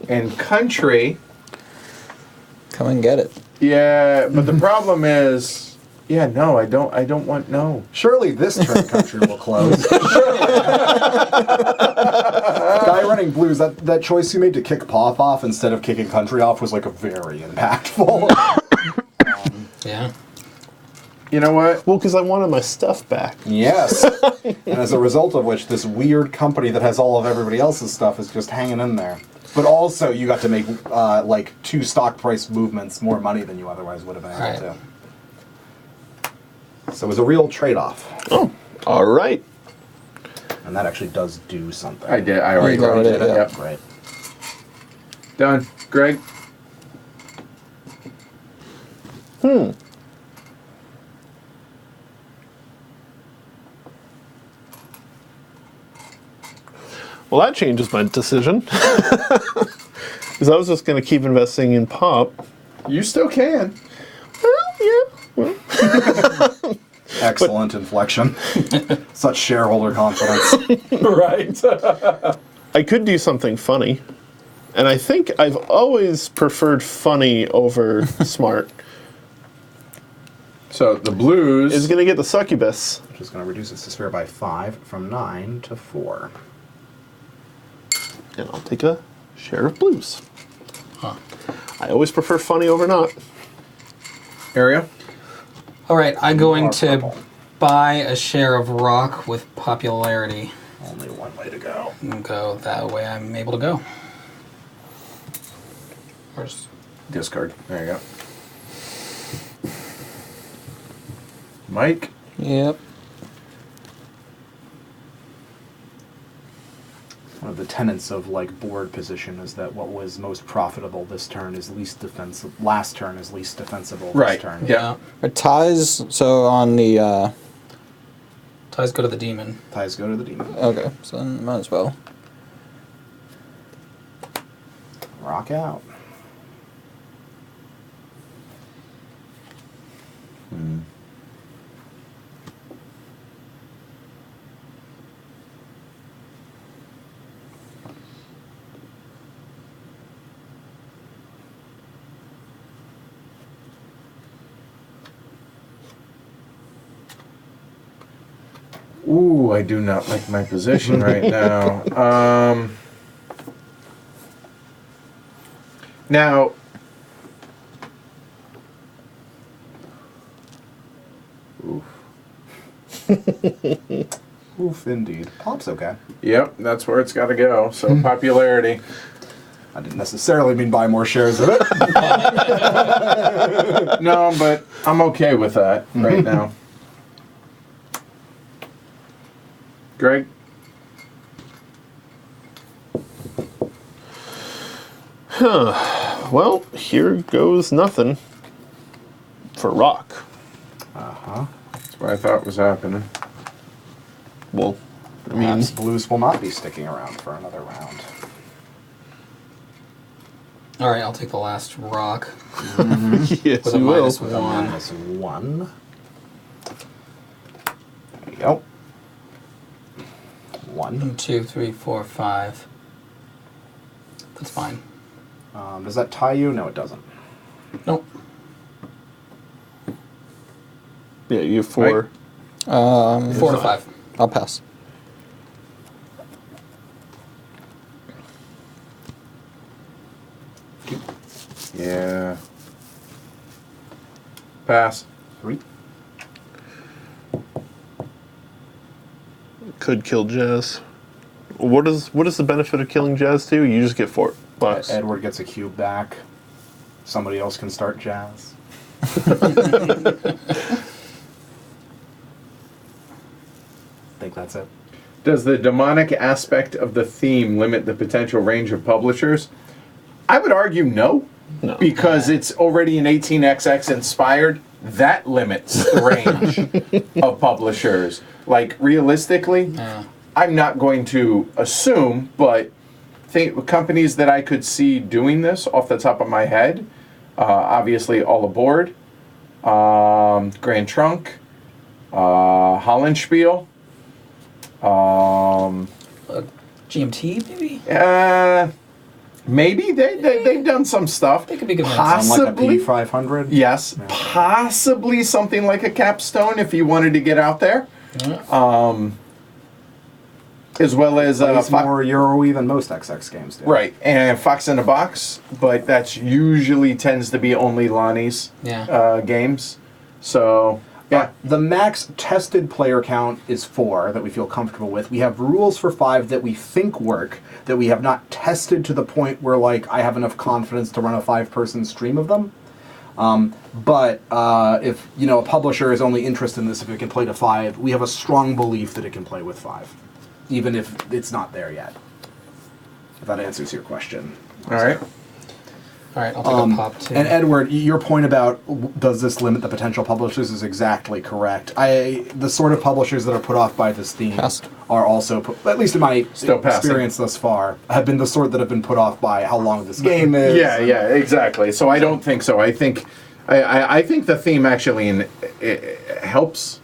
And country, Come and get it. yeah, but the problem is, yeah, no, I don't want no. Surely this turn country will close. Guy running blues, that choice you made to kick Pop off instead of kicking country off was like a very impactful. Yeah. You know what? Well, because I wanted my stuff back. Yes. And as a result of which, this weird company that has all of everybody else's stuff is just hanging in there. But also, you got to make like 2 stock price movements more money than you otherwise would have been able Right. to. So it was a real trade-off. Oh, all right. And that actually does do something. I did. I already You already did it. did, Yep. Right. Done. Greg? Well, that changes my decision. Because I was just going to keep investing in Pop. You still can. Well, yeah. Excellent inflection. Such shareholder confidence. Right. I could do something funny. And I think I've always preferred funny over smart. So the blues. Is going to get the succubus. Which is going to reduce its despair by 5 from 9 to 4. And I'll take a share of blues. Huh. I always prefer funny over not. area. All right, I'm going Or to purple. buy a share of rock with popularity Only one way to go. and go that way. I'm able to go. Where's Discard. There you go. Mike. Yep. One of the tenets of like board position is that what was most profitable this turn is least defensive. Last turn is least defensible Right. this turn. Yeah. Are ties, so on the, ties go to the demon? Ties go to the demon. okay, so then might as well. Rock out. Ooh, I do not like my position right now. Now, Oof, indeed. Pop's okay. yep, that's where it's got to go. So popularity. I didn't necessarily mean buy more shares of it. No, but I'm okay with that right now. Greg? Well, here goes nothing for rock. That's what I thought was happening. Well, I mean, Perhaps blues will not be sticking around for another round. All right, I'll take the last rock yes, with a you will. -1. -1. There you go. 1. 2, 3, 4, 5. That's fine. Does that tie you? No, it doesn't. Nope. Yeah, you have 4. Right. 4 to 5. I'll pass. Yeah. Pass. 3. Could kill Jazz. What is the benefit of killing Jazz too? You just get $4. Edward gets a cube back. Somebody else can start Jazz. Think that's it. Does the demonic aspect of the theme limit the potential range of publishers? I would argue no. No. Because it's already an 18xx inspired. That limits the range of publishers. Like, realistically, Yeah. I'm not going to assume, but think companies that I could see doing this off the top of my head, obviously All Aboard, Grand Trunk, Hollandspiel, GMT, maybe? maybe they've done some stuff. They could be good ones. Possibly. Like a P500? Yes, Yeah. possibly something like a Capstone if you wanted to get out there. Yeah. As well as It's more Euro-y than most XX games do. right, and Fox in a Box, but that's usually tends to be only Lonnie's Yeah. games. So yeah, The max tested player count is 4 that we feel comfortable with. We have rules for 5 that we think work, that we have not tested to the point where, like, I have enough confidence to run a 5-person stream of them. But if, a publisher is only interested in this if it can play to 5, we have a strong belief that it can play with 5, even if it's not there yet. If that answers your question. all right. All right, I'll take a pop too. And Edward, your point about does this limit the potential publishers is exactly correct. The sort of publishers that are put off by this theme Passed. are also, at least in my Still passing. experience thus far, have been the sort that have been put off by how long this game is. Yeah, exactly. So I don't think so. I think the theme actually it helps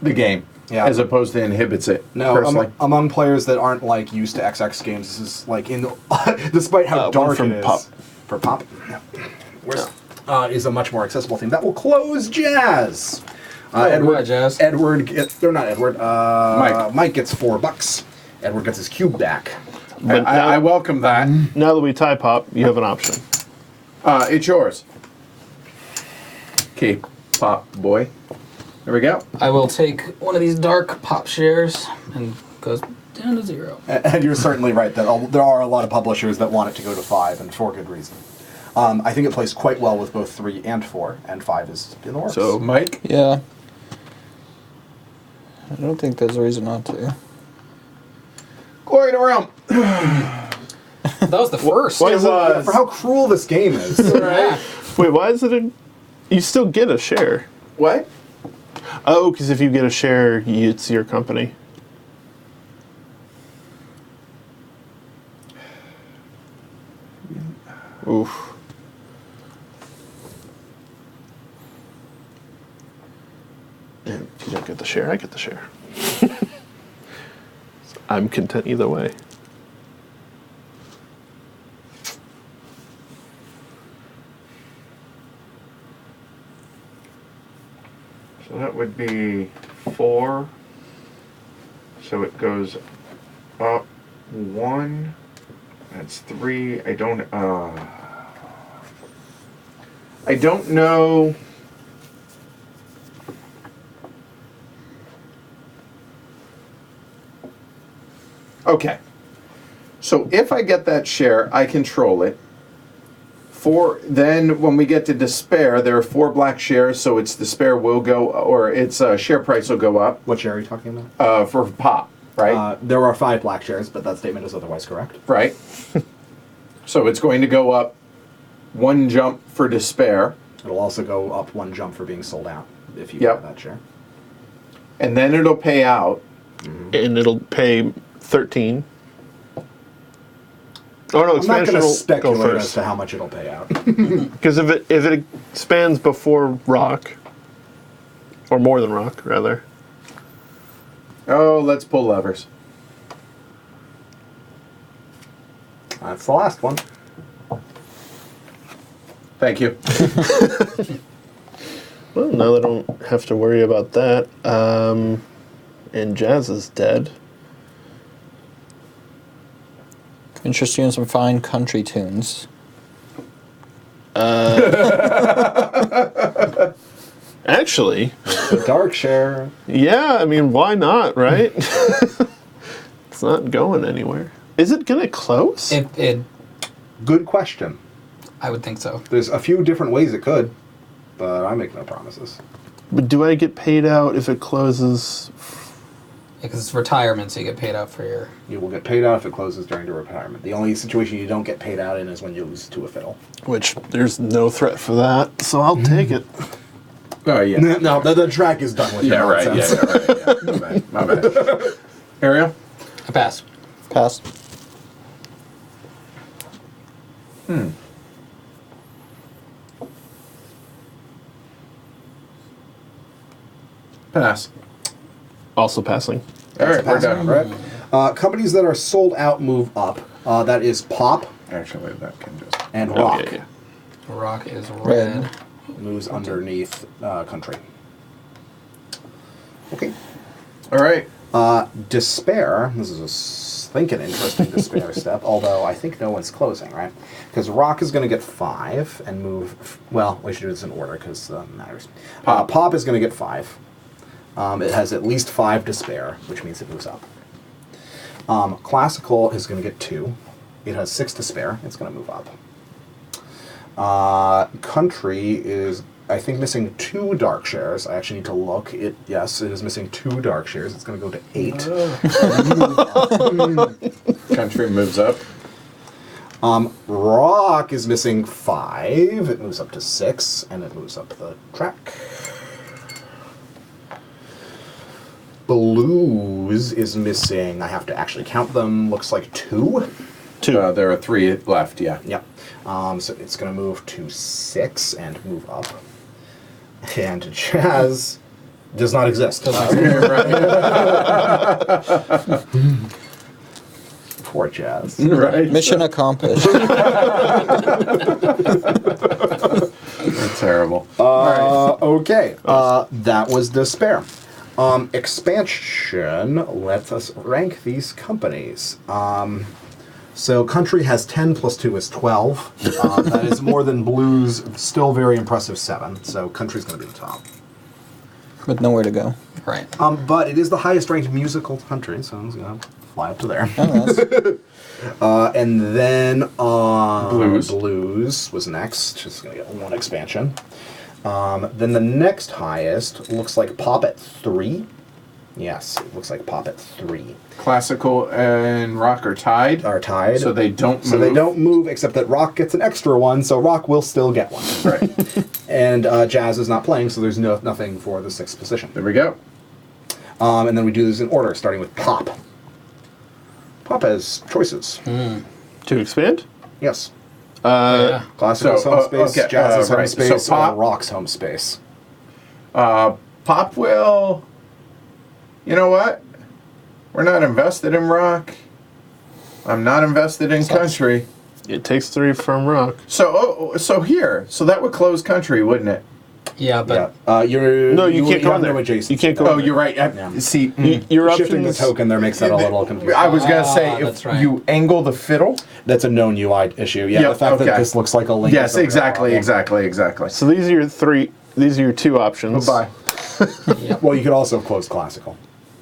the game Yeah. as opposed to inhibits it. No, personally. among players that aren't like used to XX games, this is like despite how One dark from it is. Pop. For Pop, yeah. Is a much more accessible theme. That will close Jazz. Edward, Jazz. They're not Edward. Mike. Mike gets $4. Edward gets his cube back. But I welcome that. now that we tie Pop, you have an option. It's yours. Okay, Pop boy. There we go. I will take one of these dark pop shares and goes down to 0. And you're certainly right that there are a lot of publishers that want it to go to 5, and for good reason. I think it plays quite well with both 3 and 4, and 5 is in the works. So Mike. Yeah. I don't think there's a reason not to. Glory to Realm. That was the first. Why is it? For how cruel this game is. Yeah. Wait, why is it? You still get a share. What? Oh, because if you get a share, it's your company. Oof. And if you don't get the share, I get the share. So I'm content either way. So that would be 4, So it goes up 1. That's 3. I don't know. Okay. So if I get that share, I control it. Then when we get to despair, there are 4 black shares, so its despair will go, or its share price will go up. What share are you talking about? For pop, right? There are 5 black shares, but that statement is otherwise correct. Right. So it's going to go up 1 jump for despair, It'll also go up 1 jump for being sold out if you Yep. get that share. and then it'll pay out. And it'll pay 13. Oh no, I'm not expansion going to will go speculate as first. to how much it'll pay out. Because if it expands before rock, or more than rock, rather. Oh, let's pull levers. That's the last one. Thank you. Well, now I don't have to worry about that. And Jazz is dead. Interest you in some fine country tunes. Actually, The dark share. yeah, I mean, why not, right? It's not going anywhere. Is it going to close? It Good question. I would think so. There's a few different ways it could, but I make no promises. But do I get paid out if it closes? Because it's retirement, so you get paid out for your. You will get paid out if it closes during the retirement. The only situation you don't get paid out in is when you lose to a fiddle. Which, there's no threat for that, so I'll take it. Oh yeah. No, the track is done with Yeah. your Right. Yeah. nonsense. Right, yeah. My bad. Ariel. I pass. Pass. Pass. Also passing. All right, we're Passing, done. right? Companies that are sold out move up. That is Pop Actually, that can just. and Oh, Rock. yeah. Rock is red. Red. Moves underneath Country. Okay. All right. Despair. This is an interesting Despair step, although I think no one's closing, right? Because Rock is going to get 5 and move. Well, we should do this in order because it matters. Pop is going to get 5. It has at least 5 Despair, which means it moves up. Classical is going to get 2. It has 6 Despair. It's going to move up. Country is, I think, missing 2 dark shares. I actually need to look. Yes, it is missing 2 dark shares. It's going to go to 8. Country moves up. Rock is missing 5. It moves up to 6, and it moves up the track. Blues is missing, I have to actually count them, looks like 2. 2. There are 3 left. Yeah. Yep. So it's going to move to 6 and move up. And Jazz does not exist. Poor Jazz. Right. Mission accomplished. That's terrible. Okay. That was Despair. Expansion lets us rank these companies. So Country has 10 plus 2 is 12. That is more than Blues, still very impressive 7. So Country's going to be the top. With nowhere to go. Right. But it is the highest ranked musical country, so it's going to fly up to there. Oh, that's, And then Blues. Blues was next. Just going to get 1 expansion. Then the next highest looks like Pop at 3. Yes, it looks like Pop at 3. Classical and rock are tied. Are tied. So they don't move. So they don't move, except that Rock gets an extra 1, so Rock will still get 1. Right. And Jazz is not playing, so there's nothing for the 6th position. There we go. And then we do this in order, starting with Pop. Pop has choices. To expand? Yes. Yeah. Classical's So, home space, okay, Jazz's home right. space, So Pop- or Rock's home space. Pop will. You know what? We're not invested in rock. I'm not invested in country. It takes 3 from rock. So here. So that would close country, wouldn't it? Yeah, but you're No, you can't go have in there. no adjacent. You can't go. Oh, you're right. See, Your Shifting the options. token there makes that a little confusing. I was gonna say if that's right. you angle the fiddle. That's a known UI issue. Yeah, Yep, the fact okay. that this looks like a link. Yes, is a real exactly, problem. exactly. So these are your three. These are your two options. Goodbye. Well, you could also close classical.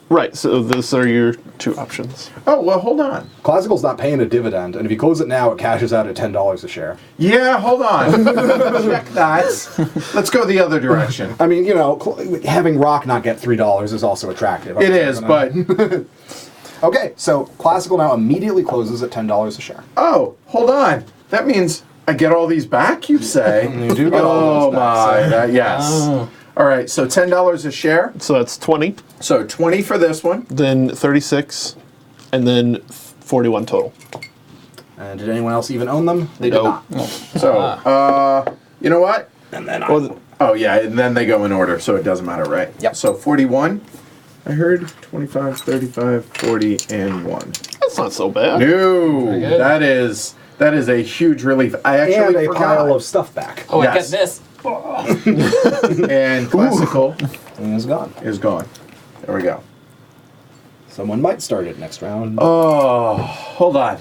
Right. So those are your two options. Oh well, hold on. Classical's not paying a dividend, and if you close it now, it cashes out at $10 a share. Yeah, hold on. Check that. Let's go the other direction. I mean, having Rock not get $3 is also attractive. It is, but Okay, so Classical now immediately closes at $10 a share. oh, hold on. That means I get all these back. You say? You do get all Oh those back, my, yes. Oh. All right, so $10 a share. So that's 20, So 20 for this one. then 36, and then 41 total. And did anyone else even own them? They did Nope. not. So, you know what? And then Well, Oh yeah, and then they go in order, so it doesn't matter, right? Yep. So 41. I heard 25, 35, 40, and 1. that's not so bad. No, good. that is a huge relief. I and actually a forgot. pile of stuff back. oh, I Yes. get this. And classical And it's gone. is gone. There we go. Someone might start it next round. Oh, hold on.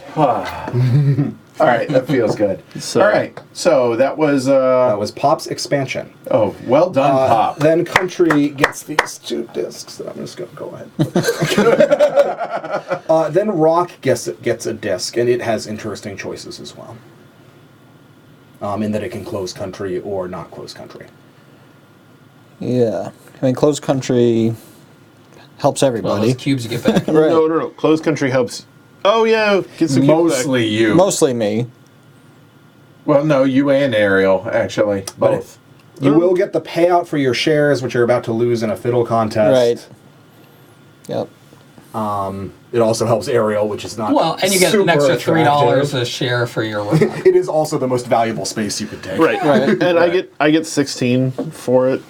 All right, that feels good. So- All right, so that was That was Pop's expansion. oh, well done, Pop. Then Country gets these 2 discs that I'm just going to go ahead. Then Rock gets a disc, and it has interesting choices as well. In that it can close Country or not close Country. Yeah. I mean, closed country helps Well, everybody. those cubes you get back. Right. No. Closed country helps. Oh yeah, get some Mostly you. Mostly me. Well, no, you and Ariel actually, both. You will get the payout for your shares, which you're about to lose in a fiddle contest. Right. Yep. It also helps Ariel, which is not Well, and you get an super extra attractive. $3 a share for your work. It is also the most valuable space you could take. Right. Right. And I get 16 for it.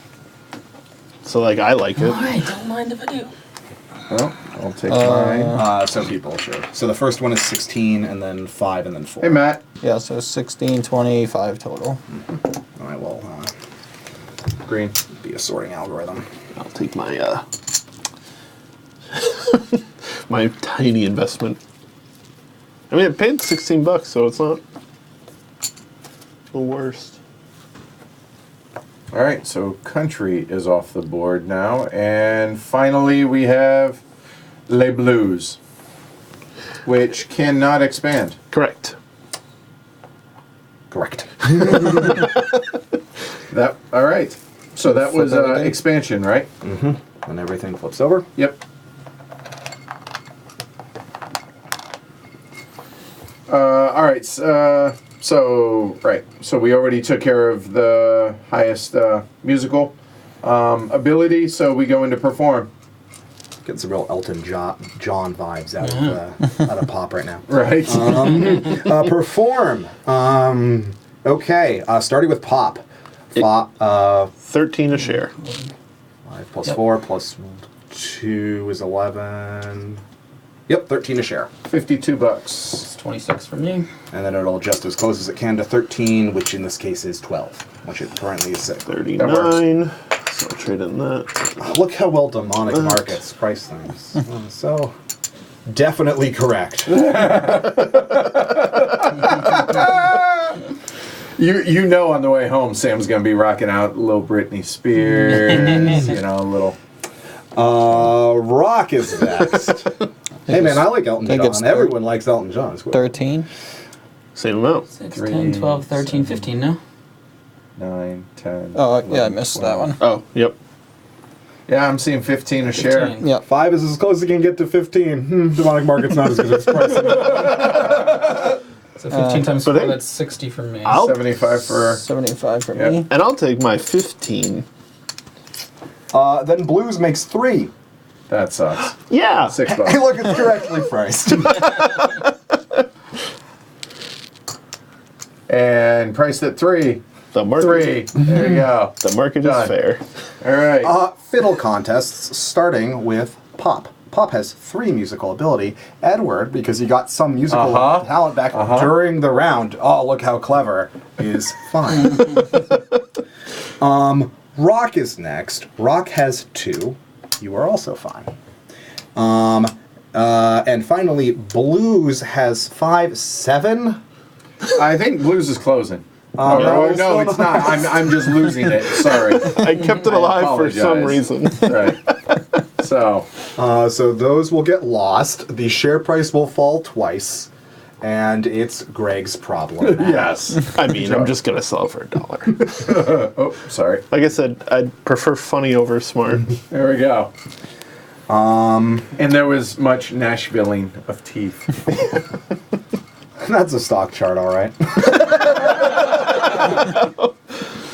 So like I like it. I don't mind if I do. Well, I'll take mine. Some people should. So the first one is 16, and then 5, and then 4. Hey, Matt. Yeah, so 16, 25 total. I will Green. be a sorting algorithm. I'll take my my tiny investment. I mean, it paid $16, so it's not the worst. All right, so country is off the board now, and finally we have Les Blues, which cannot expand. Correct. Correct. That all right. So that was Flip everything? expansion, right? And everything flips over. Yep. All right. So we already took care of the highest musical ability. So we go into perform. Getting some real Elton John vibes out of Pop right now. Right. Perform. Okay. Starting with Pop. 13 a share. 5 plus 4 plus 2 is 11. Yep, 13 a share. $52. It's 26 for me. And then it'll adjust as close as it can to 13, which in this case is 12, which it currently is 6. 39. So I'll trade in that. Look how well demonic markets price things. So definitely correct. You know, on the way home, Sam's gonna be rocking out a little Britney Spears. You know, a little. Rock is next. Hey man, I like Elton think it's John. Everyone likes Elton John. It's cool. 13. Same amount. 6, 3, 10, 12, 13, 15 now. 9, 10. Oh, yeah, I 11, missed that 12. one. Oh, yep. Yeah, I'm seeing 15 a share. 15. Yep. 5 is as close as it can get to 15. Demonic market's not as good as pricing. So 15 times but 4, hey, that's 60 for me. I'll- 75 for. 75 for Yep. me. And I'll take my 15. Then Blues makes 3. That sucks. Yeah. $6. Hey, look, it's correctly priced. And priced at 3. The market. 3. There you go. The market Done. is fair. All right. Fiddle contests, starting with Pop. Pop has 3 musical ability. Edward, because he got some musical talent back during the round. Oh, look how clever. Is fine. Rock is next. Rock has 2. You are also fine. And finally, Blues has 5, 7. I think Blues is closing. No, No, it's not. I'm just losing it. Sorry. I kept it alive for some apologize. reason. Right. So, So those will get lost. The share price will fall twice, and it's Greg's problem. yes. I mean, I'm just gonna sell it for $1. Oh, sorry. Like I said, I'd prefer funny over smart. There we go. And there was much Nashvilling of teeth. That's a stock chart, all right.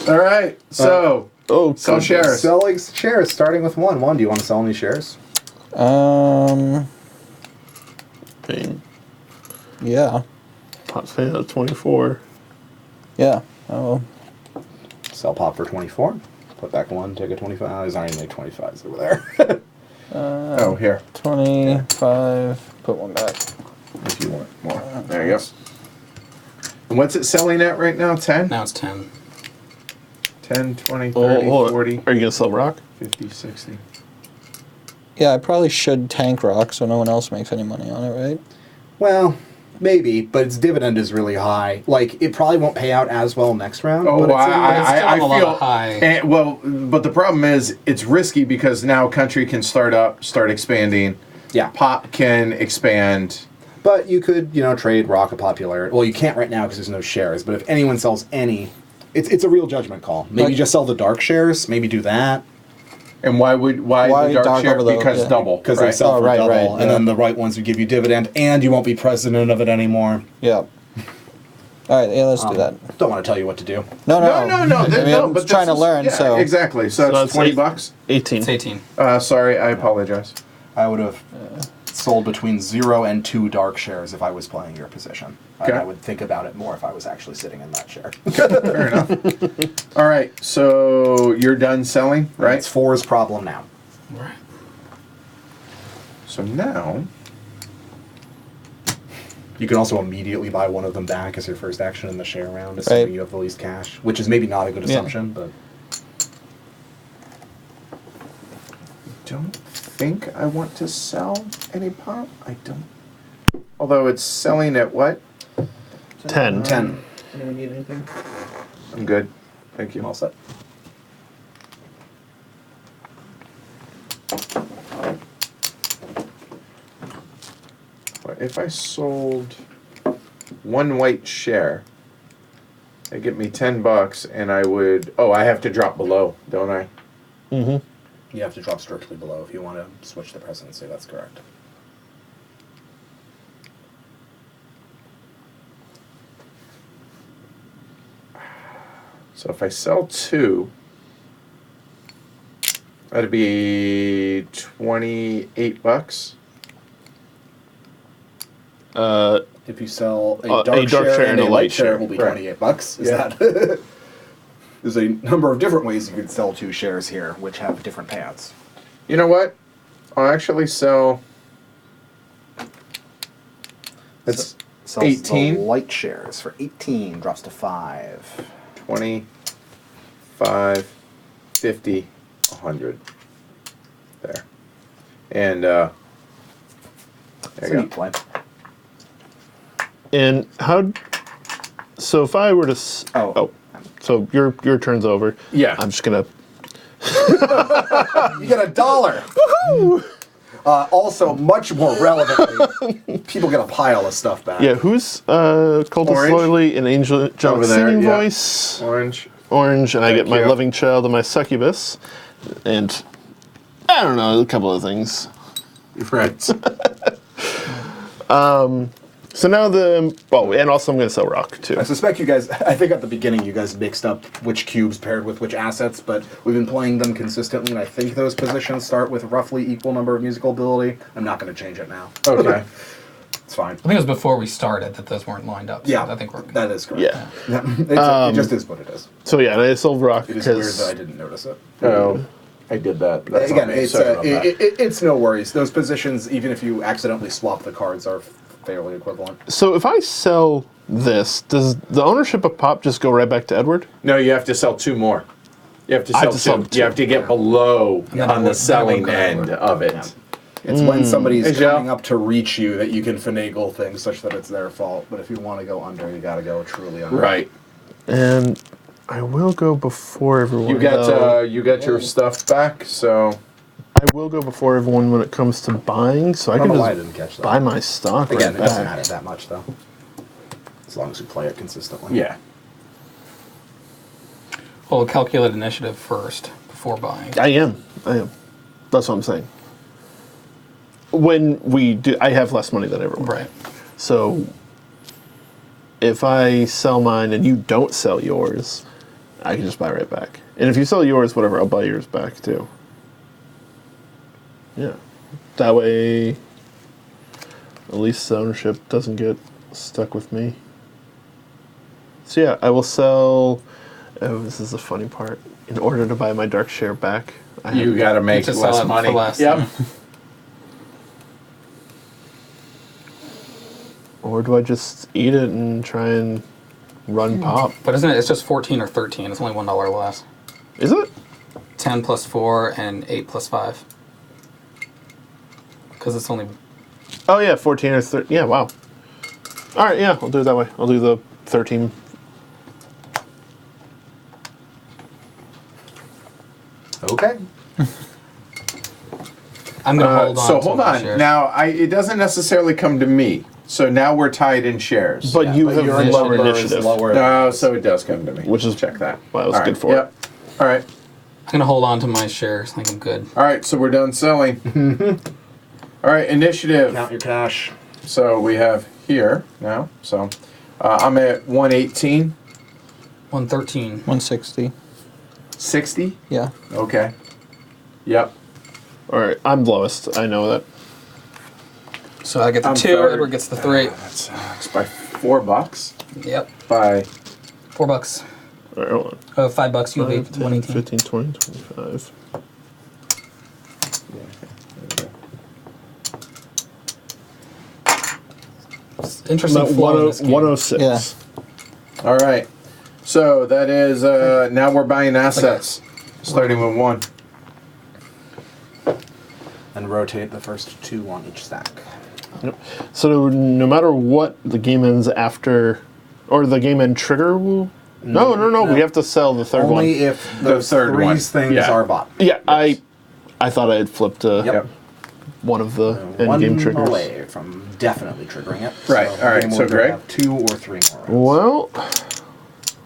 All right. So, Oh, sell goodness. shares. Selling shares, starting with 1. 1, do you want to sell any shares? Yeah. Pop's paying at 24. Yeah. Oh. Sell Pop for 24. Put back 1, take a 25. There's not even any 25s over there. Oh, here. 25. Put one back. If you want more. There you go. And what's it selling at right now? 10? Now it's 10. 10, 20, Oh, 30, hold on. 40, Are you gonna sell rock? 50, 60. Yeah, I probably should tank rock so no one else makes any money on it, right? Well, maybe, but its dividend is really high. Like, it probably won't pay out as well next round. Oh, but it's I still a lot feel of high. well, but the problem is it's risky because now country can start expanding. Yeah. Pop can expand. But you could, trade rock a popularity. Well, you can't right now because there's no shares. But if anyone sells any, it's a real judgment call. Maybe Like- just sell the dark shares. Maybe do that And why the dark share? over the- Because yeah. double. because right? they sell for right, double, right, and yeah. then the right ones would give you dividend, and you won't be president of it anymore. Yeah. All right, yeah, let's do that. Don't want to tell you what to do. No. I mean, I'm but trying to this is- learn, yeah, so... exactly. So, So it's that's eight- $20. 18. It's 18. Sorry, I apologize. I would have sold between 0 and 2 dark shares if I was playing your position. Okay. I would think about it more if I was actually sitting in that share. Fair enough. All right, so you're done selling, right? It's 4's problem now. Right. So now, You can also immediately buy one of them back as your first action in the share round, assuming Right. you have the least cash, which is maybe not a good Yeah. assumption, but don't think I want to sell any pop. I don't. Although it's selling at what? 10. 10. Anyone need anything? I'm good. Thank you. All set. If I sold one white share, it'd get me $10, and I would. Oh, I have to drop below, don't I? Mm-hmm. You have to drop strictly below if you want to switch the presidency, that's correct. So if I sell 2, that'd be $28. If you sell A a dark share and a light share, it will be Right. $28. Is Yeah. that? There's a number of different ways you could sell 2 shares here, which have different payouts. You know what? I'll actually sell. It's Sells 18? the light shares for 18, drops to 5. 25, 50, 100. There. And there It's a you go. neat play. And how? So if I were to, so your turn's over. Yeah. I'm just gonna. You get $1. Woohoo! Also, much more relevantly, people get a pile of stuff back. Yeah, who's Cultist Orange. Loyally, an angelic Over there, singing yeah. voice, Orange. orange, and I Thank get my you. loving child and my succubus, and I don't know, a couple of things. Right. So now and also I'm gonna sell rock too. I suspect you guys, I think at the beginning you guys mixed up which cubes paired with which assets, but we've been playing them consistently, and I think those positions start with roughly equal number of musical ability. I'm not going to change it now. Okay. It's fine. I think it was before we started that those weren't lined up. So Yeah, I think we're good. that is correct. Yeah. It just is what it is. So yeah, and I sold rock It is weird because that I didn't notice it. Oh, I did that. That's Again, on me. it's Sorry about that. it's no worries. Those positions, even if you accidentally swap the cards, are fairly equivalent. so if I sell this, does the ownership of Pop just go right back to Edward? No, you have to sell 2 more. You have to I sell have to sell two. two. You have to get below then I on the would- selling then I would end go of it. Yeah. It's when somebody's Hey, Joe. coming up to reach you that you can finagle things such that it's their fault. But if you want to go under, you got to go truly under. Right. And I will go before everyone. You got though. you got your stuff back, so I will go before everyone when it comes to buying, so I don't can know why I just didn't catch that. buy my stock Again, right it doesn't back. matter that much though, as long as you play it consistently. yeah. Well, calculate initiative first before buying. I am. That's what I'm saying. When we do, I have less money than everyone. Right. So if I sell mine and you don't sell yours, I can just buy right back. And if you sell yours, whatever, I'll buy yours back too. Yeah. That way, at least the ownership doesn't get stuck with me. So yeah, I will sell. Oh, this is the funny part. In order to buy my dark share back, I You have, got to make To sell less it for money. less. Yep. or do I just eat it and try and run pop? But isn't it? It's just 14 or 13. It's only $1 less. Is it? 10 plus 4 and 8 plus 5. Because it's only. Oh yeah, 14 or 13. Yeah, wow. All right, yeah, I'll do it that way. I'll do the 13. Okay. I'm gonna hold on. So to hold my on. shares. Now, it doesn't necessarily come to me. So now we're tied in shares. But you but have your lower number is initiative. lower. No, so it does come to me. Which is- check that. well, that was All good right, for it. Yep. All right. I'm gonna hold on to my shares. I think I'm good. All right. So we're done selling. All right. Initiative. Count your cash. So we have here now. So I'm at 118, 113. 160. 60. Yeah. Okay. Yep. All right, I'm lowest. I know that. So I get the I'm 2. third. Edward gets the 3. That sucks. By $4. Yep. By $4. All right, hold on. $5. You have 5, 10, 118. 15, 20, 25. It's interesting About flow in this game. 106. Yeah. all right. So that is now we're buying assets, starting with 1. And rotate the first 2 on each stack. Yep. So no matter what the game ends after, or the game end trigger will. No. We have to sell the third Only one. if those third one. things Yeah. are bought. Yeah, I thought I had flipped Yep. one of the end One game triggers. away from definitely triggering it. Right, So all right, the game so will either Greg? have 2 or 3 more rounds. Well,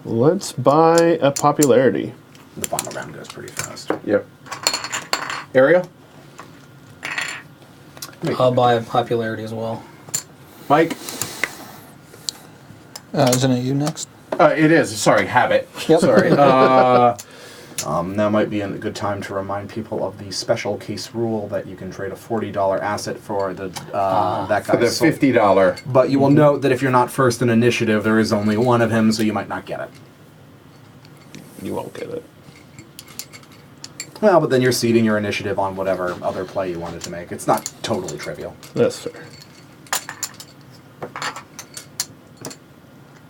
let's buy a popularity. The final round goes pretty fast. Yep. Ariel? I'll buy a popularity as well. Mike? Isn't it you next? It is. Sorry, habit. Yep. Sorry. Now might be a good time to remind people of the special case rule that you can trade a $40 asset for the that for the guy's soul. $50. But you will note that if you're not first in initiative, there is only one of him, so you might not get it. You won't get it. Well, but then you're seeding your initiative on whatever other play you wanted to make. It's not totally trivial. That's fair.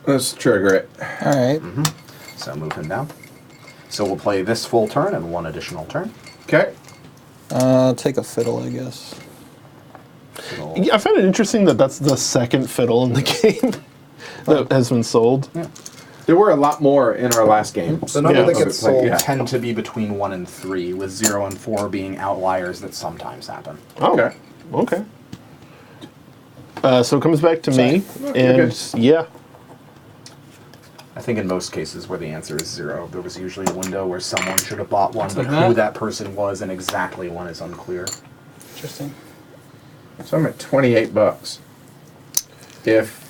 Let's trigger it. All right. So move him down. So we'll play this full turn and 1 additional turn. Okay. Take a fiddle, I guess. It'll- Yeah, I find it interesting that that's the second fiddle in the game that has been sold. There were a lot more in our last game. The number Yeah. that gets sold Yeah. tend to be between 1 and 3, with 0 and 4 being outliers that sometimes happen. Oh, Okay. okay. So it comes back to me, you're and good. yeah, I think in most cases where the answer is 0, there was usually a window where someone should have bought one, but Like that? who that person was and exactly when is unclear. Interesting. So I'm at $28. If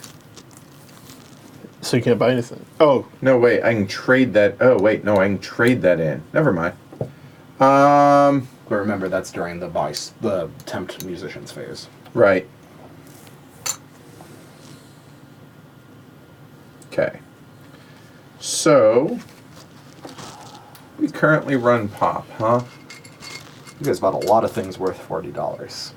so you can't buy anything. Oh, no, wait, I can trade that. Oh, wait, no, I can trade that in. Never mind. But remember, that's during the tempt musicians phase. Right. Okay. So we currently run pop, huh? You guys bought a lot of things worth $40.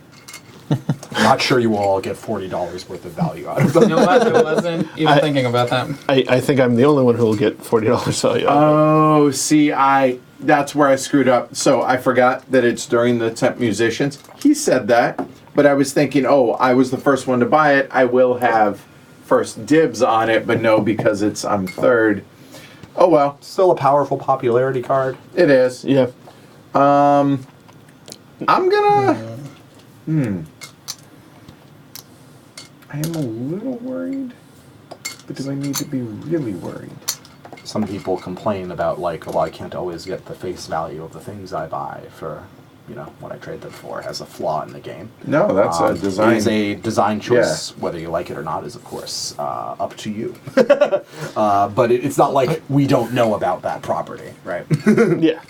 not sure you will all get $40 worth of value out of them. You know what? I wasn't even thinking about that. I think I'm the only one who will get $40 value. Oh, see, that's where I screwed up. So I forgot that it's during the temp musicians. He said that, but I was thinking, oh, I was the first one to buy it. I will have first dibs on it, but no, because I'm third. Oh well, Still a powerful popularity card. it is. Yeah. I'm gonna. I am a little worried, but do I need to be really worried? Some people complain about, like, well, I can't always get the face value of the things I buy for, what I trade them for, as a flaw in the game. No, that's a design. It is a design choice. Yeah. Whether you like it or not is, of course, up to you. But it's not like we don't know about that property, right? Yeah.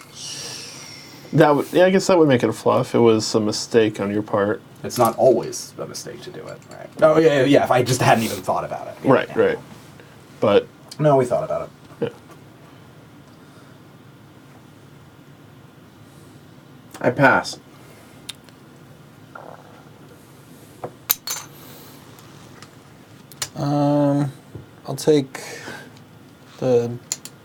I guess that would make it a flaw if it was a mistake on your part. It's not always a mistake to do it, right? Oh, yeah, if I just hadn't even thought about it. Yeah, Right, yeah. right. But No, we thought about it. yeah. I pass. I'll take the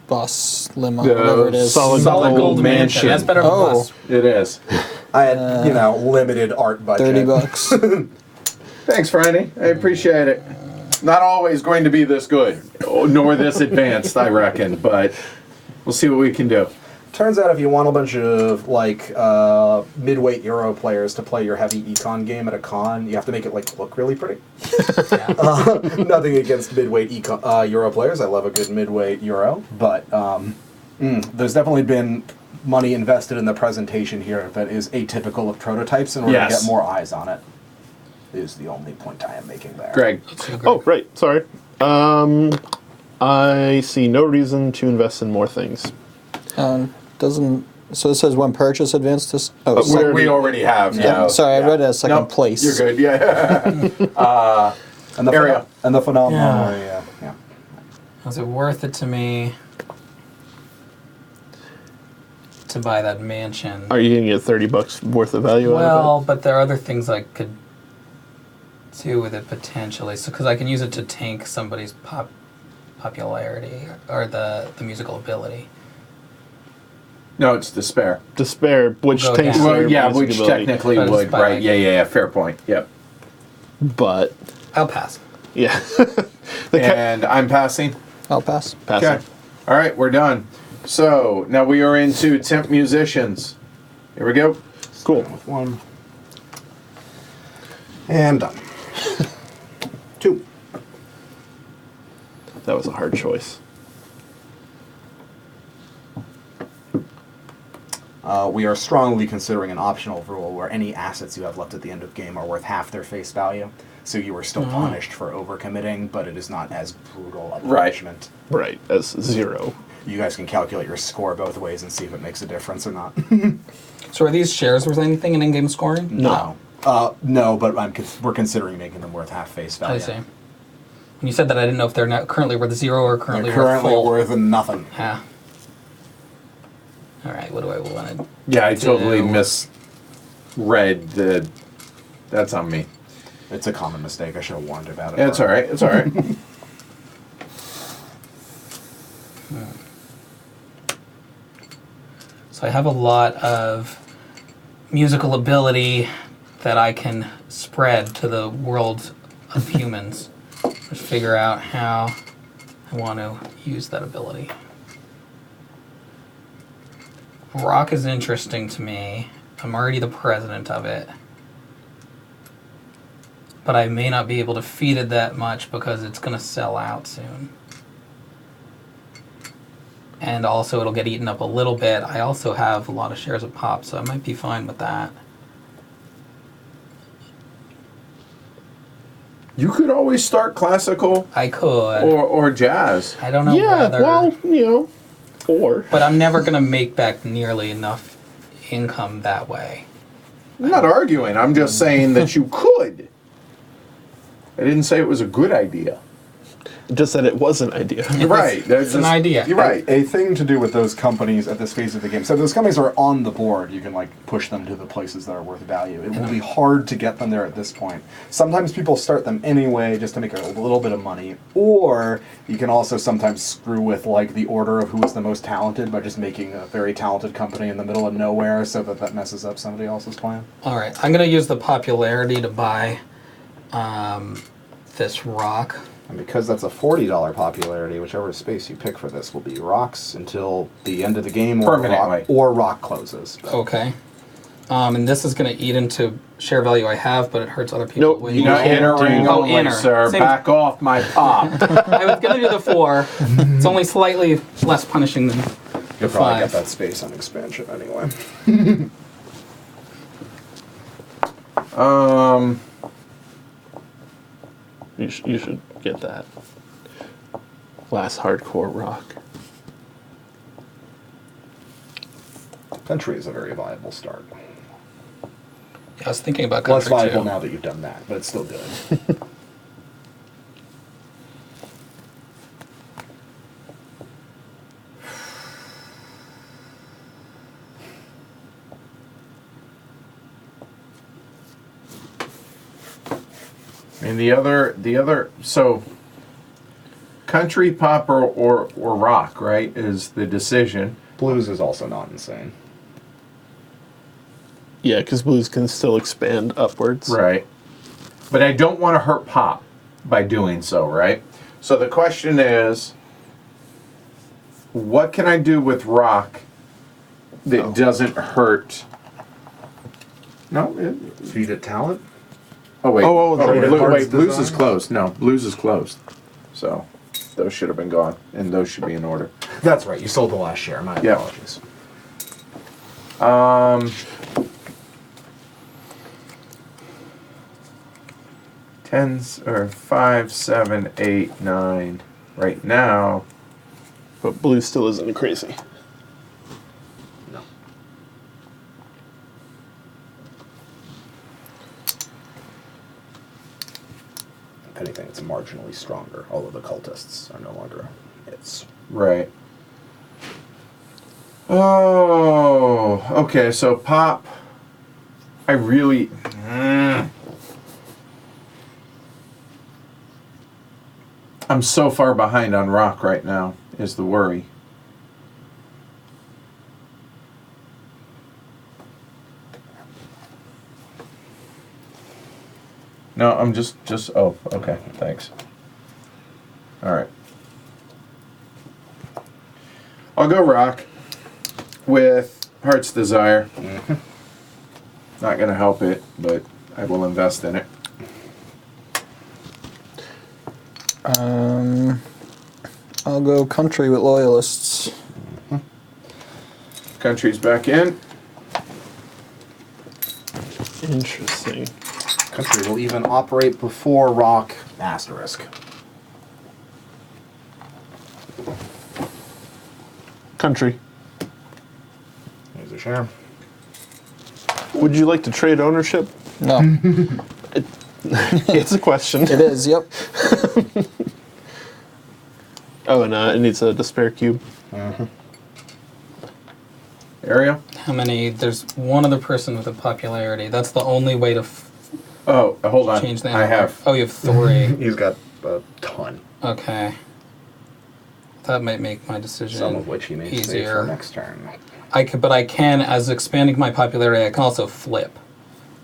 bus limo, The whatever it is. solid Solid gold mansion. mansion. That's better than Oh. bus. It is. I had, limited art budget. $30. Thanks, Franny. I appreciate it. Not always going to be this good, nor this advanced, I reckon, but we'll see what we can do. Turns out if you want a bunch of, midweight Euro players to play your heavy econ game at a con, you have to make it, look really pretty. Nothing against midweight Euro players. I love a good midweight Euro. But there's definitely been money invested in the presentation here that is atypical of prototypes in order to Yes. get more eyes on it. Is the only point I am making there. Greg. Oh, right. Sorry. I see no reason to invest in more things. So it says when purchase advanced to... We already have. Yeah, sorry, I read it as second Nope, place. You're good, yeah. And the Area. and the phenomenal Yeah. area. Yeah. Was it worth it to me to buy that mansion? Are you going to get $30 worth of value out Well, of but there are other things I could do with it potentially. So, because I can use it to tank somebody's popularity or the musical ability. No, it's despair. it? Despair, which Go takes down. their Well, yeah, music which ability. technically But it's would, by right? like- Yeah, fair point. Yep. But, I'll pass. yeah. And I'm passing. I'll pass. Passing. Okay. All right, we're done. So now we are into temp musicians. Here we go. Cool. With one. And done. Two. That was a hard choice. We are strongly considering an optional rule where any assets you have left at the end of game are worth half their face value. So you are still punished for overcommitting, but it is not as brutal a Right. punishment. Right, as 0. You guys can calculate your score both ways and see if it makes a difference or not. So, are these shares worth anything in in-game scoring? No. No, but we're considering making them worth half face value. I see. When you said that, I didn't know if they're not currently worth 0 or currently, They're currently worth full. worth nothing. Yeah. All right. What do I want to? Yeah, I totally Do- misread the. That's on me. It's a common mistake. I should have warned about it. It's all right. It's all right. So I have a lot of musical ability that I can spread to the world of humans. Let's figure out how I want to use that ability. Rock is interesting to me. I'm already the president of it. But I may not be able to feed it that much because it's going to sell out soon. And also it'll get eaten up a little bit. I also have a lot of shares of pop, so I might be fine with that. You could always start classical I could. or jazz. I don't know Yeah, whether... well, or. But I'm never going to make back nearly enough income that way. I'm not arguing. I'm just saying that you could. I didn't say it was a good idea. Just that it was an idea. You're right. It's an idea. You're right. A thing to do with those companies at this phase of the game. So if those companies are on the board, you can like push them to the places that are worth value. It will be hard to get them there at this point. Sometimes people start them anyway just to make a little bit of money, or you can also sometimes screw with like the order of who is the most talented by just making a very talented company in the middle of nowhere, so that messes up somebody else's plan. All right, I'm going to use the popularity to buy this rock. And because that's a $40 popularity, whichever space you pick for this will be rocks until the end of the game, or rock closes. Okay. And this is going to eat into share value I have, but it hurts other people. Nope, way you more. got Entering Oh, only, inner. sir. Same- Back off my pop. I was going to do the 4. It's only slightly less punishing than the You'll probably 5. get that space on expansion anyway. You should get that. Last hardcore rock. Country is a very viable start. I was thinking about Less country viable too. now that you've done that, but it's still good. And the other, so country, pop, or rock, right, is the decision. Blues is also not insane. Yeah, because blues can still expand upwards. Right. But I don't want to hurt pop by doing so, right? So the question is, what can I do with rock that doesn't hurt? No. Feed it talent? Oh wait. Rated Hearts Blues is design? closed. No, blues is closed. So those should have been gone, and those should be in order. That's right, you sold the last share. My Yeah. apologies. Tens or 5, 7, 8, 9. Right now, But blue still isn't crazy. No. If anything, it's marginally stronger, although the cultists are no longer its. right. Oh, okay. So pop. I really. I'm so far behind on rock right now. Is the worry. No, I'm just. Oh, okay. Thanks. All right. I'll go rock with Heart's Desire. Not going to help it, but I will invest in it. I'll go country with loyalists. Country's back in. Interesting. Country will even operate before rock asterisk. Country. There's a share. Would you like to trade ownership? No, It's a question. it is. Yep. Oh, and it needs a despair cube. Area? How many? There's one other person with a popularity. That's the only way to Oh, hold on. change the I have. Oh, you have 3. He's got a ton, Okay. That might make my decision some of which he may save easier. for next turn. But I can, as expanding my popularity, I can also flip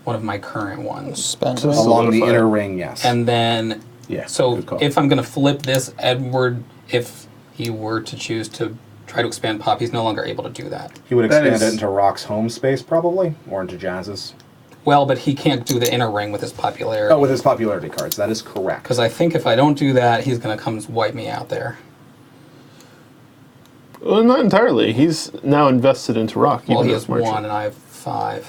one of my current ones. Spend. Along the Solidify. inner ring, yes. And then, Yeah. so good call. if I'm going to flip this, Edward, if he were to choose to try to expand pop, he's no longer able to do that. he would That expand is- it into Rock's home space, probably, or into Jazz's. Well, but he can't do the inner ring with his popularity. Oh, with his popularity cards, that is correct. Because I think if I don't do that, he's going to come wipe me out there. Well, not entirely. He's now invested into rock. Well, even he as has merchant. 1 and I have 5.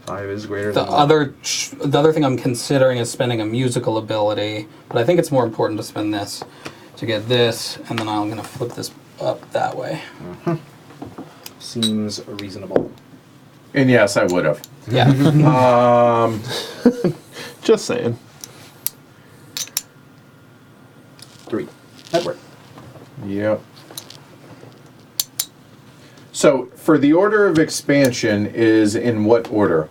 5 is greater The than 1. the other thing I'm considering is spending a musical ability, but I think it's more important to spend this to get this, and then I'm going to flip this up that way. Seems reasonable. And yes, I would have. Yeah. Just saying. 3. Edward. Yep. So, for the order of expansion is in what order?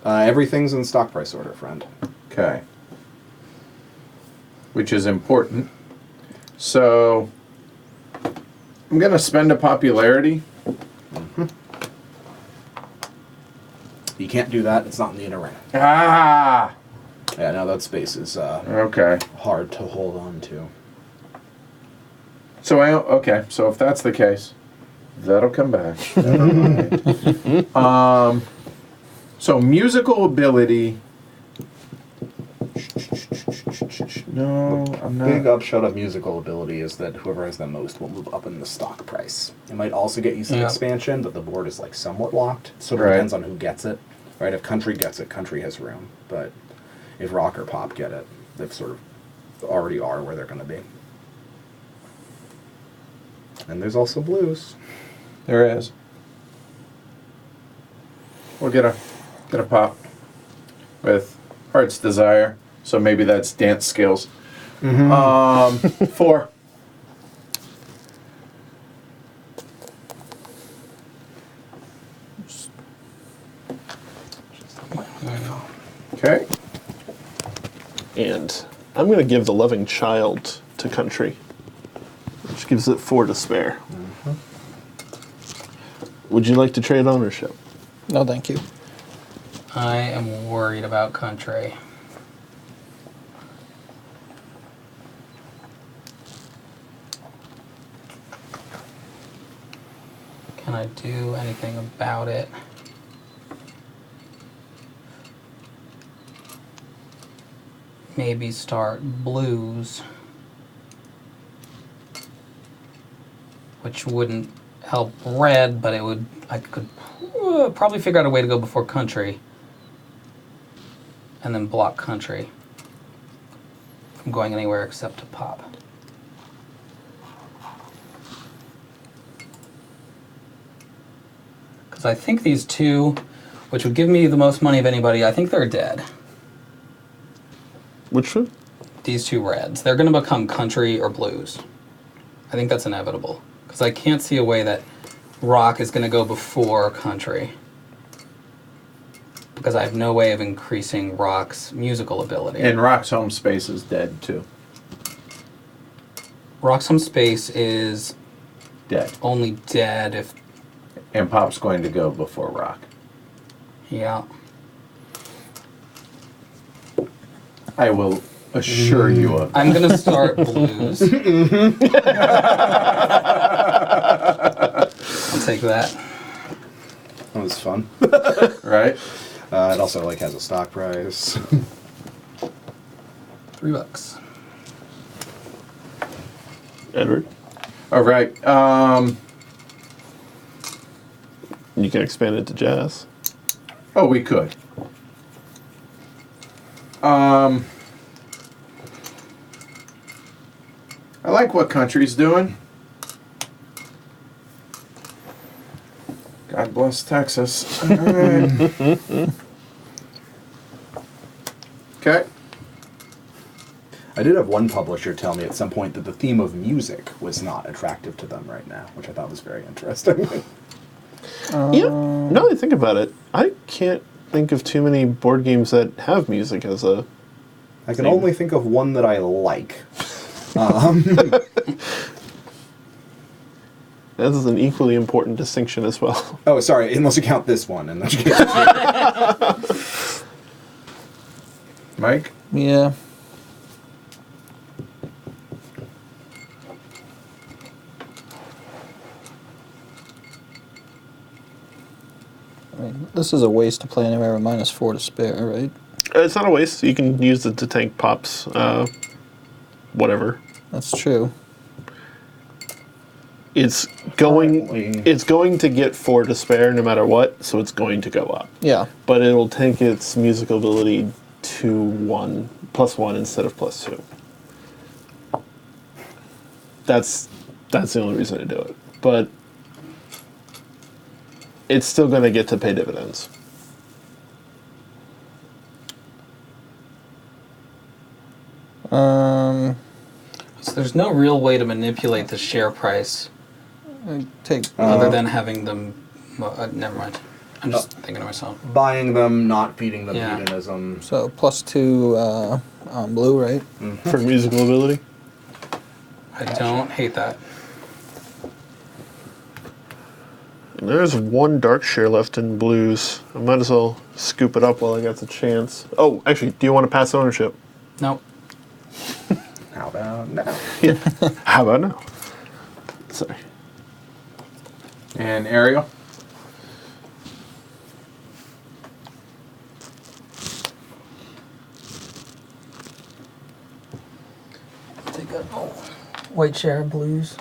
Everything's in stock price order, friend. Okay. Which is important. So, I'm going to spend a popularity. You can't do that. It's not in the inner ring. Ah! Yeah, no, that space is Okay. hard to hold on to. So, okay. So, if that's the case, that'll come back. Never mind. So, musical ability. No, I'm not. Big upshot of musical ability is that whoever has the most will move up in the stock price. It might also get you some expansion, but the board is like somewhat locked. So it Right. depends on who gets it. Right? If country gets it, country has room. But if rock or pop get it, they sort of already are where they're going to be. And there's also blues. There is. We'll get a pop with Heart's Desire. So maybe that's dance skills. 4. Okay. And I'm going to give the Loving Child to country, which gives it 4 to spare. Would you like to trade ownership? No, thank you. I am worried about country. Can I do anything about it? Maybe start blues, which wouldn't help red, but it would. I could probably figure out a way to go before country, and then block country from going anywhere except to pop. Because I think these two, which would give me the most money of anybody, I think they're dead. Which one? These two reds. They're going to become country or blues. I think that's inevitable. Because I can't see a way that rock is going to go before country. Because I have no way of increasing rock's musical ability. And Rock's home space is dead too. Rock's home space is Dead. only dead if... And Pop's going to go before Rock. Yeah. I will assure you of that. I'm going to start blues. I'll take that. That was fun. Right? It also has a stock price. $3. Edward? All right. You can expand it to jazz. Oh, we could. I like what country's doing. God bless Texas. All right. Okay. I did have one publisher tell me at some point that the theme of music was not attractive to them right now, which I thought was very interesting. Now that I think about it, I can't think of too many board games that have music as a... I can only think of one that I like. That is an equally important distinction as well. Oh, sorry, unless you count this one. In which case, Mike? Yeah. I mean, this is a waste to play anywhere with -4 to spare, right? It's not a waste. You can use it to tank Pop's whatever. That's true. It's going Currently- it's going to get 4 to spare no matter what, so it's going to go up. Yeah. But it'll tank its musical ability to +1 instead of +2. That's the only reason to do it. But it's still going to get to pay dividends. I was There's no real way to manipulate the share price Take other than having them. Well, never mind. I'm just thinking to myself. Buying them, not feeding them Yeah. hedonism. so +2 on blue, right? For musical ability. I don't hate that. And there's one dark share left in blues. I might as well scoop it up while I got the chance. Oh, actually, do you want to pass ownership? Nope. How about now? How about now? Sorry. And Ariel? Take a white share blues.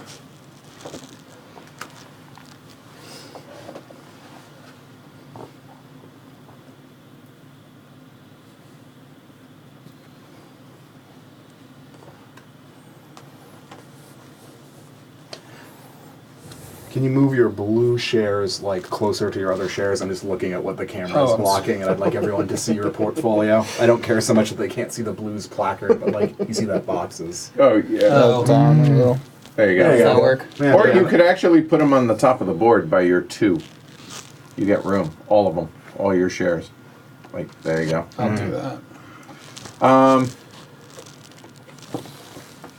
Can you move your blue shares like closer to your other shares? I'm just looking at what the camera is Oh, blocking, and I'd like everyone to see your portfolio. I don't care so much that they can't see the blues placard, but like you see that boxes. Oh, yeah. Oh. Down a little. There you go. There you Does that go. work? Yeah, Or damn you it. could actually put them on the top of the board by your 2. You get room. All of them. All your shares. Like, there you go. I'll do that.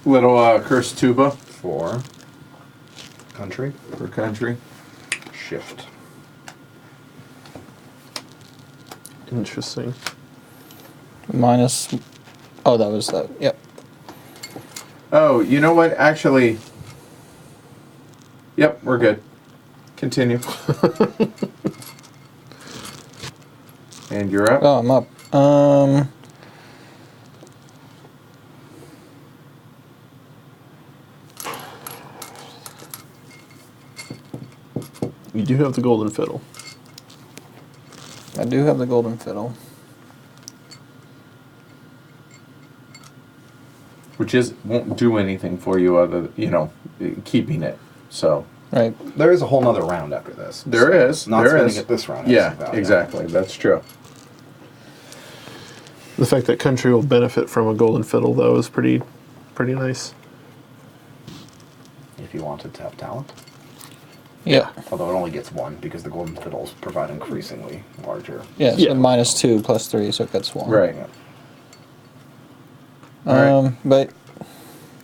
Little cursed tuba For country, for country. shift. Interesting. Minus. Oh, that was that. Yep. Oh, you know what? Actually, yep, we're good. Continue. And you're up. Oh, I'm up. You do have the golden fiddle. I do have the golden fiddle. Which won't do anything for you other, keeping it. So Right. There is a whole nother round after this. there so is. Not there spending is. it this round. has Yeah, some value. exactly. That's true. The fact that country will benefit from a golden fiddle, though, is pretty nice. If you wanted to have talent. Yeah. Although it only gets 1 because the golden fiddles provide increasingly larger. Yeah. So Yeah. -2 +3, so it gets 1. Right. Yeah. Alright. But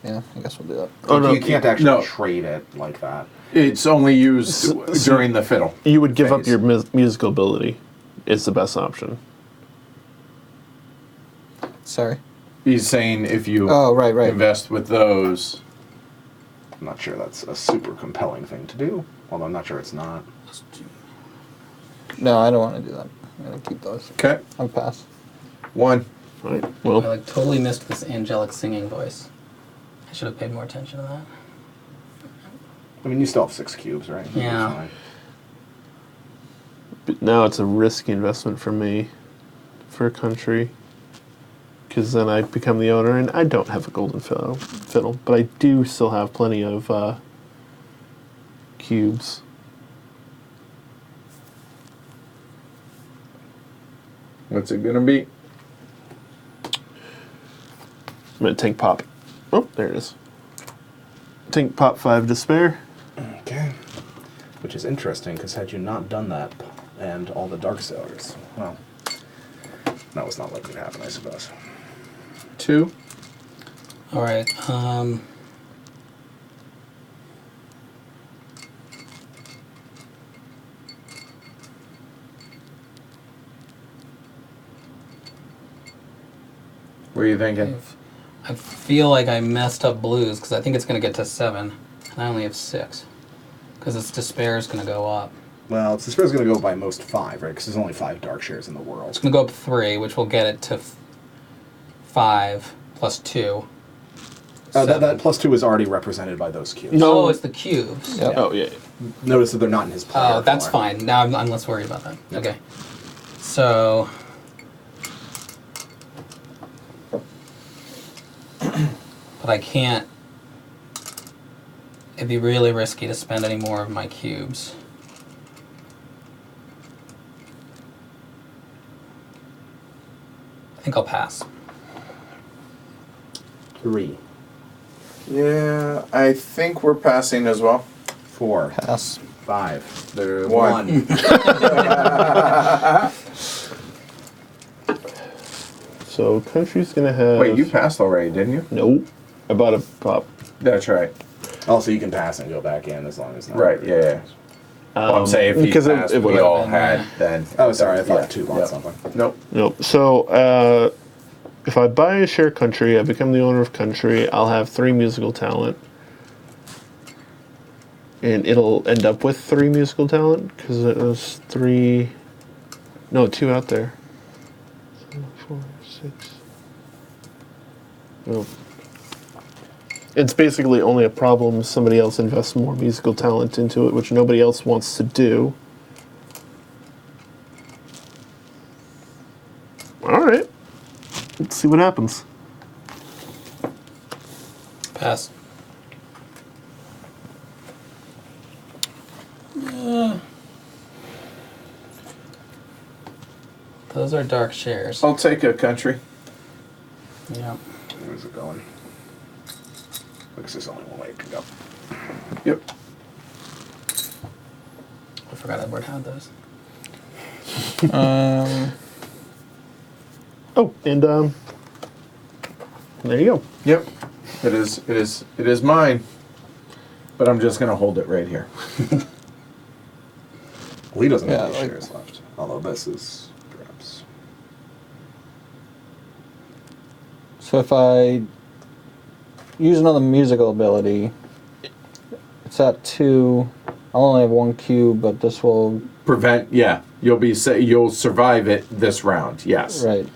yeah, I guess we'll do that. Oh, no, You can't actually no. trade it like that. It's only used during the fiddle. You would give up phase. your musical ability. Is the best option. Sorry. He's saying if you Oh, right. invest with those. I'm not sure that's a super compelling thing to do. Although I'm not sure it's not. No, I don't want to do that. I'm gonna keep those. Okay. I'll pass. 1. Right. I Well, totally missed this angelic singing voice. I should have paid more attention to that. I mean, you still have 6 cubes, right? You'll be Yeah. fine. but now it's a risky investment for me, for a country, because then I become the owner, and I don't have a golden fiddle, but I do still have plenty of cubes. What's it going to be? I'm gonna tank pop. Oh, there it is. Tank pop 5 despair. Okay. Which is interesting, because had you not done that, and all the Dark Sailors, well, that was not likely to happen, I suppose. 2. All right. What are you thinking? I feel like I messed up blues because I think it's going to get to 7, and I only have 6. Because its despair is going to go up. Well, it's going to go by most 5, right? Because there's only 5 Dark Shares in the world. It's going to go up 3, which will get it to 5 plus 2. That Seven. +2 is already represented by those cubes. Oh, it's the cubes. Yep. Oh yeah. Notice that they're not in his player Oh, that's form. fine. Now I'm less worried about that. Okay. So. But I can't. It'd be really risky to spend any more of my cubes. I think I'll pass. 3. Yeah, I think we're passing as well. 4, Pass. 5. There's One. 1. So country's gonna have. Wait, you passed already, didn't you? Nope. I bought a pop. That's right. Also, you can pass and go back in as long as not. Right, yeah. Well, I'm saying if he because passed, it we would've all been, had, then... Oh, sorry, I thought Yeah, 2 bought yeah. something. Nope. Nope. So if I buy a share country, I become the owner of country. I'll have 3 musical talent, and it'll end up with 3 musical talent because it was 3. No, 2 out there. 4, 6. Nope. It's basically only a problem if somebody else invests more musical talent into it, which nobody else wants to do. All right. Let's see what happens. Pass. Those are dark shares. I'll take a country. Yeah. Where's it going? Because there's only one way it can go. Yep. I forgot Edward had those. Oh, and there you go. Yep. It is mine. But I'm just gonna hold it right here. Well, he doesn't Yeah, have any like- shares left. Although this is perhaps. So if I use another musical ability, it's at 2. I'll only have 1 cube, but this will... You'll survive it this round. Yes. Right.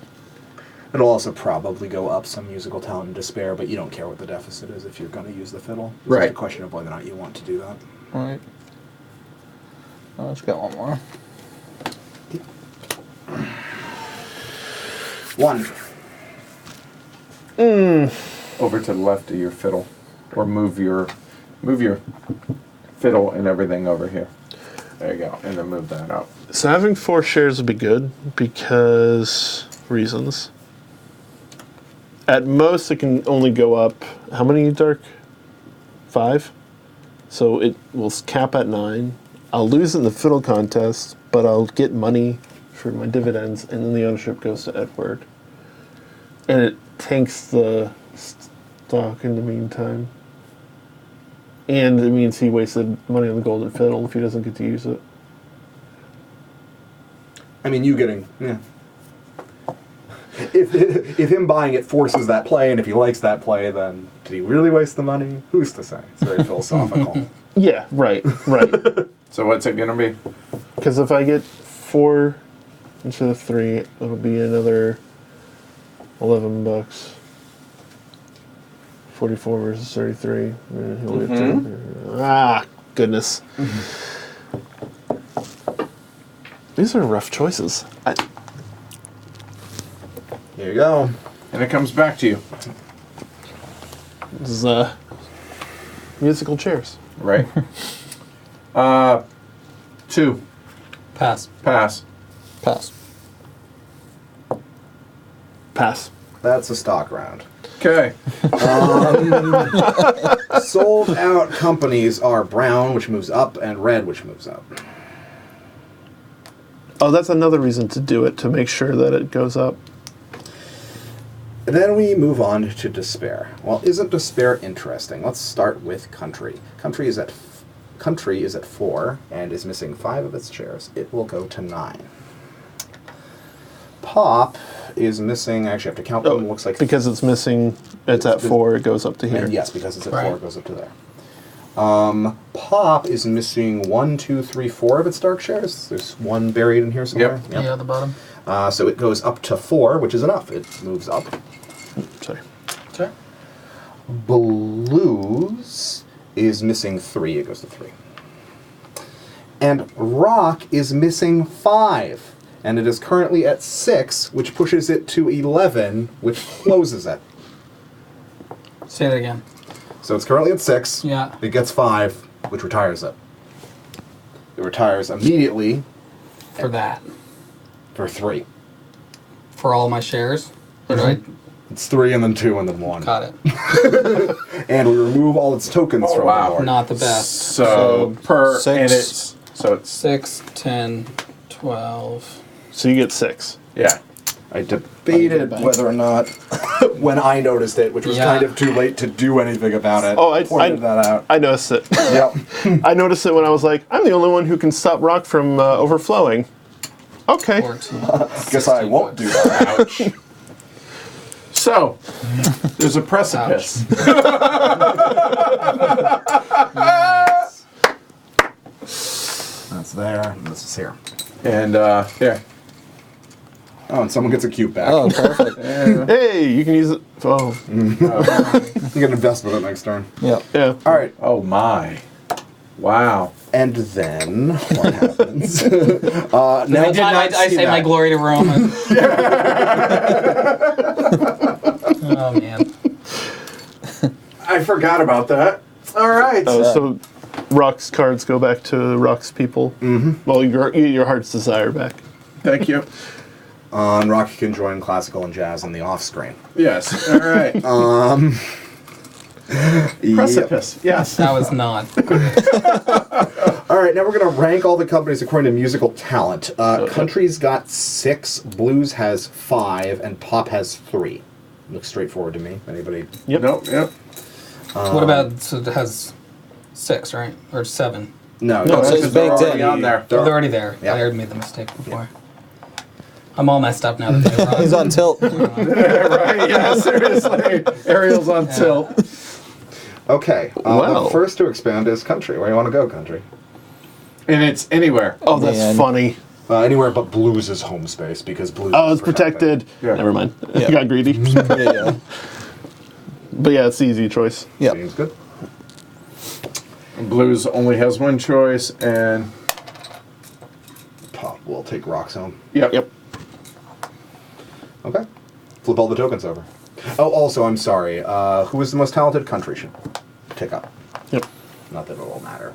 It'll also probably go up some musical talent and despair, but you don't care what the deficit is if you're going to use the fiddle. It's Right. just a question of whether or not you want to do that. Right. Oh, let's get one more. 1. Over to the left of your fiddle, or move your fiddle and everything over here. There you go, and then move that out. So having 4 shares would be good because reasons. At most, it can only go up. How many dark? 5. So it will cap at 9. I'll lose in the fiddle contest, but I'll get money for my dividends, and then the ownership goes to Edward. And it tanks the stock in the meantime. And it means he wasted money on the golden fiddle if he doesn't get to use it. I mean, you getting... Yeah. If him buying it forces that play, and if he likes that play, then did he really waste the money? Who's to say? It's very philosophical. Yeah, right. So what's it gonna be? Because if I get 4 instead of 3, it'll be another $11. 44 versus 33. He'll get 2. Ah, goodness. These are rough choices. Here you go. And it comes back to you, This is musical chairs. right? 2. Pass. Pass. Pass. Pass. That's a stock round. Okay. Sold out companies are brown, which moves up, and red, which moves up. Oh, that's another reason to do it, to make sure that it goes up. Then we move on to despair. Well, isn't despair interesting? Let's start with country. Country is at 4 and is missing 5 of its shares. It will go to 9. Pop is missing. Actually, I have to count them. Looks like Because it's missing, it's at 4, it goes up to here. And yes, because it's at Right. 4, it goes up to there. Pop is missing 1, 2, 3, 4 of its dark shares. There's 1 buried in here somewhere. Yep. Yeah, at the bottom. So it goes up to 4, which is enough. It moves up. Sorry. Sure. Blues is missing 3. It goes to 3. And rock is missing 5. And it is currently at 6, which pushes it to 11, which closes it. Say that again. So it's currently at 6. Yeah. It gets 5, which retires it. It retires immediately For that. for 3. For all my shares? Or do I... It's 3 and then 2 and then 1. Got it. And we remove all its tokens from wow. the board. Not the best. So per 6. and it's 6, 10, 12. So you get 6. yeah. I debated whether or not, when I noticed it, which was Yeah. kind of too late to do anything about it, Oh, pointed that out. I noticed it. Yep. I noticed it when I was like, I'm the only one who can stop rock from overflowing. Okay. 14. Guess I won't do that. Ouch. So there's a precipice. That's there. And this is here. And here. Oh, and someone gets a cube back. Oh, perfect. Hey, you can use it. Oh, You can invest with it next turn. Yep. yeah. All right. Oh my. Wow. And then what happens? Now I say my glory to Roman. Oh, man. I forgot about that. All right. Oh, so Rock's cards go back to Rock's people. Mm-hmm. Well, your heart's desire back. Thank you. on Rock can join classical and jazz in the off screen. Yes. All right. Precipice. Yes. That was not. All right, now we're going to rank all the companies according to musical talent. Country's got 6, blues has 5, and pop has 3. Looks straightforward to me. Anybody? Yep. Nope. Yep. What about, so it has 6, right? Or 7? No, No, that's it's because they're baked already in. on there. Oh, they're already there. Yeah. I already made the mistake before. I'm all messed up now that they're wrong. He's on tilt. Right. Yeah. Seriously. Ariel's on tilt. Okay, Wow. the first to expand is country. Where do you want to go, country? And it's anywhere. Oh, that's Man. funny. Anywhere but blues is home space because blues Oh, is it's protected. Yeah. Never mind. Yeah. I got greedy. Yeah. But yeah, it's the easy choice. Yep. Seems good. Blues only has one choice, and Pop will take rocks home. yep. Yep. Okay. Flip all the tokens over. Oh, also, I'm sorry. Who is the most talented? Country should pick up. Yep. Not that it will matter.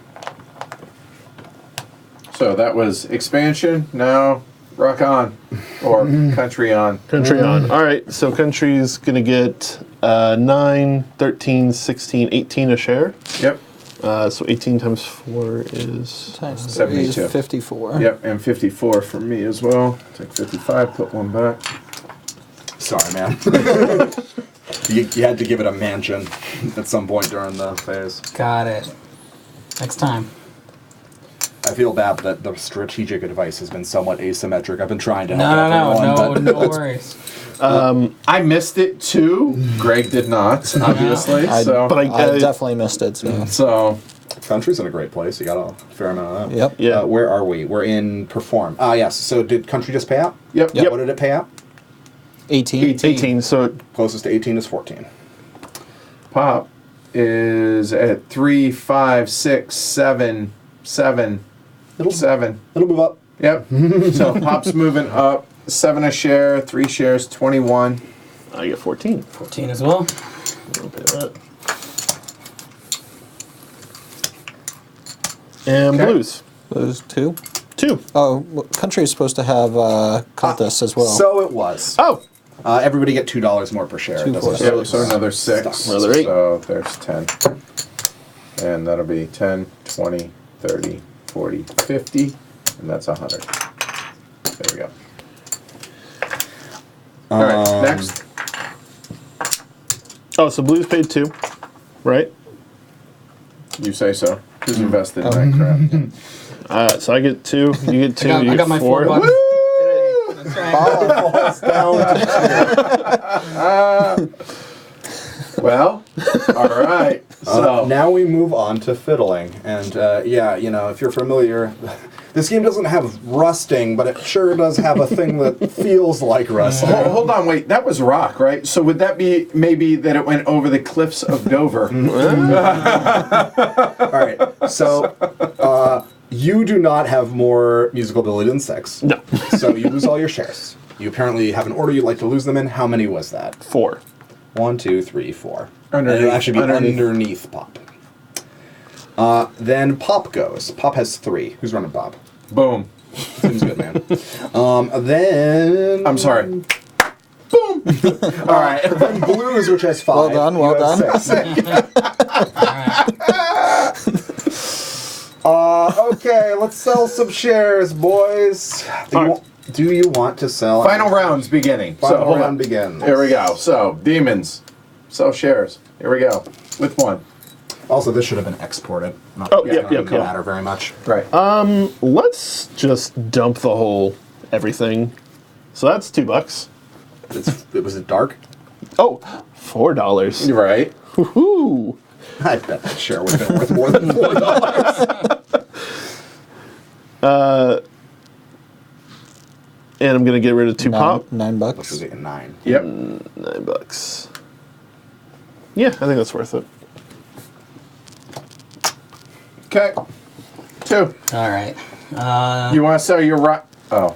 So that was expansion. Now rock on, or country on. Country on. All right, so country's going to get 9, 13, 16, 18 a share. Yep. So 18 times 4 is... Times 3 72. is 54. Yep. And 54 for me as well. Take 55. Put one back. Sorry, man. you had to give it a mansion at some point during the phase. Got it. Next time. I feel bad that the strategic advice has been somewhat asymmetric. I've been trying to No, help everyone, no but worries. I missed it too. Greg did not, obviously. I- So, But I definitely missed it. So. so country's in a great place. You got a fair amount of that. Yep. Yeah. Where are we? We're in perform. Yes. So did country just pay out? yep. Yep. What did it pay out? 18. 18, so Closest to 18 is 14. Pop is at 3, 5, 6, 7, 7, It'll 7. It'll move up. Yep. So Pop's moving up. 7 a share, 3 shares, 21. I get 14. 14 as well. I'll pay that. And Okay. blues. Those 2. 2. Oh, well, country is supposed to have cultists as well. So it was. Oh! Everybody get $2 more per share. It 2 doesn't for Yep, really so another 6. Stuck. Another 8. So there's 10. And that'll be 10, 20, 30, 40, 50. And that's 100. There we go. All right, next. Oh, so blues paid 2, right? You say so. Who's invested in that crap? So I get 2, you get 2, you I get got my 4. $4. That's right. falls down. Well, all right. So Now we move on to fiddling. And yeah, you know, if you're familiar, this game doesn't have rusting, but it sure does have a thing that feels like rusting. Hold on, wait. That was rock, right? So would that be maybe that it went over the cliffs of Dover? All right, so you do not have more musical ability than 6. No. So you lose all your shares. You apparently have an order you'd like to lose them in. How many was that? 4. 1, 2, 3, 4. Underneath. And it'll actually be Underneath. underneath Pop. Then Pop goes. Pop has 3. Who's running Pop? Boom. Seems good, man. Then I'm sorry. Boom. All right. And blues, which has 5. Well done, well You have done. 6. All right. Okay, let's sell some shares, boys. Do you want to sell? Final round's beginning. Final hold round on. begins. Here we go. So, demons, sell shares. Here we go. With one. Also, this should have been exported. Not, Oh, yeah, yep, doesn't yep. matter very much. Right. Let's just dump the whole everything. So that's $2. Was it dark? Oh, $4. You're right. Woohoo! I bet that share would have been worth more than $4. And I'm gonna get rid of 2 pop. $9. Which was 9. Yep. $9. Yeah, I think that's worth it. Okay. 2. All right. You want to sell your rock? Oh,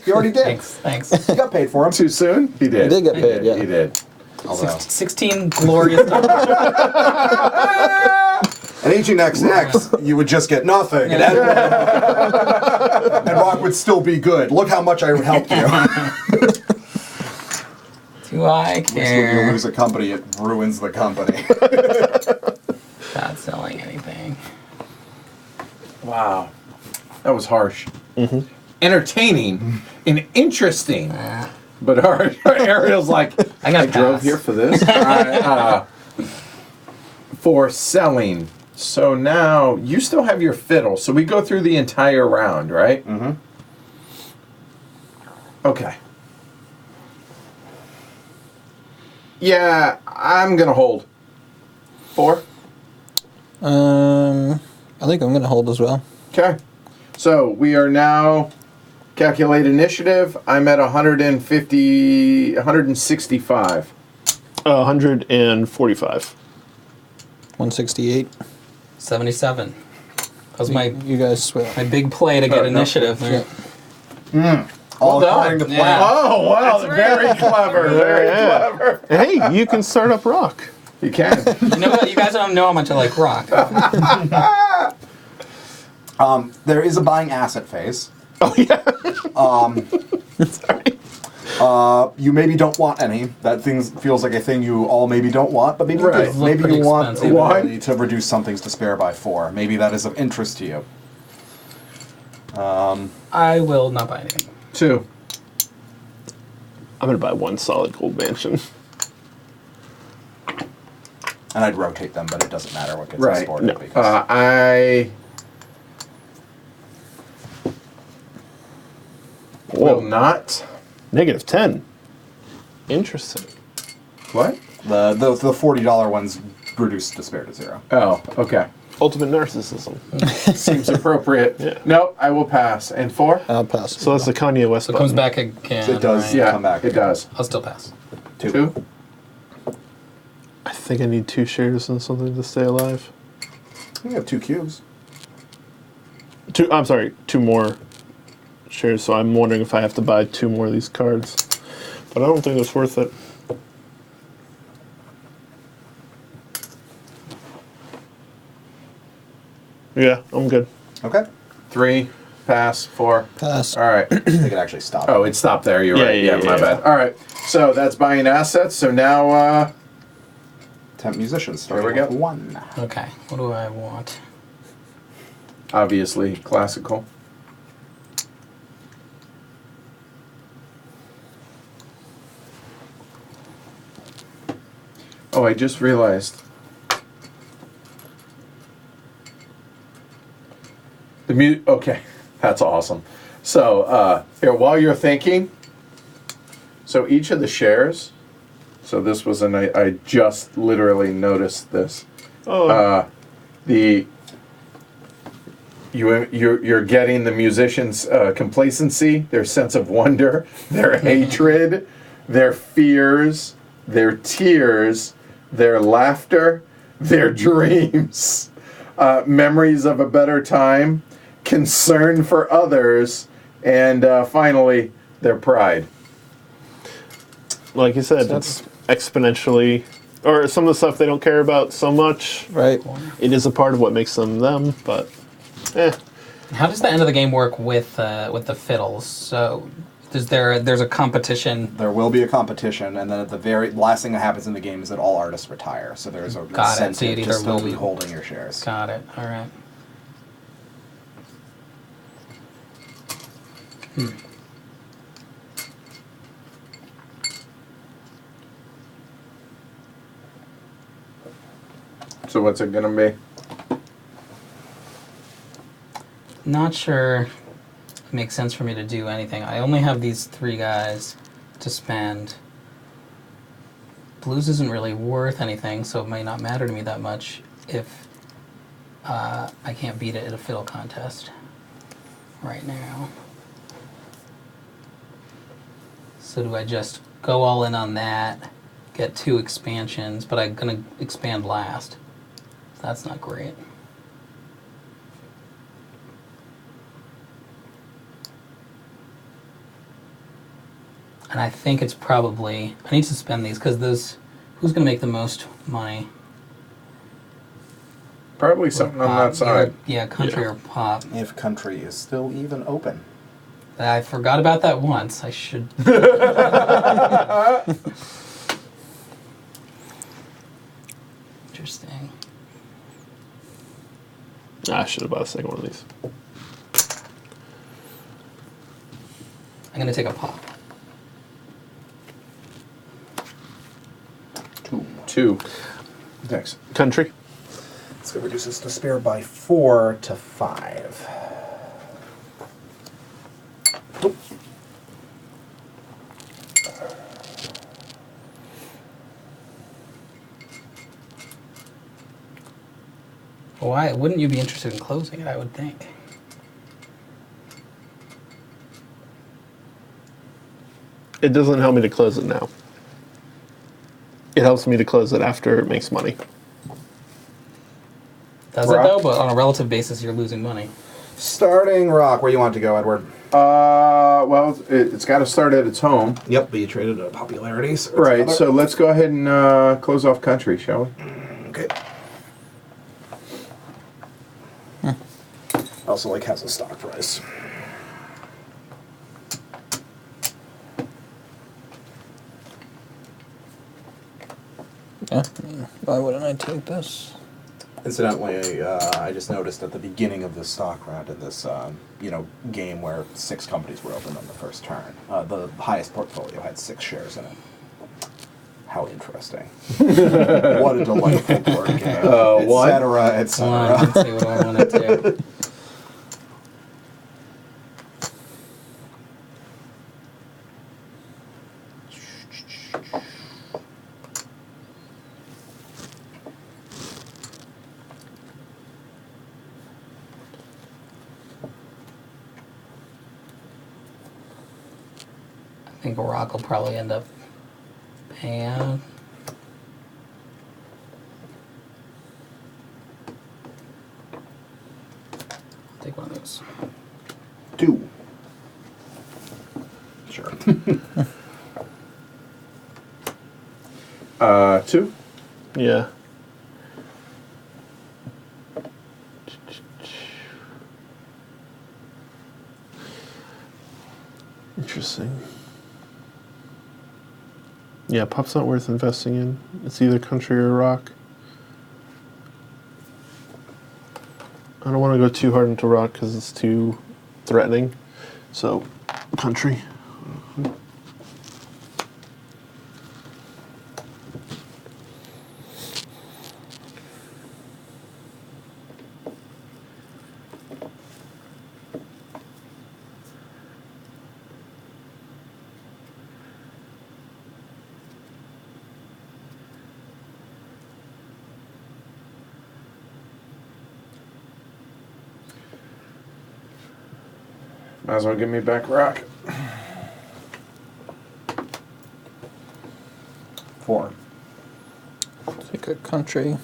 You already did. Thanks. You got paid for them. too soon? He did. He did get paid, yeah. He did. Although, 16 glorious dollars. and HNXX, you would just get nothing. And Rock would still be good. Look how much I would help you. Do I When you care lose a company, it ruins the company. about selling anything? Wow. That was harsh. Entertaining and interesting. But Ariel's like, I gotta drove pass. here for this. All right, for selling. So now you still have your fiddle. So we go through the entire round, right? Mm-hmm. Okay. Yeah, I'm gonna hold. 4. I think I'm gonna hold as well. Okay. So we are now calculate initiative. I'm at 165. 145. 168. 77. That was my You guys swear. big play to get no. initiative. All done. according to plan. Yeah. Oh wow! Very clever. Very Yeah. clever. Hey, you can start up rock. You can. You know what? You guys don't know how much I like rock. There is a buying asset phase. Oh yeah. Sorry. You maybe don't want any. That thing feels like a thing you all maybe don't want, but maybe you Right. do. Look Maybe pretty you want expensive. the Why? ability to reduce something's despair by 4. Maybe that is of interest to you. I will not buy anything. 2. I'm gonna buy one solid gold mansion. And I'd rotate them, but it doesn't matter what gets Right. exported. No. Because I will not. -10. Interesting. What? the $40 ones reduce despair to 0. Oh, okay. Ultimate narcissism. Seems appropriate. Yeah. No, I will pass. And 4? I'll pass. So that's the Kanye West So it comes button. back again. It does, right? yeah. Yeah, Come back it again. does. I'll still pass. 2. I think I need 2 shares and something to stay alive. You have 2 cubes. 2. I'm sorry, 2 more shares. So I'm wondering if I have to buy 2 more of these cards, but I don't think it's worth it. Yeah, I'm good. Okay. 3. Pass. 4. Pass. All right. I think it actually stopped. Oh, it stopped there. You're Yeah, right. yeah, my yeah. bad. All right. So that's buying assets. So now, Temp musicians There starting we go. with 1. Okay. What do I want? obviously classical. Oh, I just realized. Okay, that's awesome. So here, while you're thinking, so each of the shares. So this was I just literally noticed this. Oh, You're getting the musicians' complacency, their sense of wonder, their hatred, their fears, their tears, their laughter, their dreams, memories of a better time, concern for others, and finally, their pride. like you said, it's exponentially, or some of the stuff they don't care about so much. Right. It is a part of what makes them them, but How does the end of the game work with the fiddles? So There's a competition. There will be a competition, and then at the very last thing that happens in the game is that all artists retire. So there's a Got it. So you'd incentive to either still be lose- holding your shares. Got it. All right. So what's it gonna be? Not sure it makes sense for me to do anything. I only have these 3 guys to spend. Blues isn't really worth anything, so it might not matter to me that much if I can't beat it at a fiddle contest right now. So do I just go all in on that, get 2 expansions, but I'm going to expand last. That's not great. And I think it's probably, I need to spend these because who's going to make the most money? Probably something on Pop, that side. Yeah, country Yeah. or pop. If country is still even open. I forgot about that once. I should. Interesting. I should have bought a second one of these. I'm going to take a pop. 2. Next. Country. Let's go reduce this despair by 4 to 5. Oop. Why wouldn't you be interested in closing it? I would think. It doesn't help me to close it now. It helps me to close it after it makes money. Does Rock? it though? But on a relative basis, you're losing money. Starting rock. Where you want to go, Edward? Well, it's got to start at its home. Yep, but you traded a popularity. So Right, so let's go ahead and close off country, shall we? Okay. Also, like, has a stock price. Yeah. Why wouldn't I take this? Incidentally, I just noticed at the beginning of this stock round in this, game where 6 companies were opened on the first turn, the highest portfolio had 6 shares in it. How interesting! What a delightful board game, what? etc., Hold on, let's etc. see what I want to do. I think Rock will probably end up paying out. I'll take one of those. 2. Sure. 2. Yeah. Interesting. Yeah, pop's not worth investing in. It's either country or rock. I don't want to go too hard into rock because it's too threatening. So, country. Might as well give me back rock. 4. Take a country.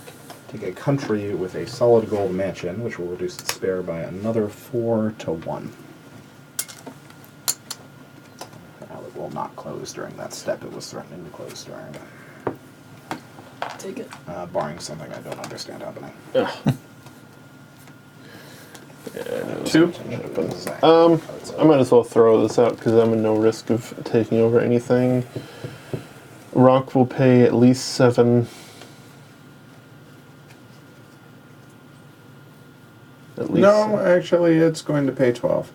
Take a country with a solid gold mansion, which will reduce its spare by another 4 to 1. Now it will not close during that step it was threatening to close during, Take it. barring something I don't understand happening. Ugh. Yeah, I know. 2? I might as well throw this out because I'm in no risk of taking over anything. Rock will pay at least 7. At least. No, actually, it's going to pay 12.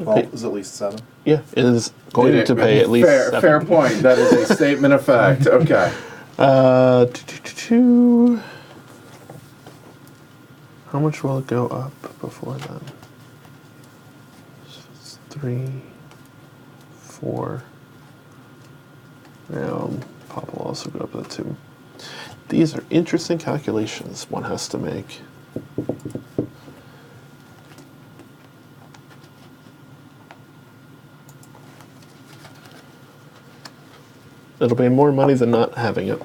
Well, is at least 7. Yeah, it is going to pay at least fair, 7. Fair point. That is a statement of fact. Okay. How much will it go up before then? 3, 4. Now, pop will also go up to 2. These are interesting calculations one has to make. It'll be more money than not having it.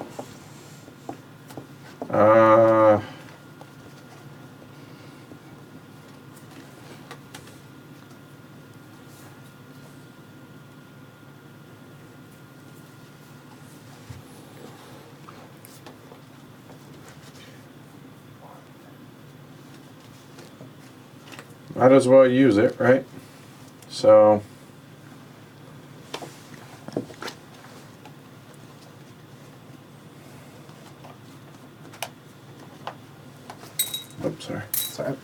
Might as well use it, right? So. Oops, sorry. Sorry.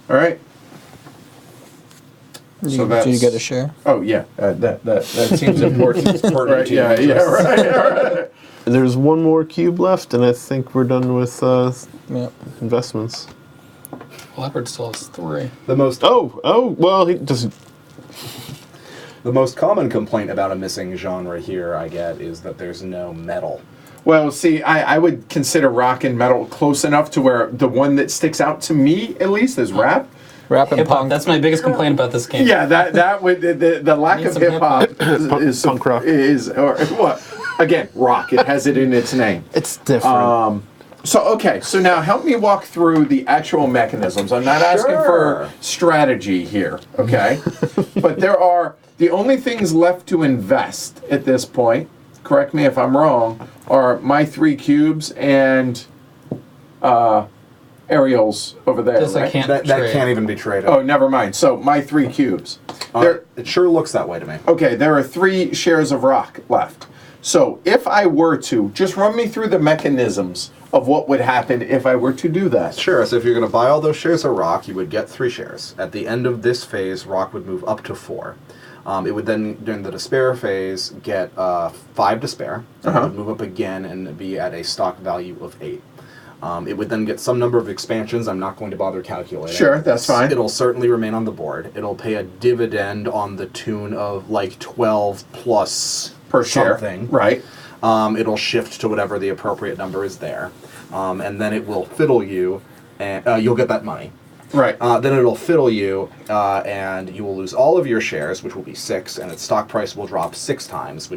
All right. Do So you get a that's- share? Oh yeah, that seems important. Pertinent Right? to your Yeah, yeah, interests. right. There's one more cube left, and I think we're done with Yeah. investments. Leopard still has 3. The most Well, he doesn't. the most common complaint about a missing genre here I get is that there's no metal. Well, see, I would consider rock and metal close enough to where the one that sticks out to me, at least, is rap. Rap and Hip hop. punk. That's my biggest complaint about this game. Yeah, that would the lack Need of some hip hop Punk- is punk rock. is or what? Again, rock. It has it in its name. It's different. So now help me walk through the actual mechanisms. I'm not asking for Sure. strategy here, okay? But there are the only things left to invest at this point. Correct me if I'm wrong. Are my 3 cubes and Ariel's over there? This I right? can't That trade. can't even be traded. Oh, never mind. So my 3 cubes. There, It sure looks that way to me. okay, there are 3 shares of rock left. So if I were to, just run me through the mechanisms of what would happen if I were to do that. Sure, so if you're going to buy all those shares of rock, you would get 3 shares. At the end of this phase, rock would move up to 4. It would then, during the despair phase, get 5 despair. It would move up again and be at a stock value of 8. It would then get some number of expansions. I'm not going to bother calculating. Sure, that's fine. It'll certainly remain on the board. It'll pay a dividend on the tune of like 12 plus Per share. something. Right. It'll shift to whatever the appropriate number is there. And then it will fiddle you, and you'll get that money. Right. Then it'll fiddle you, and you will lose all of your shares, which will be 6, and its stock price will drop 6 times,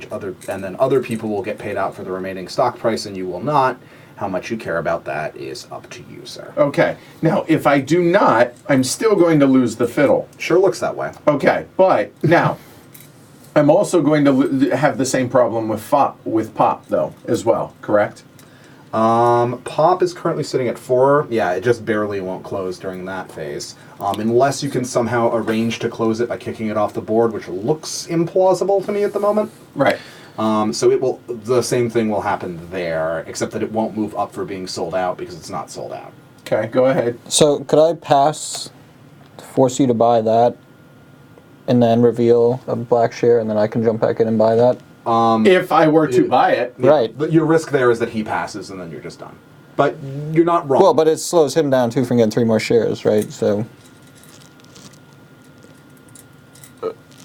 and then other people will get paid out for the remaining stock price, and you will not. How much you care about that is up to you, sir. Okay. Now, if I do not, I'm still going to lose the fiddle. Sure looks that way. Okay. But now, I'm also going to have the same problem with pop, though, as well. Correct? Pop is currently sitting at 4. Yeah, it just barely won't close during that phase. Unless you can somehow arrange to close it by kicking it off the board, which looks implausible to me at the moment. Right. So the same thing will happen there, except that it won't move up for being sold out because it's not sold out. Okay. Go ahead. So could I pass to force you to buy that, and then reveal a black share, and then I can jump back in and buy that? If I were to buy it. Right. But your risk there is that he passes and then you're just done. But you're not wrong. Well, but it slows him down too from getting 3 more shares, right? So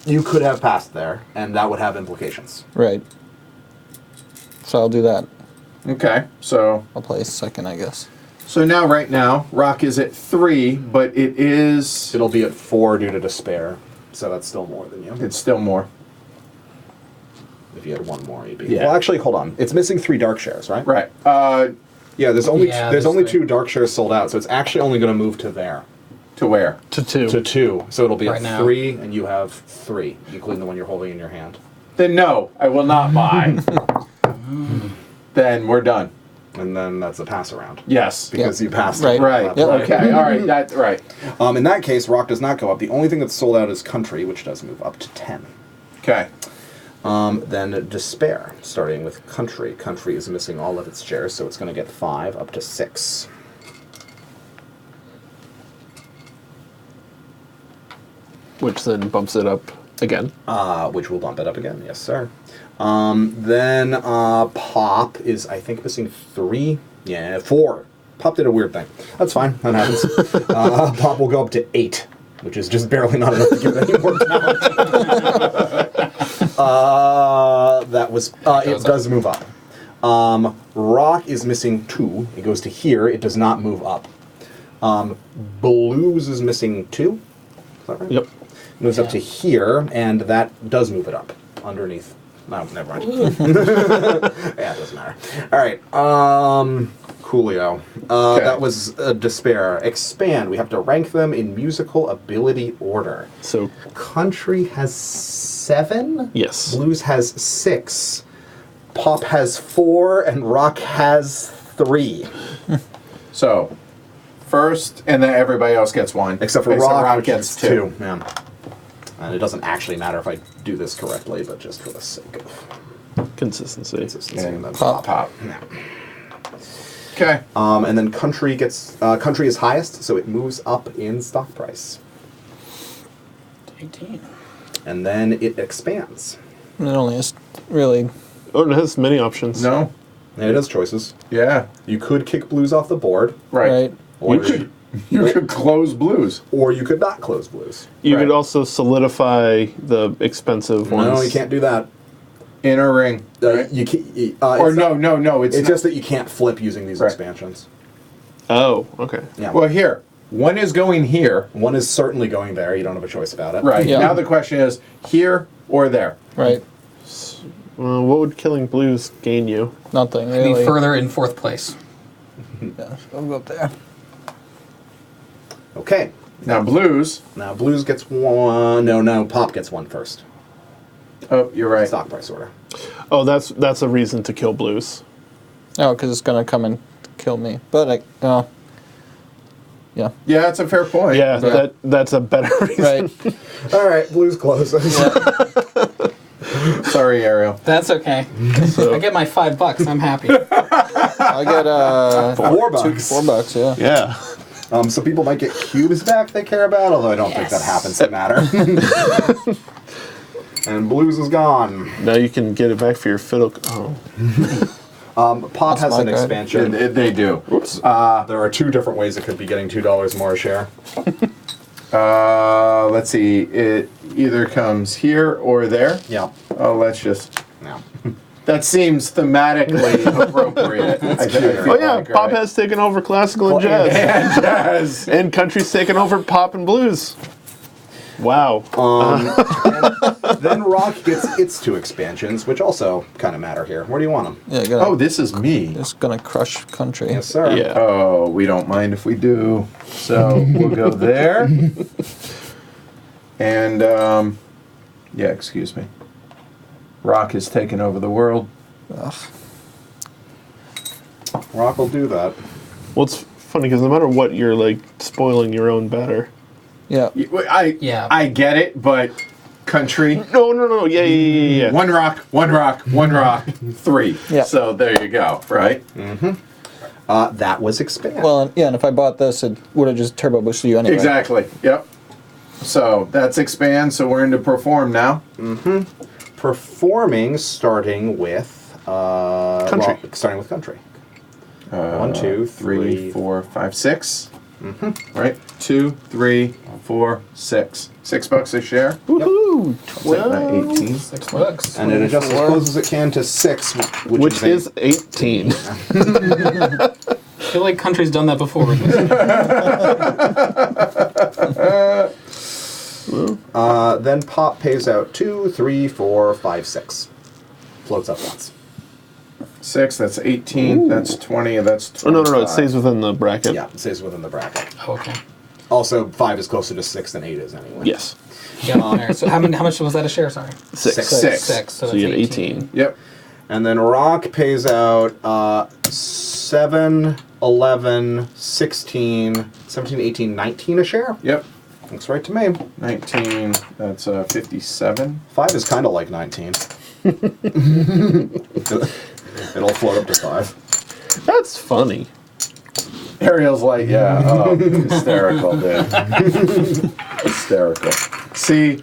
you could have passed there, and that would have implications. right. So I'll do that. Okay. So I'll play second, I guess. right now, rock is at 3, but it is. It'll be at 4 due to despair, so that's still more than you. It's still more. If you had 1 more, you'd be. Yeah. Well, actually, hold on. It's missing 3 dark shares, right? Right. Yeah. There's only Yeah, there's there's only 3. 2 dark shares sold out, so it's actually only going to move to there. To where? To 2. To 2, so it'll be Right at now. 3, and you have 3, including the one you're holding in your hand. Then no, I will not buy. Then we're done. And then that's a pass around. Yes. Because you passed Right. Right. Yep. Okay. All right. That's right. In that case, rock does not go up. The only thing that's sold out is country, which does move up to 10. Okay. Then despair, starting with country. Country is missing all of its shares, so it's going to get 5 up to 6. Which then bumps it up again. Which will bump it up again. Yes, sir. Then pop is, I think, missing 3. Yeah, 4. Pop did a weird thing. That's fine. That happens. Pop will go up to 8, which is just barely not enough to give it any more talent. That was. It does move up. Rock is missing 2. It goes to here. It does not move up. Blues is missing 2. Is that right? Yep. It moves up to here, and that does move it up underneath. No, never mind. Yeah, it doesn't matter. All right. Coolio. Okay. That was despair. Expand. We have to rank them in musical ability order. So, Country has 7. yes. Blues has 6. Pop has 4, and rock has 3. So, first, and then everybody else gets 1. Except for rock, which gets is 2. Yeah. And it doesn't actually matter if I do this correctly, but just for the sake of Consistency. consistency. And then pop. Okay. And then country gets country is highest, so it moves up in stock price, 18. and then it expands. It only is really. Oh, it has many options. No. And it has choices. Yeah. You could kick blues off the board, Right. or You could close blues. or you could not close blues. You Right. could also solidify the expensive ones. No, you can't do that. Inner ring. Right? You can't. Or it's no. not- It's It's not- just that you can't flip using these Right. expansions. Oh, okay. Yeah. Well, here. One is going here. One is certainly going there. You don't have a choice about it. Right. Yeah. Now the question is here or there. Right. What would killing blues gain you? Nothing Be really. further in 4th place. Yeah, I'll go up there. Okay. Now blues. Now blues gets 1. No. Pop gets 1 first. Oh, you're right. Stock price order. Oh, that's a reason to kill blues. Oh, because it's gonna come and kill me. But yeah. Yeah, that's a fair point. Yeah, But- that's a better reason. Right. All right, blues closes. Sorry, Ariel. That's okay. I get my $5. I'm happy. I get $4. $4. Yeah. Yeah. So people might get cubes back they care about, although I don't think that happens to matter. And blues is gone. Now you can get it back for your fiddle. Oh. Pop has my an card. expansion. They do. Whoops. There are 2 different ways it could be getting $2 more a share. Let's see. It either comes here or there. Yeah. Oh, let's just. Yeah. That seems thematically appropriate. I feel Oh yeah, like, pop right? has taken over classical and jazz, And jazz. and country's taken over pop and blues. Wow. Then rock gets its 2 expansions, which also kind of matter here. Where do you want them? Yeah. Gonna, Oh, this is me. it's gonna crush country. Yes, sir. Yeah. Oh, we don't mind if we do. So we'll go there. And, yeah, excuse me. Rock has taken over the world. Ugh. Rock will do that. Well, it's funny because no matter what, you're like spoiling your own batter. Yeah. Yeah. I get it, but country. No. Yeah. One rock, 3. Yeah. So there you go, right? That was expand. Well, yeah, and if I bought this, it would have just turbo boosted you anyway. Exactly. Yep. So that's expand. So we're into perform now. Performing, starting with Country. well, starting with country. 1, 2, 3, 4, 5, 6. Right. 2, 3, 4, 6. $6 a share. Woohoo! Set that 18. $6. And it adjusts as close as it can to 6, Which is 18. I feel like country's done that before. then pop pays out 2, 3, 4, 5, 6. Floats up once. 6. That's 18. Ooh. That's 20. That's 25. Oh no! It stays within the bracket. Yeah, it stays within the bracket. Oh, okay. Also, 5 is closer to 6 than 8 is anyway. Yes. Yeah, there. So how much was that a share? Sorry. 6. 6. 6. So, So you that's get 18. Yep. And then rock pays out 7, 11, 16, 17, 18, 19 a share. Yep. Looks right to me. 19, that's 57. 5 is kind of like 19. It'll float up to 5. That's funny. Ariel's like, yeah, oh, hysterical, dude. Hysterical. See,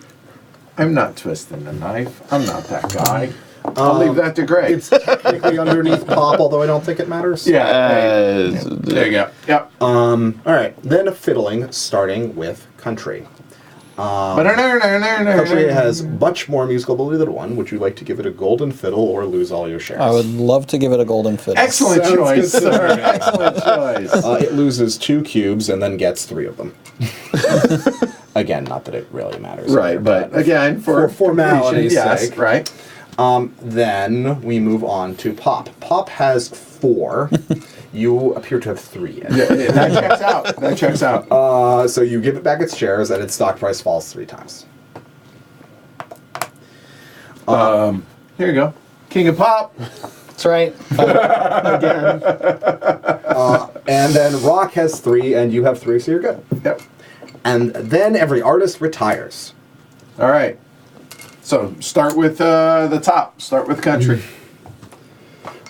I'm not twisting the knife. I'm not that guy. I'll leave that to Greg. It's technically underneath pop, although I don't think it matters. Yeah, there you go. Yep. All right, then fiddling, starting with country. Country has much more musical ability than 1. Would you like to give it a golden fiddle or lose all your shares? I would love to give it a golden fiddle. Excellent Sounds choice, good. sir. Excellent choice. It loses 2 cubes and then gets 3 of them. Again, not that it really matters. Right, either, but again, for formality's yes, sake. right. Then we move on to pop. Pop has 4. You appear to have 3. Yeah, that checks out. That checks out. So you give it back its shares, and its stock price falls 3 times. Here you go. King of Pop. That's right. Again. And then rock has 3, and you have 3, so you're good. Yep. And then every artist retires. All right. So start with the top. Start with country.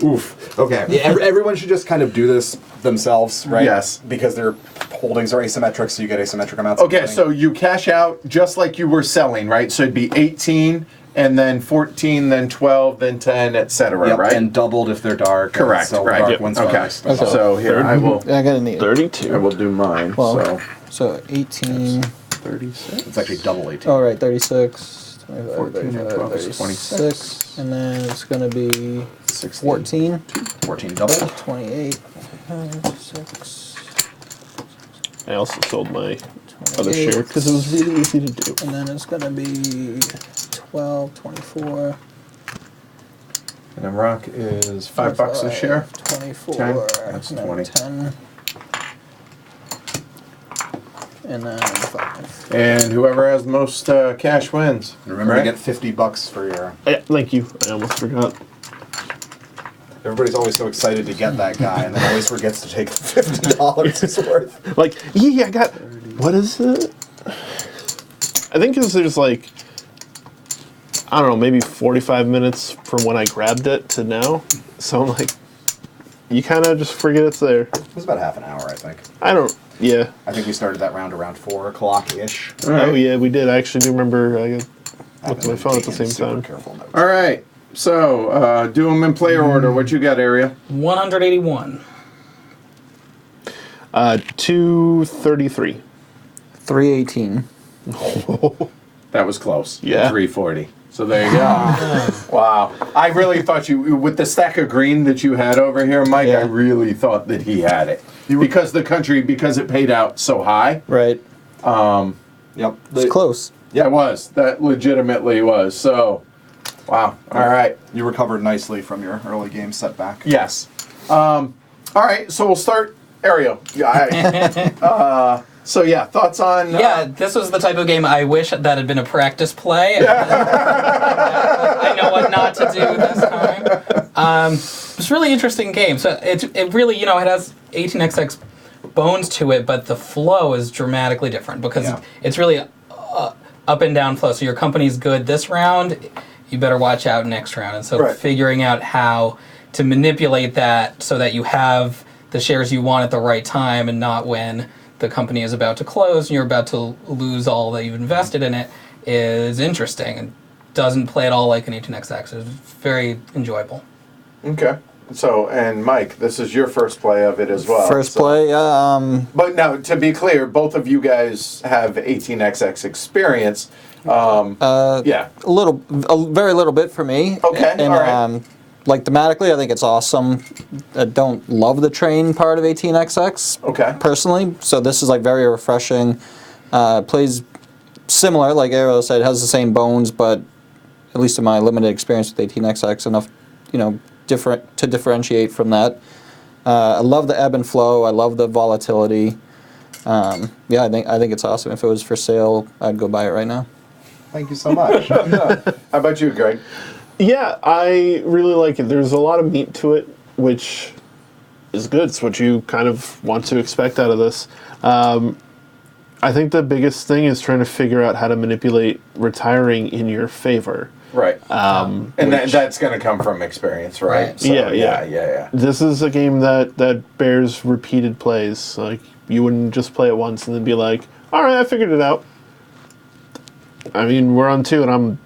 Oof. Okay. Yeah, everyone should just kind of do this themselves, right? Yes. Because their holdings are asymmetric, so you get asymmetric amounts of Okay, money. so you cash out just like you were selling, right? So it'd be 18, and then 14, then 12, then 10, etc. Yep, right? and doubled if they're dark. and Correct. So Right. dark Yep. ones Okay. first. Okay. So here I will. I gotta need 32. I will do mine. Well, so 18. 36. It's actually double 18. Oh, right, 36. 25, 14 and 35, 12 is 36. And then it's gonna be 16. 14, 14 double. 28, 6, I also sold my other 28. share because it was really easy to do. And then it's gonna be 12, 24. And then rock is $5 a share. 24. 10, that's and then 20. 10. And then 5. And whoever has the most cash wins. Remember right? to get $50 for your... Yeah, thank you. I almost forgot. Everybody's always so excited to get that guy, and then always forgets to take the $50 it's worth. Like, yeah, I got. What is it? I think there's like, I don't know, maybe 45 minutes from when I grabbed it to now. So I'm like, you kind of just forget it's there. It was about half an hour, I think. Yeah. I think we started that round around 4 o'clock-ish. All right. Oh, yeah, we did. I actually do remember I looked at my phone at the Taking same super time. Careful notes. All right. So do them in player order. What you got, Area? 181. 233. 318. That was close. Yeah. 340. So there you go. Wow. I really thought you, with the stack of green that you had over here, Mike, Yeah. I really thought that he had it. Because it paid out so high. Right. Yep. It's close. Yeah, it was. That legitimately was. So, wow. All right. You recovered nicely from your early game setback. Yes. All right. So we'll start. Ariel. Yeah. So yeah, thoughts on? Yeah, this was the type of game I wish that had been a practice play. I know what not to do this time. It's a really interesting game. So it really, it has 18xx bones to it, but the flow is dramatically different because Yeah. it's really up and down flow. So your company's good this round, you better watch out next round. And so Right. figuring out how to manipulate that so that you have the shares you want at the right time and not when the company is about to close and you're about to lose all that you've invested in it is interesting and doesn't play at all like an 18xx. It's very enjoyable. Okay. So, and Mike, this is your first play of it as well. First so- play, But now, to be clear, both of you guys have 18xx experience. Yeah. a very little bit for me. Okay, And all right. like thematically, I think it's awesome. I don't love the train part of 18xx. Okay. Personally, so this is like very refreshing. Plays similar, like Ariel said, it has the same bones, but at least in my limited experience with 18xx, enough, different to differentiate from that. I love the ebb and flow. I love the volatility. I think it's awesome. If it was for sale, I'd go buy it right now. Thank you so much. How about you, Greg? Yeah, I really like it. There's a lot of meat to it, which is good. It's what you kind of want to expect out of this. I think the biggest thing is trying to figure out how to manipulate retiring in your favor. Right. And that's going to come from experience, right? Right. So, Yeah. This is a game that bears repeated plays. Like, you wouldn't just play it once and then be like, all right, I figured it out. I mean, we're on 2, and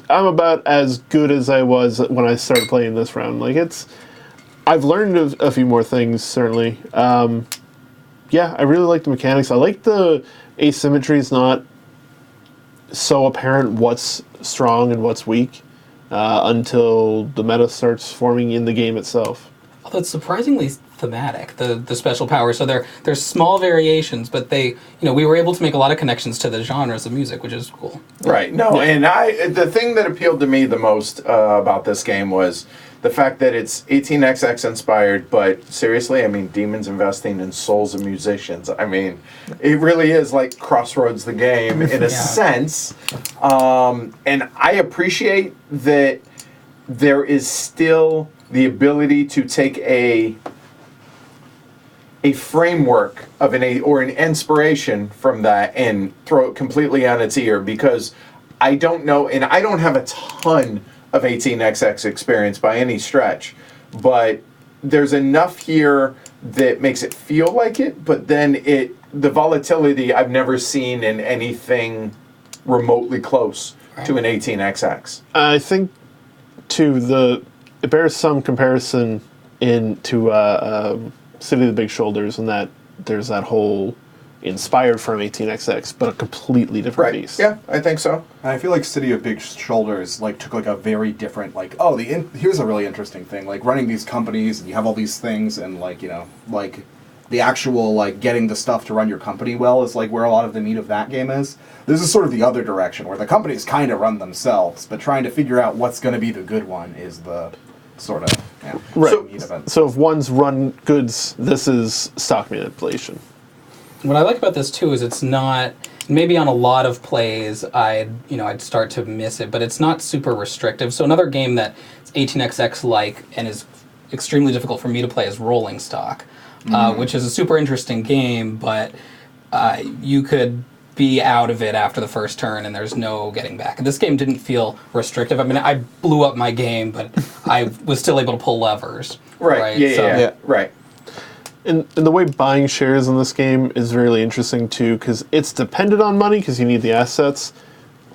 I'm about as good as I was when I started playing this round. Like, I've learned a few more things, certainly. Yeah, I really like the mechanics. I like the asymmetry is not so apparent what's strong and what's weak until the meta starts forming in the game itself. Although it's surprisingly thematic, the special powers. So there's small variations, but we were able to make a lot of connections to the genres of music, which is cool. Right. No, and the thing that appealed to me the most about this game was the fact that it's 18xx inspired, but seriously, I mean, Demons investing in souls of musicians. I mean, it really is like Crossroads the game in a sense. And I appreciate that there is still the ability to take a framework of an inspiration from that and throw it completely on its ear, because I don't know, and I don't have a ton of 18xx experience by any stretch, but there's enough here that makes it feel like it, but then the volatility I've never seen in anything remotely close to an 18xx. I think, too, it bears some comparison to City of the Big Shoulders, in that there's that whole inspired from 18xx, but a completely different beast. Yeah, I think so. I feel like City of Big Shoulders took a very different here's a really interesting thing, running these companies, and you have all these things, and the actual getting the stuff to run your company well is where a lot of the meat of that game is. This is sort of the other direction, where the companies kind of run themselves, but trying to figure out what's going to be the good one is the sort of meat of it. So if one's run goods, this is stock manipulation. What I like about this too is it's not, maybe on a lot of plays I'd start to miss it, but it's not super restrictive. So another game that is 18xx like and is extremely difficult for me to play is Rolling Stock, which is a super interesting game, but you could be out of it after the first turn and there's no getting back. And this game didn't feel restrictive. I mean, I blew up my game, but I was still able to pull levers. Right. Yeah. Right. And the way buying shares in this game is really interesting, too, because it's dependent on money, because you need the assets,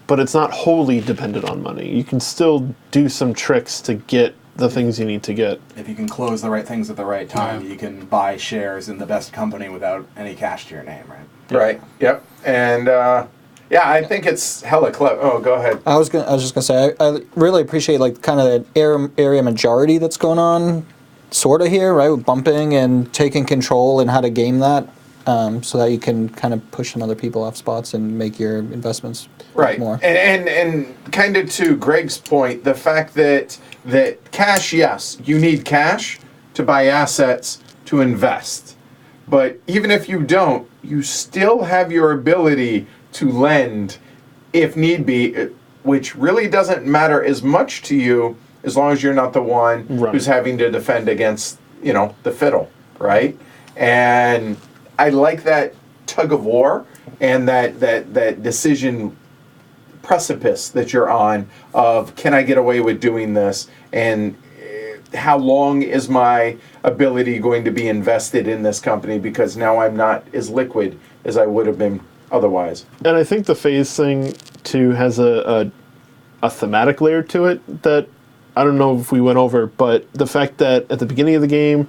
but it's not wholly dependent on money. You can still do some tricks to get the things you need to get. If you can close the right things at the right time, you can buy shares in the best company without any cash to your name, right? Right. Yep. And I think it's hella clever. Oh, go ahead. I was just gonna say I really appreciate kind of the area majority that's going on, sort of here, right? With bumping and taking control and how to game that, so that you can kind of push some other people off spots and make your investments more. And kind of to Greg's point, the fact that cash, yes, you need cash to buy assets to invest. But even if you don't, you still have your ability to lend if need be, which really doesn't matter as much to you as long as you're not the one who's having to defend against, the fiddle, right? And I like that tug of war and that decision precipice that you're on of, can I get away with doing this? And how long is my ability going to be invested in this company, because now I'm not as liquid as I would have been otherwise. And I think the phase thing, too, has a thematic layer to it that I don't know if we went over, but the fact that at the beginning of the game,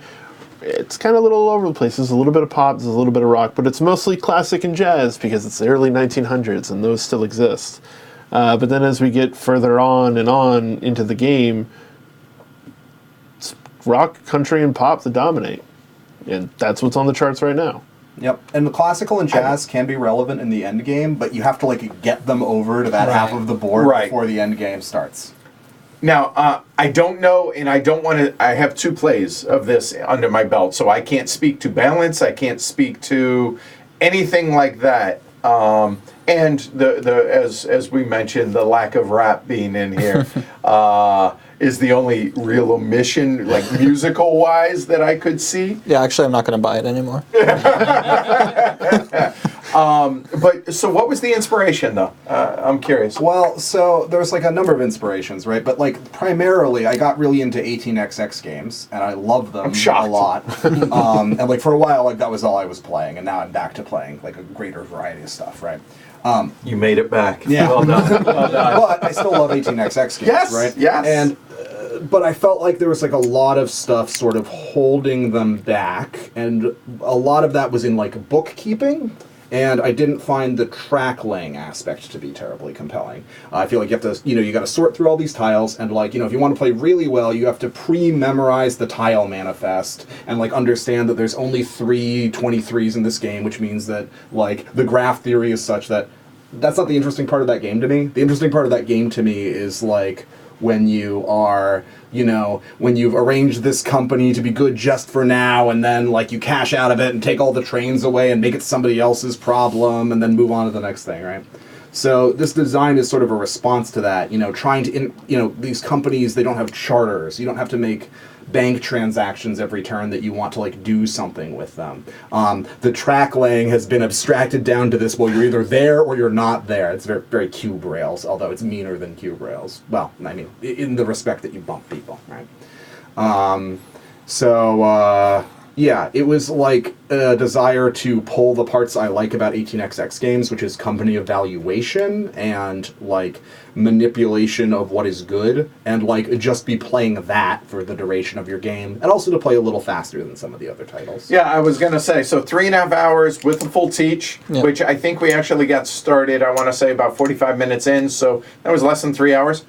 it's kind of a little all over the place. There's a little bit of pop, there's a little bit of rock, but it's mostly classic and jazz because it's the early 1900s and those still exist. But then as we get further on and on into the game, it's rock, country, and pop that dominate. And that's what's on the charts right now. Yep, and the classical and jazz can be relevant in the end game, but you have to get them over to that half of the board before the end game starts. Now, I don't know, and I don't want to. I have 2 plays of this under my belt, so I can't speak to balance. I can't speak to anything like that. And as we mentioned, the lack of rap being in here. is the only real omission, like musical wise, that I could see. Yeah, actually, I'm not going to buy it anymore. But so, what was the inspiration, though? I'm curious. Well, so there's like a number of inspirations, right? But like primarily, I got really into 18xx games, and I love them I'm shocked. a lot. And like for a while, like that was all I was playing, and now I'm back to playing like a greater variety of stuff, right? You made it back. Yeah. Well done. Well done. But I still love 18xx games, Yes, right? yes. And but I felt like there was like a lot of stuff sort of holding them back, and a lot of that was in like bookkeeping. And I didn't find the track laying aspect to be terribly compelling. I feel like you have to, you got to sort through all these tiles, and like, if you want to play really well, you have to pre-memorize the tile manifest, and like understand that there's only 3 23s in this game, which means that like the graph theory is such that that's not the interesting part of that game to me. The interesting part of that game to me is like when you are, when you've arranged this company to be good just for now, and then like you cash out of it and take all the trains away and make it somebody else's problem, and then move on to the next thing, right? So this design is sort of a response to that, trying to, these companies, they don't have charters. You don't have to make bank transactions every turn that you want to like do something with them. The track laying has been abstracted down to this, well, you're either there or you're not there. It's very, very cube rails, although it's meaner than cube rails. Well, I mean, in the respect that you bump people, right? Yeah, it was like a desire to pull the parts I like about 18xx games, which is company evaluation and like manipulation of what is good, and like just be playing that for the duration of your game, and also to play a little faster than some of the other titles. Yeah, I was going to say, so 3.5 hours with a full teach, Yeah. which I think we actually got started, I want to say, about 45 minutes in, so that was less than 3 hours.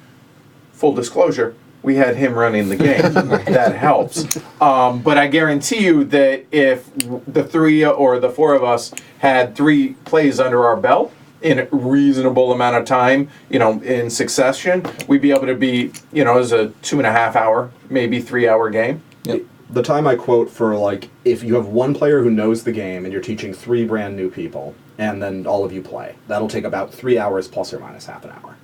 Full disclosure, we had him running the game. That helps. But I guarantee you that if the 3 or the 4 of us had 3 plays under our belt in a reasonable amount of time, in succession, we'd be able to be, it was a 2.5 hour, maybe 3 hour game. Yep. The time I quote for like, if you have one player who knows the game and you're teaching 3 brand new people, and then all of you play, that'll take about 3 hours plus or minus half an hour.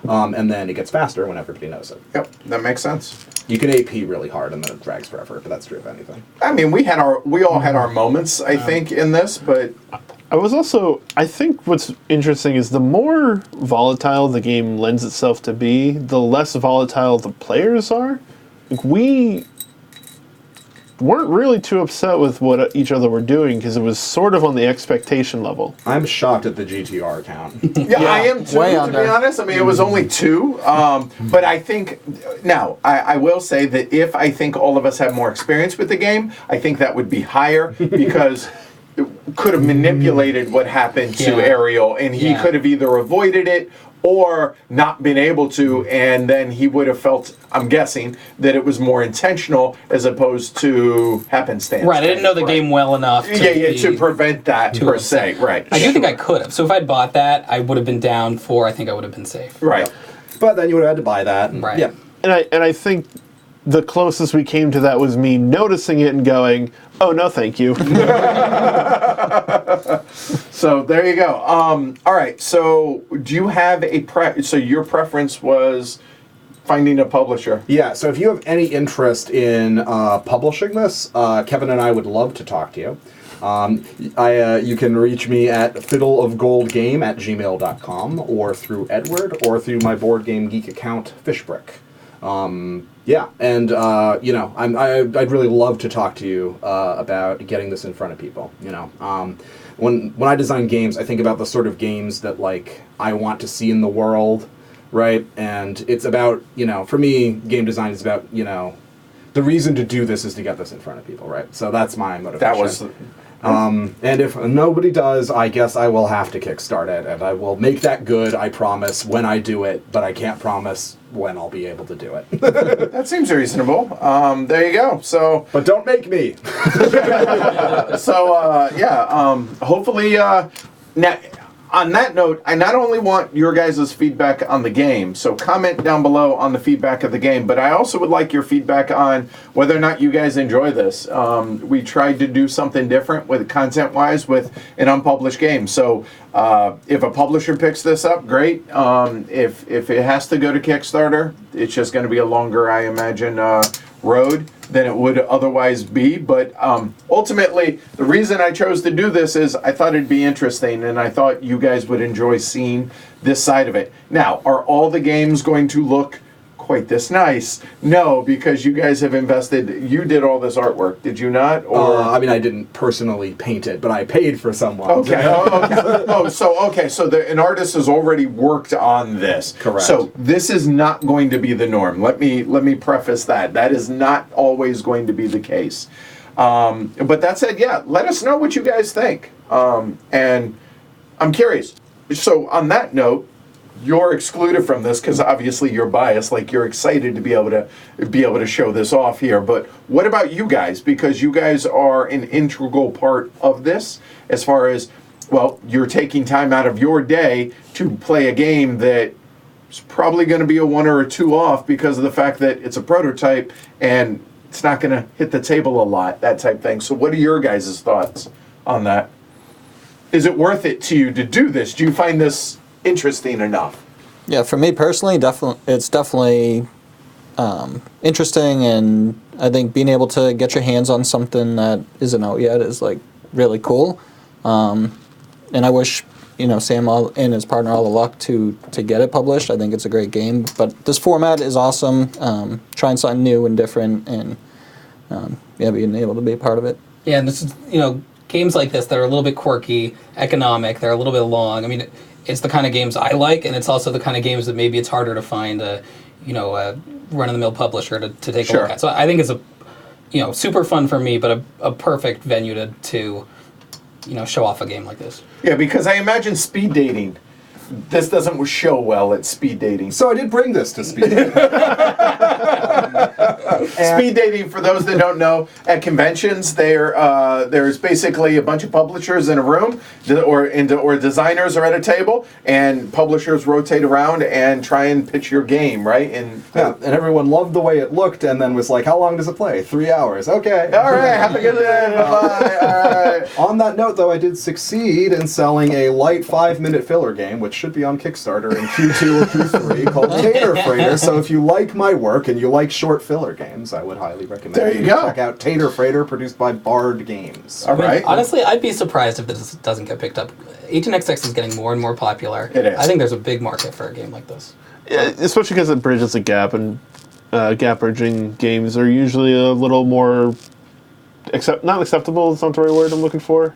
And then it gets faster when everybody knows it. Yep, that makes sense. You can AP really hard and then it drags forever, but that's true of anything. I mean, we all had our moments, I think, in this, but I think what's interesting is the more volatile the game lends itself to be, the less volatile the players are. Like, we weren't really too upset with what each other were doing because it was sort of on the expectation level. I'm shocked at the GTR count. yeah, I am too, way to under. be honest. I mean, it was only 2, but I think, now, I will say that if I think all of us had more experience with the game, I think that would be higher because it could have manipulated what happened to Yeah. Ariel, and he Yeah. could have either avoided it or not been able to, and then he would have felt, I'm guessing, that it was more intentional as opposed to happenstance. Right, I didn't know the game well enough to to prevent that, too per upset. se, right. I do think I could have. So if I'd bought that, I would have been down 4. I think I would have been safe. Right. But then you would have had to buy that. And, Right. Yeah. And I think the closest we came to that was me noticing it and going, "Oh no, thank you." So there you go. All right. So do you have so your preference was finding a publisher? Yeah, so if you have any interest in publishing this, Kevin and I would love to talk to you. You can reach me at fiddleofgoldgame@gmail.com, or through Edward, or through my Board Game Geek account, Fishbrick. Yeah, and I'd really love to talk to you about getting this in front of people. When I design games, I think about the sort of games that like I want to see in the world, right? And it's about, for me, game design is about, the reason to do this is to get this in front of people, right? So that's my motivation. That was. And if nobody does, I guess I will have to kickstart it, and I will make that good, I promise, when I do it, but I can't promise when I'll be able to do it. That seems reasonable. There you go. So. But don't make me! Hopefully, now on that note, I not only want your guys' feedback on the game, so comment down below on the feedback of the game, but I also would like your feedback on whether or not you guys enjoy this. We tried to do something different with content-wise with an unpublished game. So if a publisher picks this up, great. If it has to go to Kickstarter, it's just going to be a longer, I imagine, road than it would otherwise be. But ultimately, the reason I chose to do this is I thought it'd be interesting, and I thought you guys would enjoy seeing this side of it. Now, are all the games going to look quite this nice? No, because you guys have invested. You did all this artwork, did you not? Or I mean, I didn't personally paint it, but I paid for someone. okay, so an artist has already worked on this. Correct. So this is not going to be the norm. Let me preface that. That is not always going to be the case. But that said, yeah, let us know what you guys think. And I'm curious. So on that note, you're excluded from this because obviously you're biased. Like, you're excited to be able to show this off here. But what about you guys? Because you guys are an integral part of this, as far as, well, you're taking time out of your day to play a game that is probably going to be a 1 or a 2 off because of the fact that it's a prototype and it's not going to hit the table a lot, that type thing. So what are your guys' thoughts on that? Is it worth it to you to do this? Do you find this interesting enough? Yeah, for me personally, it's definitely interesting, and I think being able to get your hands on something that isn't out yet is like really cool. And I wish Sam and his partner all the luck to get it published. I think it's a great game, but this format is awesome. Trying something new and different, and being able to be a part of it. Yeah, and this is, games like this that are a little bit quirky, economic, they're a little bit long. I mean, it's the kind of games I like, and it's also the kind of games that maybe it's harder to find a run-of-the-mill publisher to take a look at. So I think it's a super fun for me, but a perfect venue to show off a game like this. Yeah, because I imagine speed dating. This doesn't show well at speed dating. So I did bring this to speed dating. Speed dating, for those that don't know, at conventions, there's basically a bunch of publishers in a room, or designers are at a table, and publishers rotate around and try and pitch your game, right? And everyone loved the way it looked, and then was like, "How long does it play? 3 hours? Okay. All right, have a good day. Bye. All right." On that note, though, I did succeed in selling a light 5-minute filler game, which should be on Kickstarter in Q2 or Q3, called Tater Freighter. So if you like my work and you like short filler games, I would highly recommend There you go. check out Tater Freighter, produced by Bard Games. All right. Honestly, I'd be surprised if this doesn't get picked up. 18xx is getting more and more popular. It is. I think there's a big market for a game like this. Yeah, especially because it bridges a gap, and gap bridging games are usually a little more not acceptable. It's not the right word I'm looking for.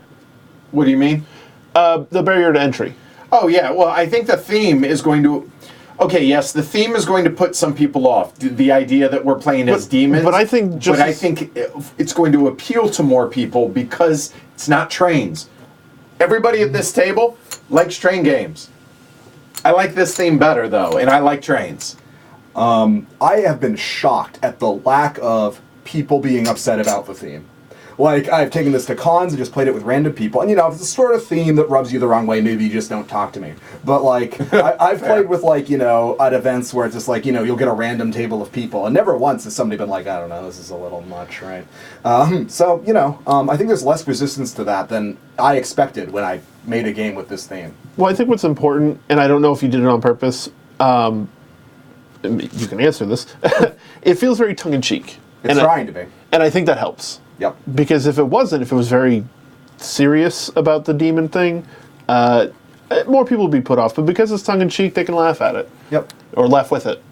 What do you mean? The barrier to entry. Oh, yeah. Well, I think the theme is going to... Okay, yes, the theme is going to put some people off. The idea that we're playing as demons. But I think it's going to appeal to more people because it's not trains. Everybody at this table likes train games. I like this theme better, though, and I like trains. I have been shocked at the lack of people being upset about the theme. Like, I've taken this to cons and just played it with random people. And, if it's the sort of theme that rubs you the wrong way, maybe you just don't talk to me. But, like, I've played with, like, at events where it's just like, you'll get a random table of people. And never once has somebody been like, I don't know, this is a little much, right? So, I think there's less resistance to that than I expected when I made a game with this theme. Well, I think what's important, and I don't know if you did it on purpose, you can answer this, it feels very tongue-in-cheek. It's trying to be. And I think that helps. Yep. Because if it was very serious about the demon thing, more people would be put off. But because it's tongue-in-cheek, they can laugh at it. Yep. Or laugh with it.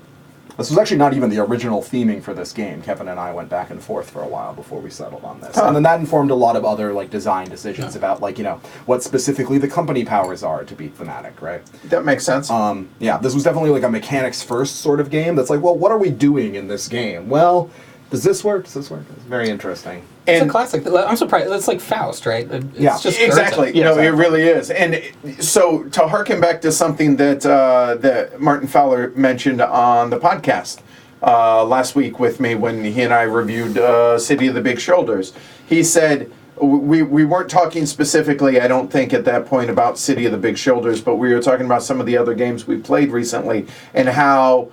This was actually not even the original theming for this game. Kevin and I went back and forth for a while before we settled on this. And then that informed a lot of other design decisions about what specifically the company powers are to be thematic, right? That makes sense. This was definitely a mechanics first sort of game that's like, well, what are we doing in this game? Well, does this work? Does this work? It's very interesting. It's a classic. I'm surprised. It's like Faust, right? It's just exactly. Goethe. It really is. And so to harken back to something that Martin Fowler mentioned on the podcast last week with me when he and I reviewed City of the Big Shoulders, he said we weren't talking specifically, I don't think, at that point about City of the Big Shoulders, but we were talking about some of the other games we played recently and how,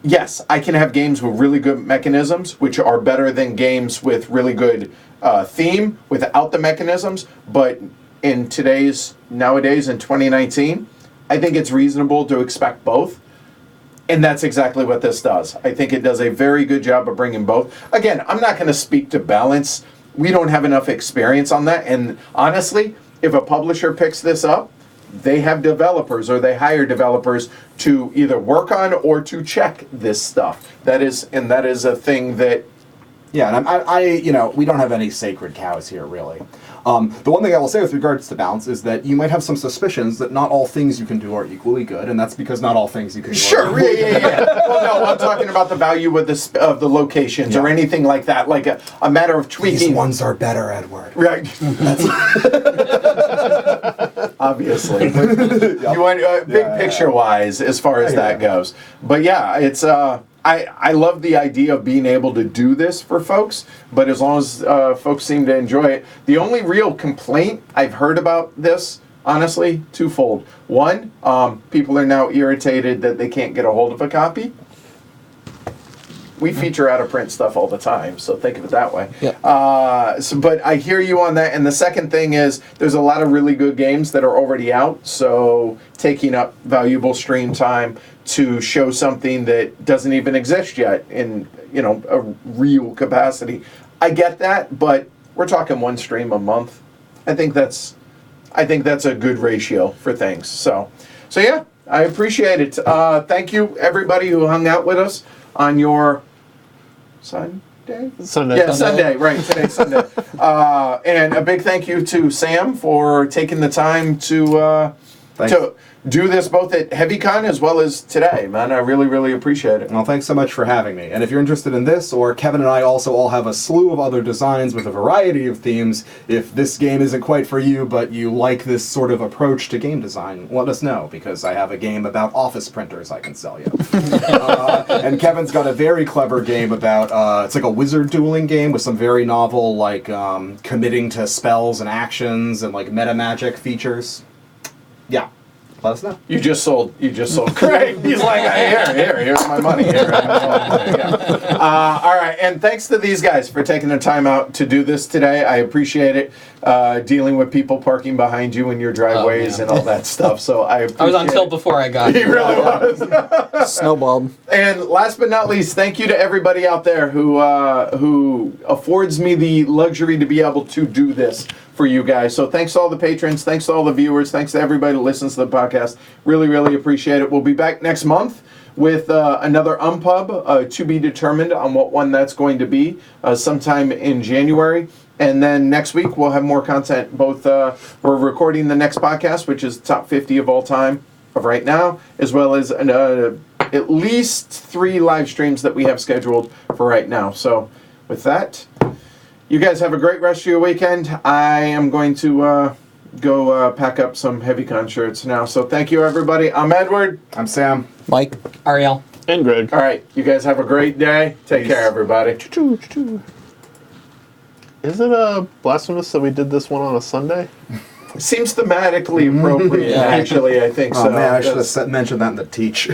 yes, I can have games with really good mechanisms, which are better than games with really good theme without the mechanisms, but nowadays in 2019, I think it's reasonable to expect both. And that's exactly what this does. I think it does a very good job of bringing both. Again, I'm not going to speak to balance. We don't have enough experience on that. And honestly, if a publisher picks this up, they have developers or they hire developers to either work on or to check this stuff. That is a thing that. Yeah, and we don't have any sacred cows here, really. The one thing I will say with regards to balance is that you might have some suspicions that not all things you can do are equally good, and that's because not all things you can do Sure, are equally good. yeah. Well, no, I'm talking about the value of the locations or anything like that, like a matter of tweaking. These ones are better, Edward. Right. Obviously. You want big picture wise as far as that goes. But yeah, it's I love the idea of being able to do this for folks, but as long as folks seem to enjoy it. The only real complaint I've heard about this, honestly, twofold. One, people are now irritated that they can't get a hold of a copy. We feature out of print stuff all the time, so think of it that way. Yeah. But I hear you on that. And the second thing is there's a lot of really good games that are already out, so taking up valuable stream time to show something that doesn't even exist yet in a real capacity. I get that, but we're talking one stream a month. I think that's a good ratio for things. So yeah, I appreciate it. Thank you everybody who hung out with us on your Sunday? Sunday. Yeah, Sunday, right. Today's Sunday. And a big thank you to Sam for taking the time to do this both at HeavyCon as well as today, man. I really, really appreciate it. Well, thanks so much for having me. And if you're interested in this, or Kevin and I also all have a slew of other designs with a variety of themes, if this game isn't quite for you, but you like this sort of approach to game design, let us know, because I have a game about office printers I can sell you. And Kevin's got a very clever game about, it's like a wizard dueling game with some very novel, like, committing to spells and actions and, like, meta magic features. Yeah. Let us know. You just sold Craig. He's like, here's my money. All right, and thanks to these guys for taking the time out to do this today. I appreciate it. Dealing with people parking behind you in your driveways and all that stuff. So I was on tilt before I got He here. really was. Snowballed. And last but not least, thank you to everybody out there who affords me the luxury to be able to do this for you guys. So thanks to all the patrons, thanks to all the viewers, thanks to everybody who listens to the podcast. Really, really appreciate it. We'll be back next month with another UnPub, to be determined on what one that's going to be, sometime in January. And then next week we'll have more content. Both we're recording the next podcast, which is top 50 of all time of right now, as well as at least 3 live streams that we have scheduled for right now. So with that, you guys have a great rest of your weekend. I am going to go pack up some HeavyCon shirts now. So thank you, everybody. I'm Edward. I'm Sam. Mike. Ariel. And Greg. All right. You guys have a great day. Take care, everybody. Is it blasphemous that we did this one on a Sunday? Seems thematically appropriate, actually. I think so. Oh, man, I should have mentioned that in the teach.